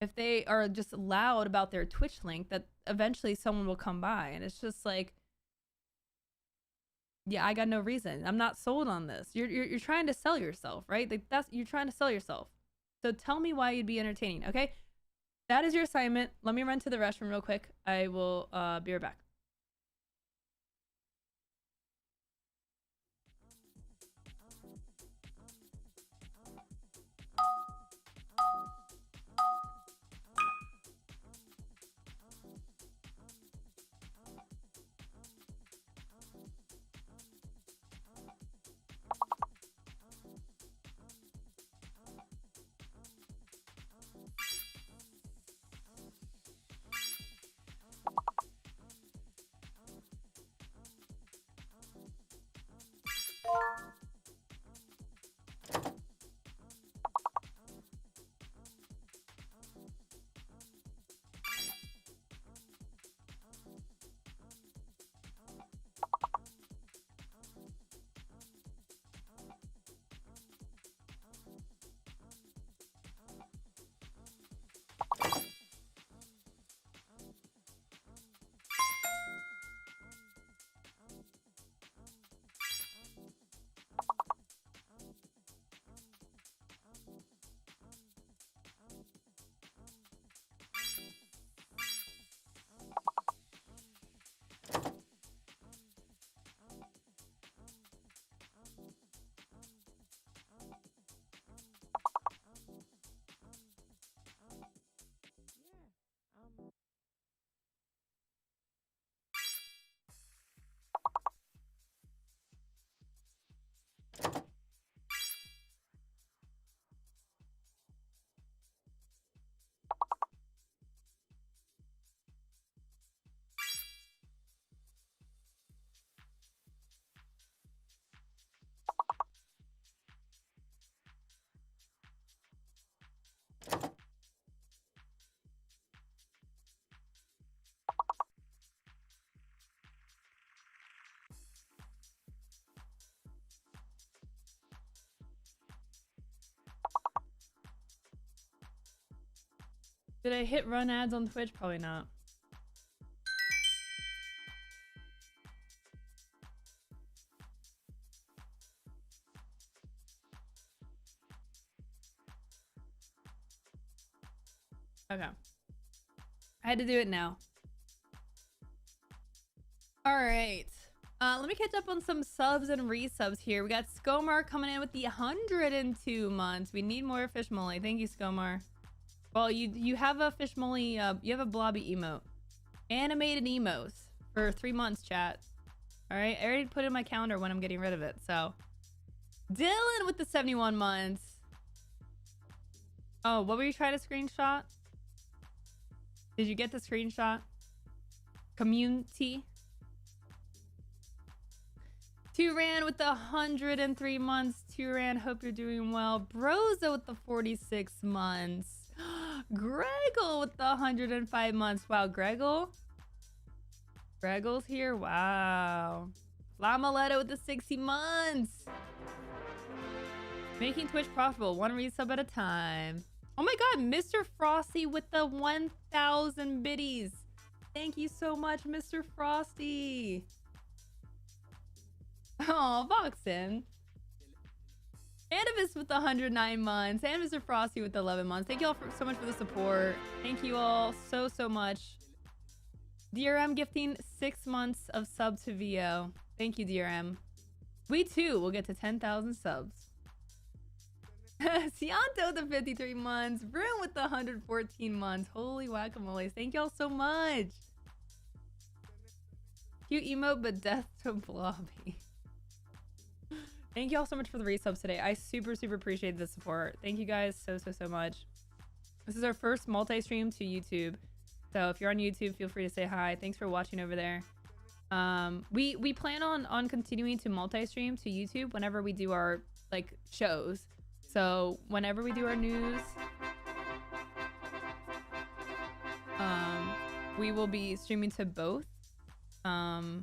if they are just loud about their Twitch link, that eventually someone will come by. And it's just like, yeah, I got no reason. I'm not sold on this. You're trying to sell yourself, right? Like you're trying to sell yourself. So tell me why you'd be entertaining, okay? That is your assignment. Let me run to the restroom real quick. I will be right back. Did I hit run ads on Twitch? Probably not. Okay. I had to do it now. All right. Let me catch up on some subs and resubs here. We got Skomar coming in with the 102 months. We need more fish molly. Thank you, Skomar. Well, you have a fish molly, you have a blobby emote. Animated emos for 3 months, chat. All right, I already put in my calendar when I'm getting rid of it, so. Dylan with the 71 months. Oh, what were you trying to screenshot? Did you get the screenshot? Community. Turan with the 103 months. Turan, hope you're doing well. Broza with the 46 months. Greggle with the 105 months. Wow, Greggle's here. Wow. Lamaletta with the 60 months. Making Twitch profitable, one resub at a time. Oh my god, Mr. Frosty with the 1,000 biddies. Thank you so much, Mr. Frosty. Oh, Voxen. Anubis with the 109 months. And Mr. Frosty with the 11 months. Thank you all so much for the support. Thank you all so much. DRM gifting 6 months of sub to VO. Thank you, DRM. We too will get to 10,000 subs. Cianto the 53 months. Vroom with the 114 months. Holy whack-a-mole. Thank y'all so much. Cute emote, but death to Blobby. Thank y'all so much for the resubs today. I super appreciate the support. Thank you guys so much. This is our first multi-stream to YouTube. So if you're on YouTube, feel free to say hi. Thanks for watching over there. We plan on continuing to multi-stream to YouTube whenever we do our like shows. So whenever we do our news, we will be streaming to both. What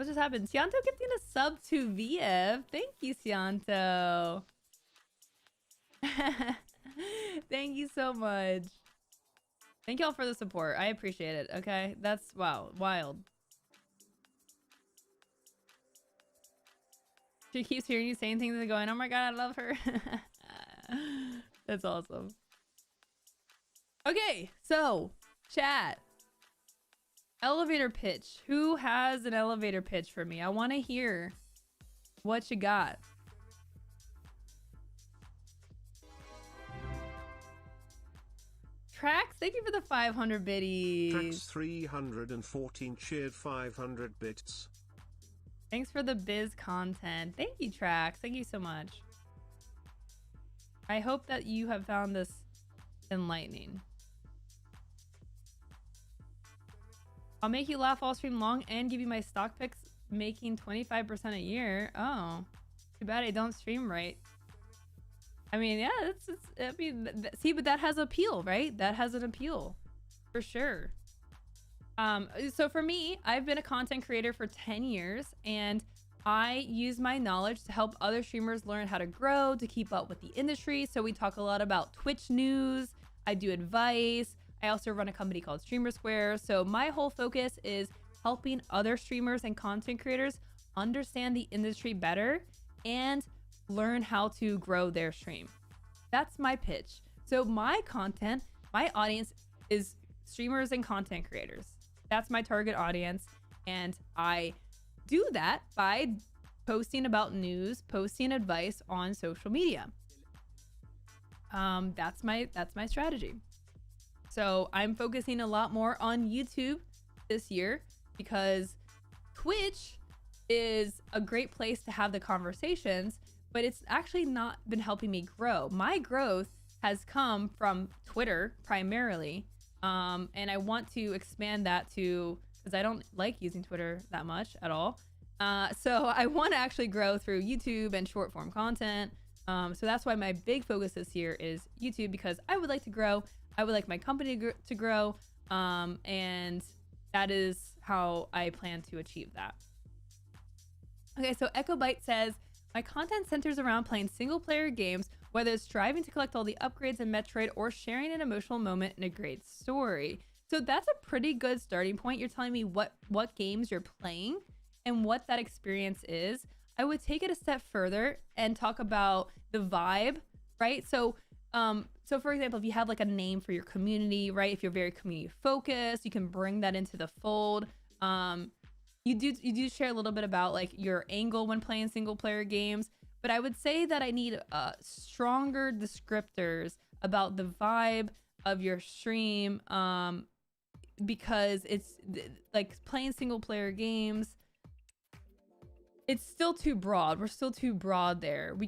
just happened? Cianto gifting a sub to VF. Thank you, Cianto. Thank you so much. Thank y'all for the support. I appreciate it. Okay, that's wow, wild. She keeps hearing you saying things and going, oh my god, I love her. That's awesome. Okay, so chat. Elevator pitch. Who has an elevator pitch for me? I want to hear what you got. Trax, thank you for the 500 biddies. Trax 314 cheered 500 bits. Thanks for the biz content. Thank you, Trax. Thank you so much. I hope that you have found this enlightening. I'll make you laugh all stream long and give you my stock picks, making 25% a year. Oh, too bad I don't stream right. I mean, yeah, I mean, see, but that has appeal, right? That has an appeal for sure. So for me, I've been a content creator for 10 years and I use my knowledge to help other streamers learn how to grow, to keep up with the industry. So we talk a lot about Twitch news. I do advice. I also run a company called Streamer Square. So my whole focus is helping other streamers and content creators understand the industry better and learn how to grow their stream. That's my pitch. So my content, my audience is streamers and content creators. That's my target audience. And I do that by posting about news, posting advice on social media. That's my strategy. So I'm focusing a lot more on YouTube this year because Twitch is a great place to have the conversations, but it's actually not been helping me grow. My growth has come from Twitter primarily. And I want to expand that to, because I don't like using Twitter that much at all. So I want to actually grow through YouTube and short form content. So that's why my big focus this year is YouTube, because I would like to grow. I would like my company to grow. And that is how I plan to achieve that. Okay, so Echo Byte says, my content centers around playing single player games, whether it's striving to collect all the upgrades in Metroid or sharing an emotional moment in a great story. So that's a pretty good starting point. You're telling me what games you're playing and what that experience is. I would take it a step further and talk about the vibe, right? So for example, if you have like a name for your community, right? If you're very community focused, you can bring that into the fold. You do share a little bit about like your angle when playing single player games, but I would say that I need stronger descriptors about the vibe of your stream, because it's like playing single player games, it's still too broad. We're still too broad there. We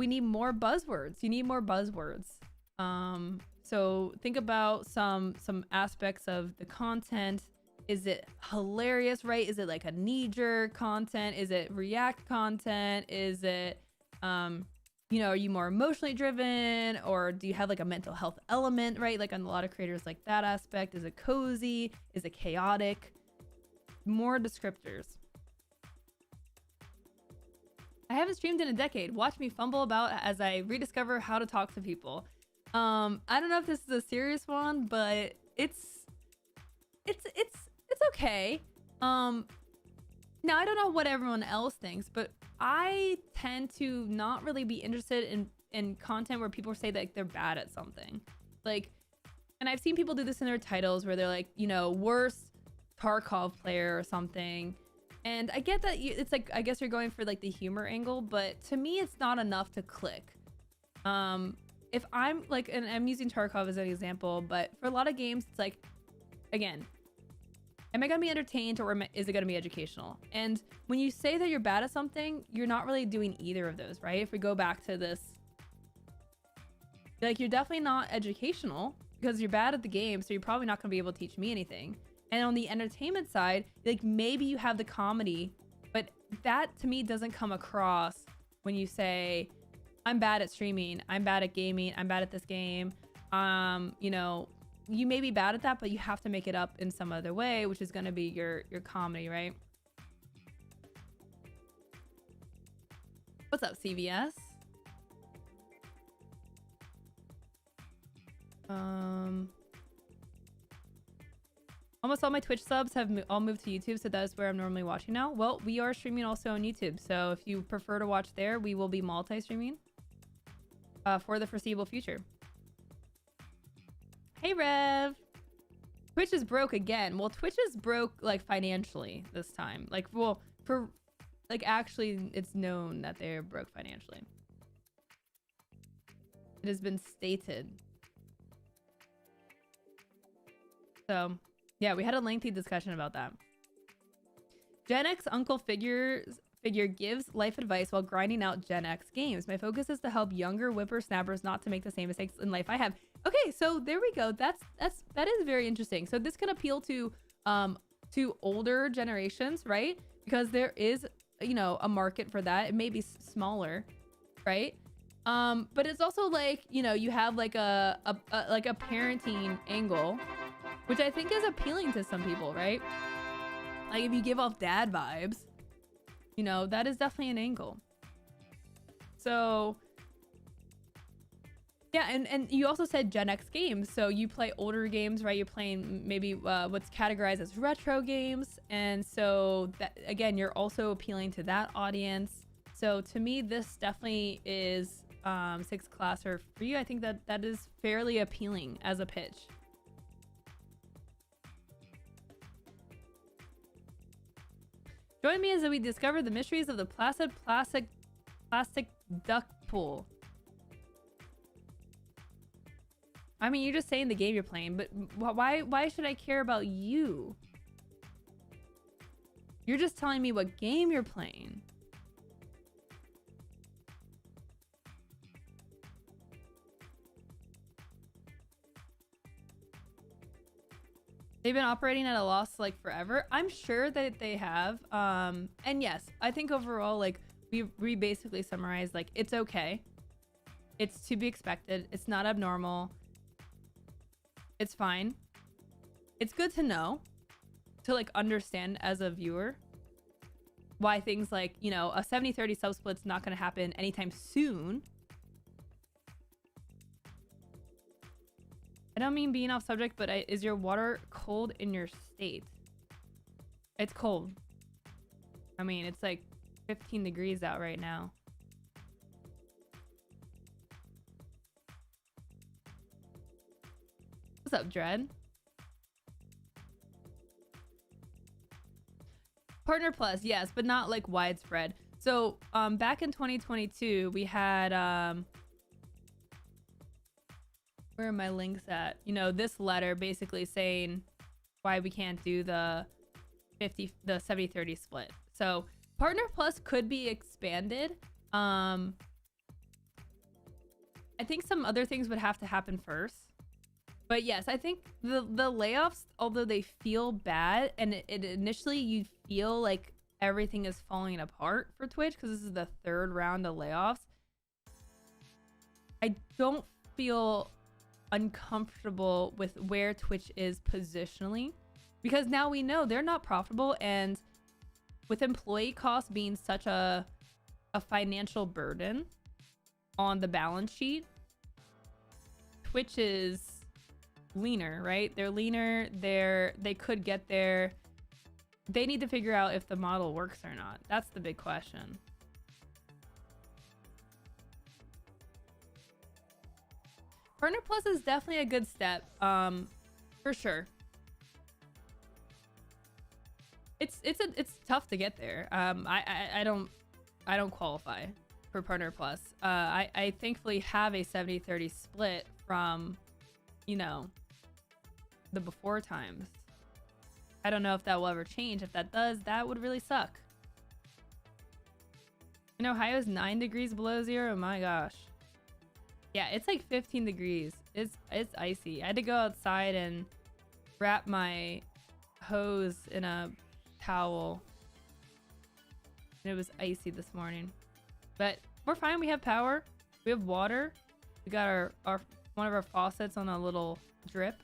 need more buzzwords. You need more buzzwords. So think about some aspects of the content. Is it hilarious, right? Is it like a knee-jerk content? Is it react content? Is it You know, are you more emotionally driven, or do you have like a mental health element, right? Like on a lot of creators, like that aspect. Is it cozy? Is it chaotic? More descriptors. I haven't streamed in a decade. Watch me fumble about as I rediscover how to talk to people. I don't know if this is a serious one, but it's okay. Now I don't know what everyone else thinks, but I tend to not really be interested in content where people say that like, they're bad at something. Like, and I've seen people do this in their titles where they're like, you know, worst Tarkov player or something. And I get that it's like, I guess you're going for like the humor angle, but to me, it's not enough to click. If I'm like, and I'm using Tarkov as an example, but for a lot of games, it's like, again, am I going to be entertained, or is it going to be educational? And when you say that you're bad at something, you're not really doing either of those, right? If we go back to this, like, you're definitely not educational because you're bad at the game. So you're probably not going to be able to teach me anything. And on the entertainment side, like maybe you have the comedy, but that to me doesn't come across when you say, I'm bad at streaming, I'm bad at gaming, I'm bad at this game. You know, you may be bad at that, but you have to make it up in some other way, which is going to be your comedy, right? What's up, CVS? Almost all my Twitch subs have all moved to YouTube, so that is where I'm normally watching now. Well, we are streaming also on YouTube, so if you prefer to watch there, we will be multi-streaming for the foreseeable future. Hey, Rev. Twitch is broke again. Well, Twitch is broke, like, financially this time. Like, well, for, like, actually, it's known that they're broke financially. It has been stated. So, yeah, we had a lengthy discussion about that. Gen X uncle figure gives life advice while grinding out Gen X games. My focus is to help younger whippersnappers not to make the same mistakes in life I have. Okay, so there we go. That is very interesting. So this can appeal to older generations, right? Because there is, you know, a market for that. It may be smaller, right? But it's also like, you know, you have like a parenting angle, which I think is appealing to some people, right? Like if you give off dad vibes, you know, that is definitely an angle. So yeah, and you also said Gen X games, so you play older games, right? You're playing maybe what's categorized as retro games, and so that, again, you're also appealing to that audience. So to me, this definitely is sixth class, or for you, I think that is fairly appealing as a pitch. Join me as we discover the mysteries of the placid plastic duck pool. I mean, you're just saying the game you're playing, but why should I care about you? You're just telling me what game you're playing. They've been operating at a loss like forever. I'm sure that they have. And yes, I think overall, like we basically summarized, like it's okay. It's to be expected. It's not abnormal. It's fine. It's good to know, to like understand as a viewer why things like, you know, a 70-30 sub split's not going to happen anytime soon. I don't mean being off subject, but is your water cold in your state? It's cold. I mean, it's like 15 degrees out right now. What's up, Dread? Partner Plus, yes, but not like widespread. So back in 2022, we had where are my links at? You know, this letter basically saying why we can't do the 70-30 split. So Partner Plus could be expanded. I think some other things would have to happen first. But yes, I think the layoffs, although they feel bad, and it initially you feel like everything is falling apart for Twitch because this is the third round of layoffs, I don't feel uncomfortable with where Twitch is positionally, because now we know they're not profitable, and with employee costs being such a financial burden on the balance sheet, Twitch is leaner, right? They're leaner. They could get there. They need to figure out if the model works or not. That's the big question. Partner Plus is definitely a good step, for sure. It's tough to get there. I don't qualify for Partner Plus. I thankfully have a 70-30 split from, you know, the before times. I don't know if that will ever change. If that does, that would really suck. In Ohio is 9 degrees below zero. Oh my gosh. Yeah, it's like 15 degrees. It's icy. I had to go outside and wrap my hose in a towel. And it was icy this morning. But we're fine. We have power. We have water. We got our one of our faucets on a little drip.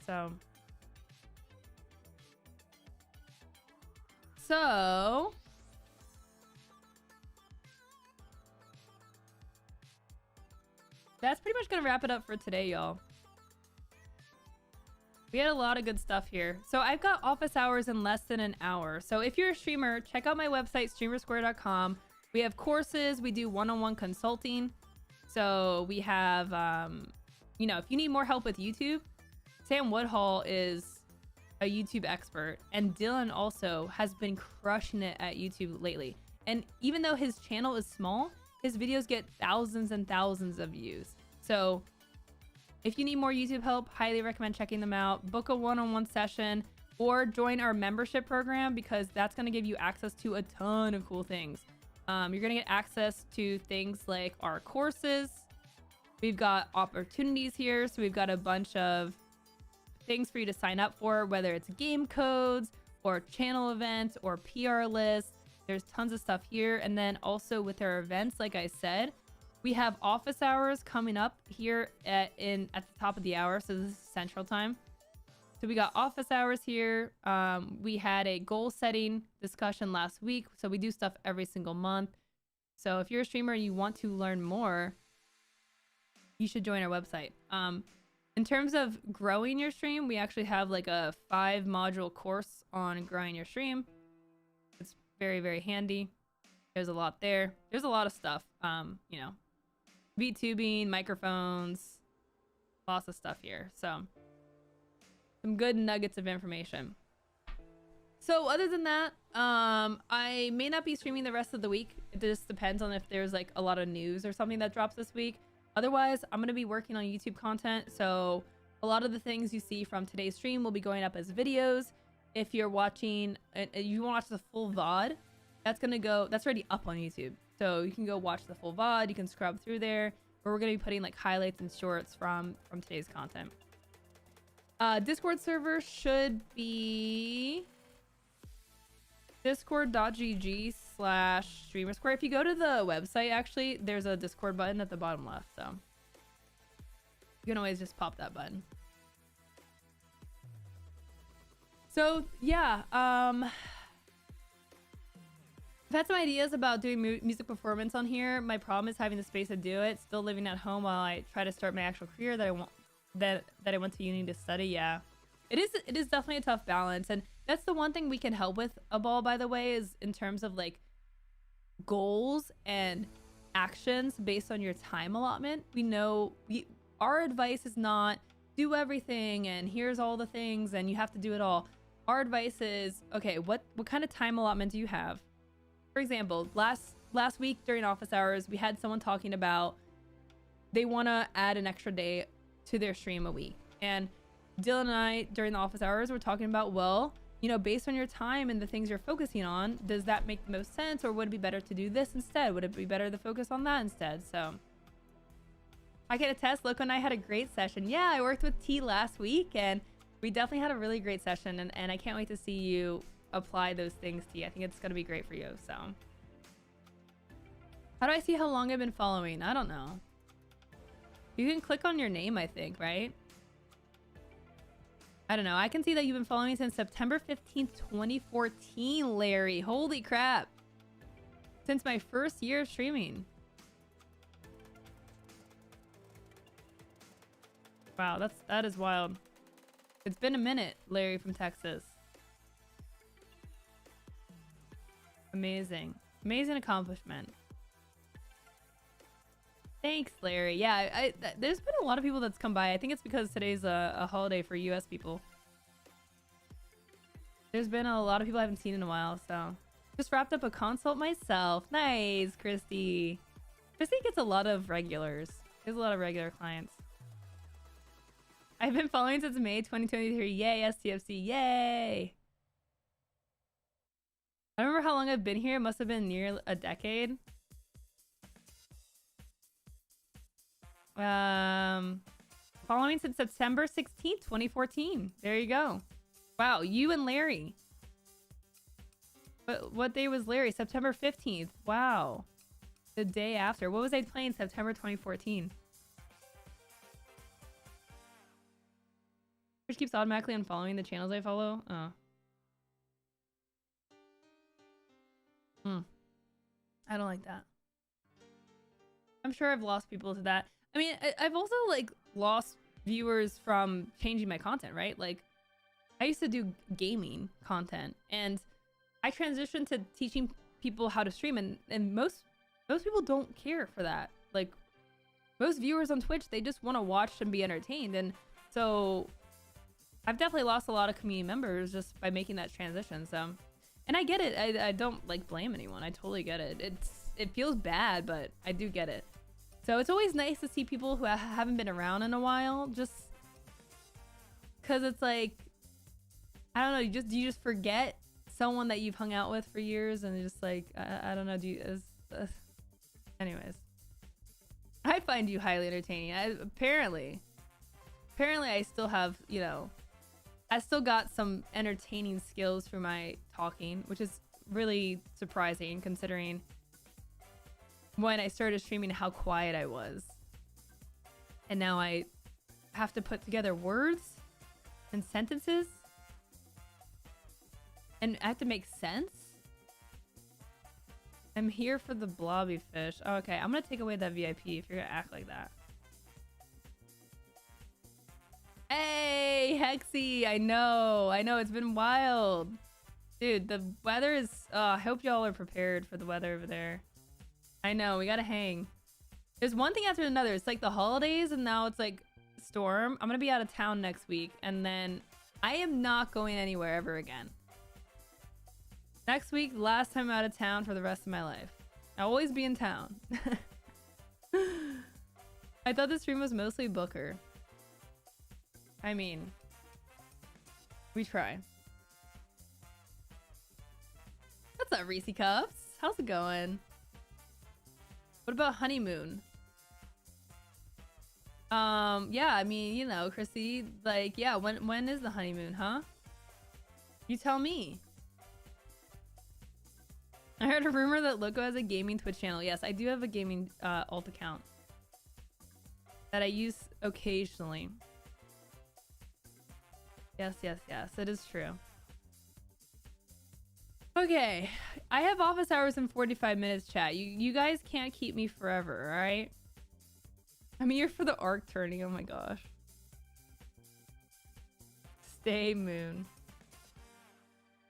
So that's pretty much gonna wrap it up for today, y'all. We had a lot of good stuff here. So I've got office hours in less than an hour. So if you're a streamer, check out my website, streamersquare.com. We have courses. We do one-on-one consulting. So we have, you know, if you need more help with YouTube, Sam Woodhull is a YouTube expert. And Dylan also has been crushing it at YouTube lately. And even though his channel is small, his videos get thousands and thousands of views. So if you need more YouTube help, highly recommend checking them out. Book a one-on-one session or join our membership program, because that's going to give you access to a ton of cool things. You're going to get access to things like our courses. We've got opportunities here. So we've got a bunch of things for you to sign up for, whether it's game codes or channel events or PR lists. There's tons of stuff here. And then also with our events, like I said, we have office hours coming up here at the top of the hour. So this is Central Time. So we got office hours here. We had a goal setting discussion last week. So we do stuff every single month. So if you're a streamer and you want to learn more, you should join our website. In terms of growing your stream, we actually have like a 5-module course on growing your stream. It's very, very handy. There's a lot there. There's a lot of stuff. You know, VTubing, microphones, lots of stuff here. So some good nuggets of information. So other than that, I may not be streaming the rest of the week. It just depends on if there's like a lot of news or something that drops this week. Otherwise, I'm going to be working on YouTube content. So a lot of the things you see from today's stream will be going up as videos. If you're watching, you want to watch the full VOD, that's already up on YouTube. So you can go watch the full VOD. You can scrub through there, where we're going to be putting like highlights and shorts from today's content. Discord server should be discord.gg/streamersquare. If you go to the website, actually, there's a Discord button at the bottom left. So you can always just pop that button. So yeah, I've had some ideas about doing music performance on here. My problem is having the space to do it. Still living at home while I try to start my actual career that I want, that I went to uni to study. Yeah, it is definitely a tough balance, and that's the one thing we can help with, a ball, by the way, is in terms of like goals and actions based on your time allotment. We know our advice is not do everything and here's all the things and you have to do it all. Our advice is, okay, what kind of time allotment do you have? For example, last week during office hours, we had someone talking about they want to add an extra day to their stream a week. And Dylan and I, during the office hours, were talking about, well, you know, based on your time and the things you're focusing on, does that make the most sense? Or would it be better to do this instead? Would it be better to focus on that instead? So I can attest, Loco and I had a great session. Yeah, I worked with T last week and we definitely had a really great session, and I can't wait to see you apply those things, T. I think it's going to be great for you. So How do I see how long I've been following? I don't know. You can click on your name, I think, right? I don't know. I can see that you've been following me since September 15th, 2014, Larry. Holy crap. Since my first year of streaming. Wow, that is wild. It's been a minute, Larry from Texas. Amazing. Amazing accomplishment. Thanks, Larry. Yeah, there's been a lot of people that's come by. I think it's because today's a holiday for US people. There's been a lot of people I haven't seen in a while, so. Just wrapped up a consult myself. Nice, Christy. Christy gets a lot of regulars. There's a lot of regular clients. I've been following since May 2023. Yay, STFC. Yay. I don't remember how long I've been here. It must have been near a decade. Following since September 16th, 2014. There you go. Wow, you and Larry. But what day was Larry? September 15th. Wow. The day after. What was I playing September 2014? Which keeps automatically unfollowing the channels I follow. Oh. I don't like that. I'm sure I've lost people to that. I mean, I've also like lost viewers from changing my content, right? Like I used to do gaming content and I transitioned to teaching people how to stream, and most people don't care for that. Like most viewers on Twitch, they just want to watch and be entertained. And so I've definitely lost a lot of community members just by making that transition. So, and I get it. I don't like blame anyone. I totally get it. It feels bad, but I do get it. So it's always nice to see people who haven't been around in a while, just because it's like, I don't know, you just forget someone that you've hung out with for years, and just like, I don't know, anyways. I find you highly entertaining. Apparently I still have, you know, I still got some entertaining skills for my talking, which is really surprising considering when I started streaming how quiet I was. And now I have to put together words and sentences. And I have to make sense. I'm here for the blobby fish. Oh, okay, I'm gonna take away that VIP if you're gonna act like that. Hey, Hexy, I know, it's been wild. Dude, the weather is, I hope y'all are prepared for the weather over there. I know, we gotta hang. There's one thing after another. It's like the holidays and now it's like storm. I'm gonna be out of town next week and then I am not going anywhere ever again. Next week, last time out of town for the rest of my life. I'll always be in town. I thought the stream was mostly Booker. I mean, we try. What's up, Reese Cups? How's it going? What about honeymoon? Yeah, I mean, you know, Chrissy, like, yeah, when is the honeymoon, huh? You tell me. I heard a rumor that Loco has a gaming Twitch channel. Yes, I do have a gaming alt account that I use occasionally. Yes, it is true. Okay, I have office hours in 45 minutes, chat. You guys can't keep me forever, all right? I'm here for the arc turning. Oh my gosh. Stay moon.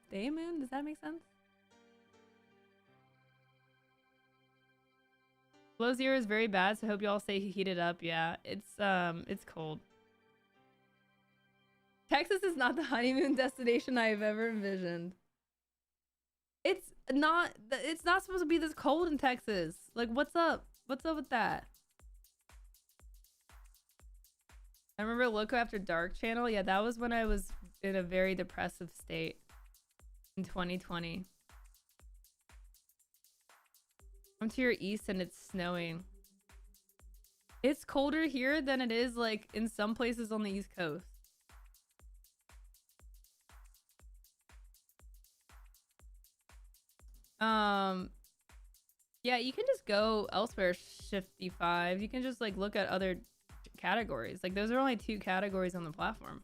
Stay moon? Does that make sense? Below zero is very bad, so I hope y'all stay heated up. Yeah, it's cold. Texas is not the honeymoon destination I've ever envisioned. It's not supposed to be this cold in Texas. Like, what's up? What's up with that? I remember Loco After Dark channel. Yeah, that was when I was in a very depressive state in 2020. I'm to your east and it's snowing. It's colder here than it is like in some places on the East Coast. Yeah, you can just go elsewhere, Shifty5. You can just like look at other categories. Like those are only 2 categories on the platform.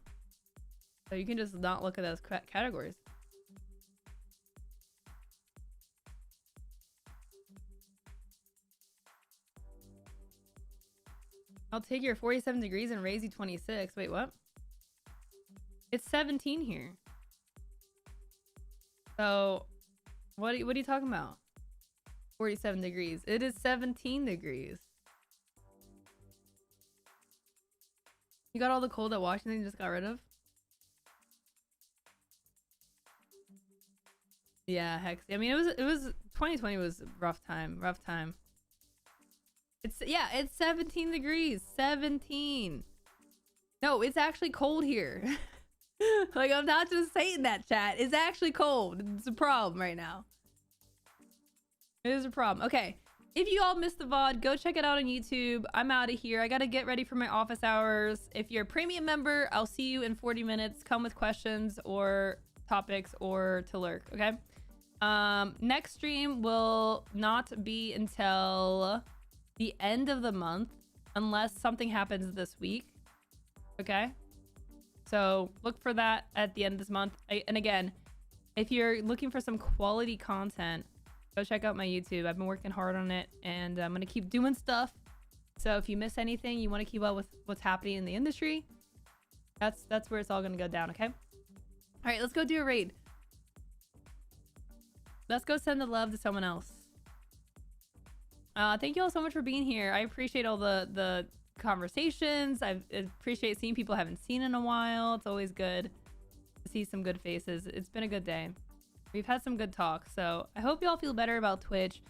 So you can just not look at those categories. I'll take your 47 degrees and raise you 26. Wait, what? It's 17 here. So, what are you talking about? 47 degrees. It is 17 degrees. You got all the cold that Washington just got rid of? Yeah, hex. I mean, it was 2020 was a rough time. It's 17 degrees. 17. No, it's actually cold here. Like, I'm not just saying that, chat. It's actually cold. It's a problem right now. It is a problem. Okay. If you all missed the VOD, go check it out on YouTube. I'm out of here. I got to get ready for my office hours. If you're a premium member, I'll see you in 40 minutes. Come with questions or topics or to lurk. Okay. Next stream will not be until the end of the month unless something happens this week. Okay. So look for that at the end of this month. And again, if you're looking for some quality content, go check out my YouTube. I've been working hard on it and I'm going to keep doing stuff. So if you miss anything, you want to keep up with what's happening in the industry, that's where it's all going to go down. Okay. All right, let's go do a raid. Let's go send the love to someone else. Thank you all so much for being here. I appreciate all the conversations. I appreciate seeing people I haven't seen in a while. It's always good to see some good faces. It's been a good day. We've had some good talks, so I hope y'all feel better about Twitch.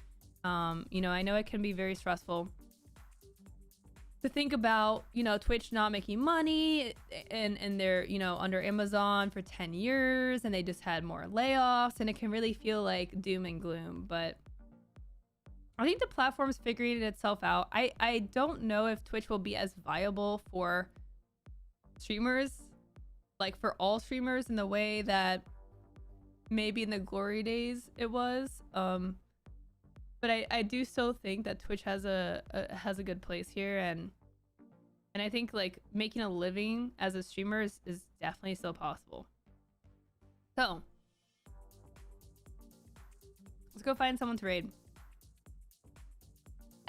You know, I know it can be very stressful to think about, you know, Twitch not making money and they're, you know, under Amazon for 10 years and they just had more layoffs and it can really feel like doom and gloom. But I think the platform's figuring itself out. I don't know if Twitch will be as viable for streamers, like for all streamers in the way that maybe in the glory days it was. But I do still think that Twitch has a good place here, and I think like making a living as a streamer is definitely still possible. So let's go find someone to raid.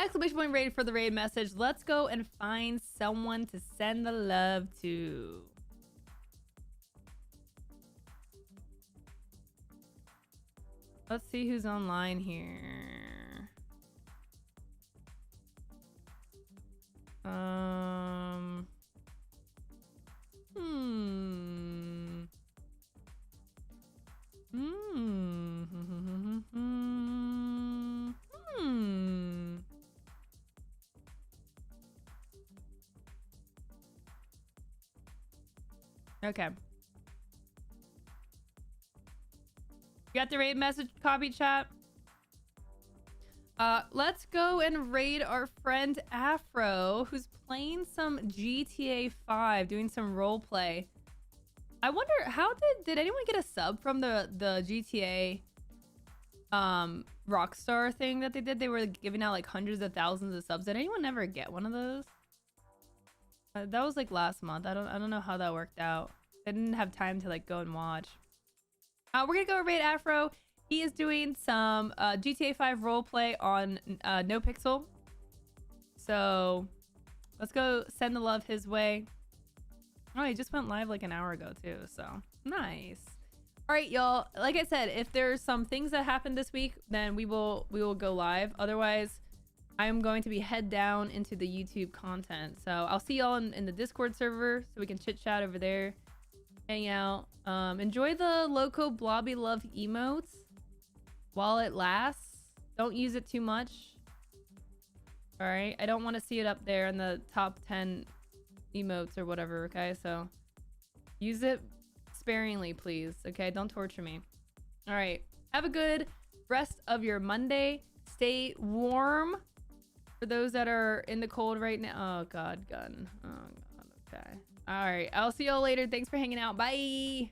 Exclamation point raid for the raid message. Let's go and find someone to send the love to. Let's see who's online here. Okay. You got the raid message copy, chat? Let's go and raid our friend Afro, who's playing some GTA 5, doing some role play. I wonder, how did anyone get a sub from the GTA Rockstar thing that they did? They were giving out like hundreds of thousands of subs. Did anyone ever get one of those? That was like last month. I don't know how that worked out. I didn't have time to like go and watch. We're gonna go raid Afro. He is doing some GTA 5 roleplay on NoPixel. So let's go send the love his way. Oh, he just went live like an hour ago too. So nice. All right, y'all. Like I said, if there's some things that happened this week, then we will go live. Otherwise, I'm going to be head down into the YouTube content. So I'll see y'all in the Discord server so we can chit chat over there, hang out. Enjoy the Loco Blobby Love emotes while it lasts. Don't use it too much. All right, I don't want to see it up there in the top 10 emotes or whatever. Okay, so use it sparingly, please. Okay, don't torture me. All right, have a good rest of your Monday. Stay warm for those that are in the cold right now. Oh god, gun. Oh god. Okay. All right, I'll see y'all later. Thanks for hanging out. Bye.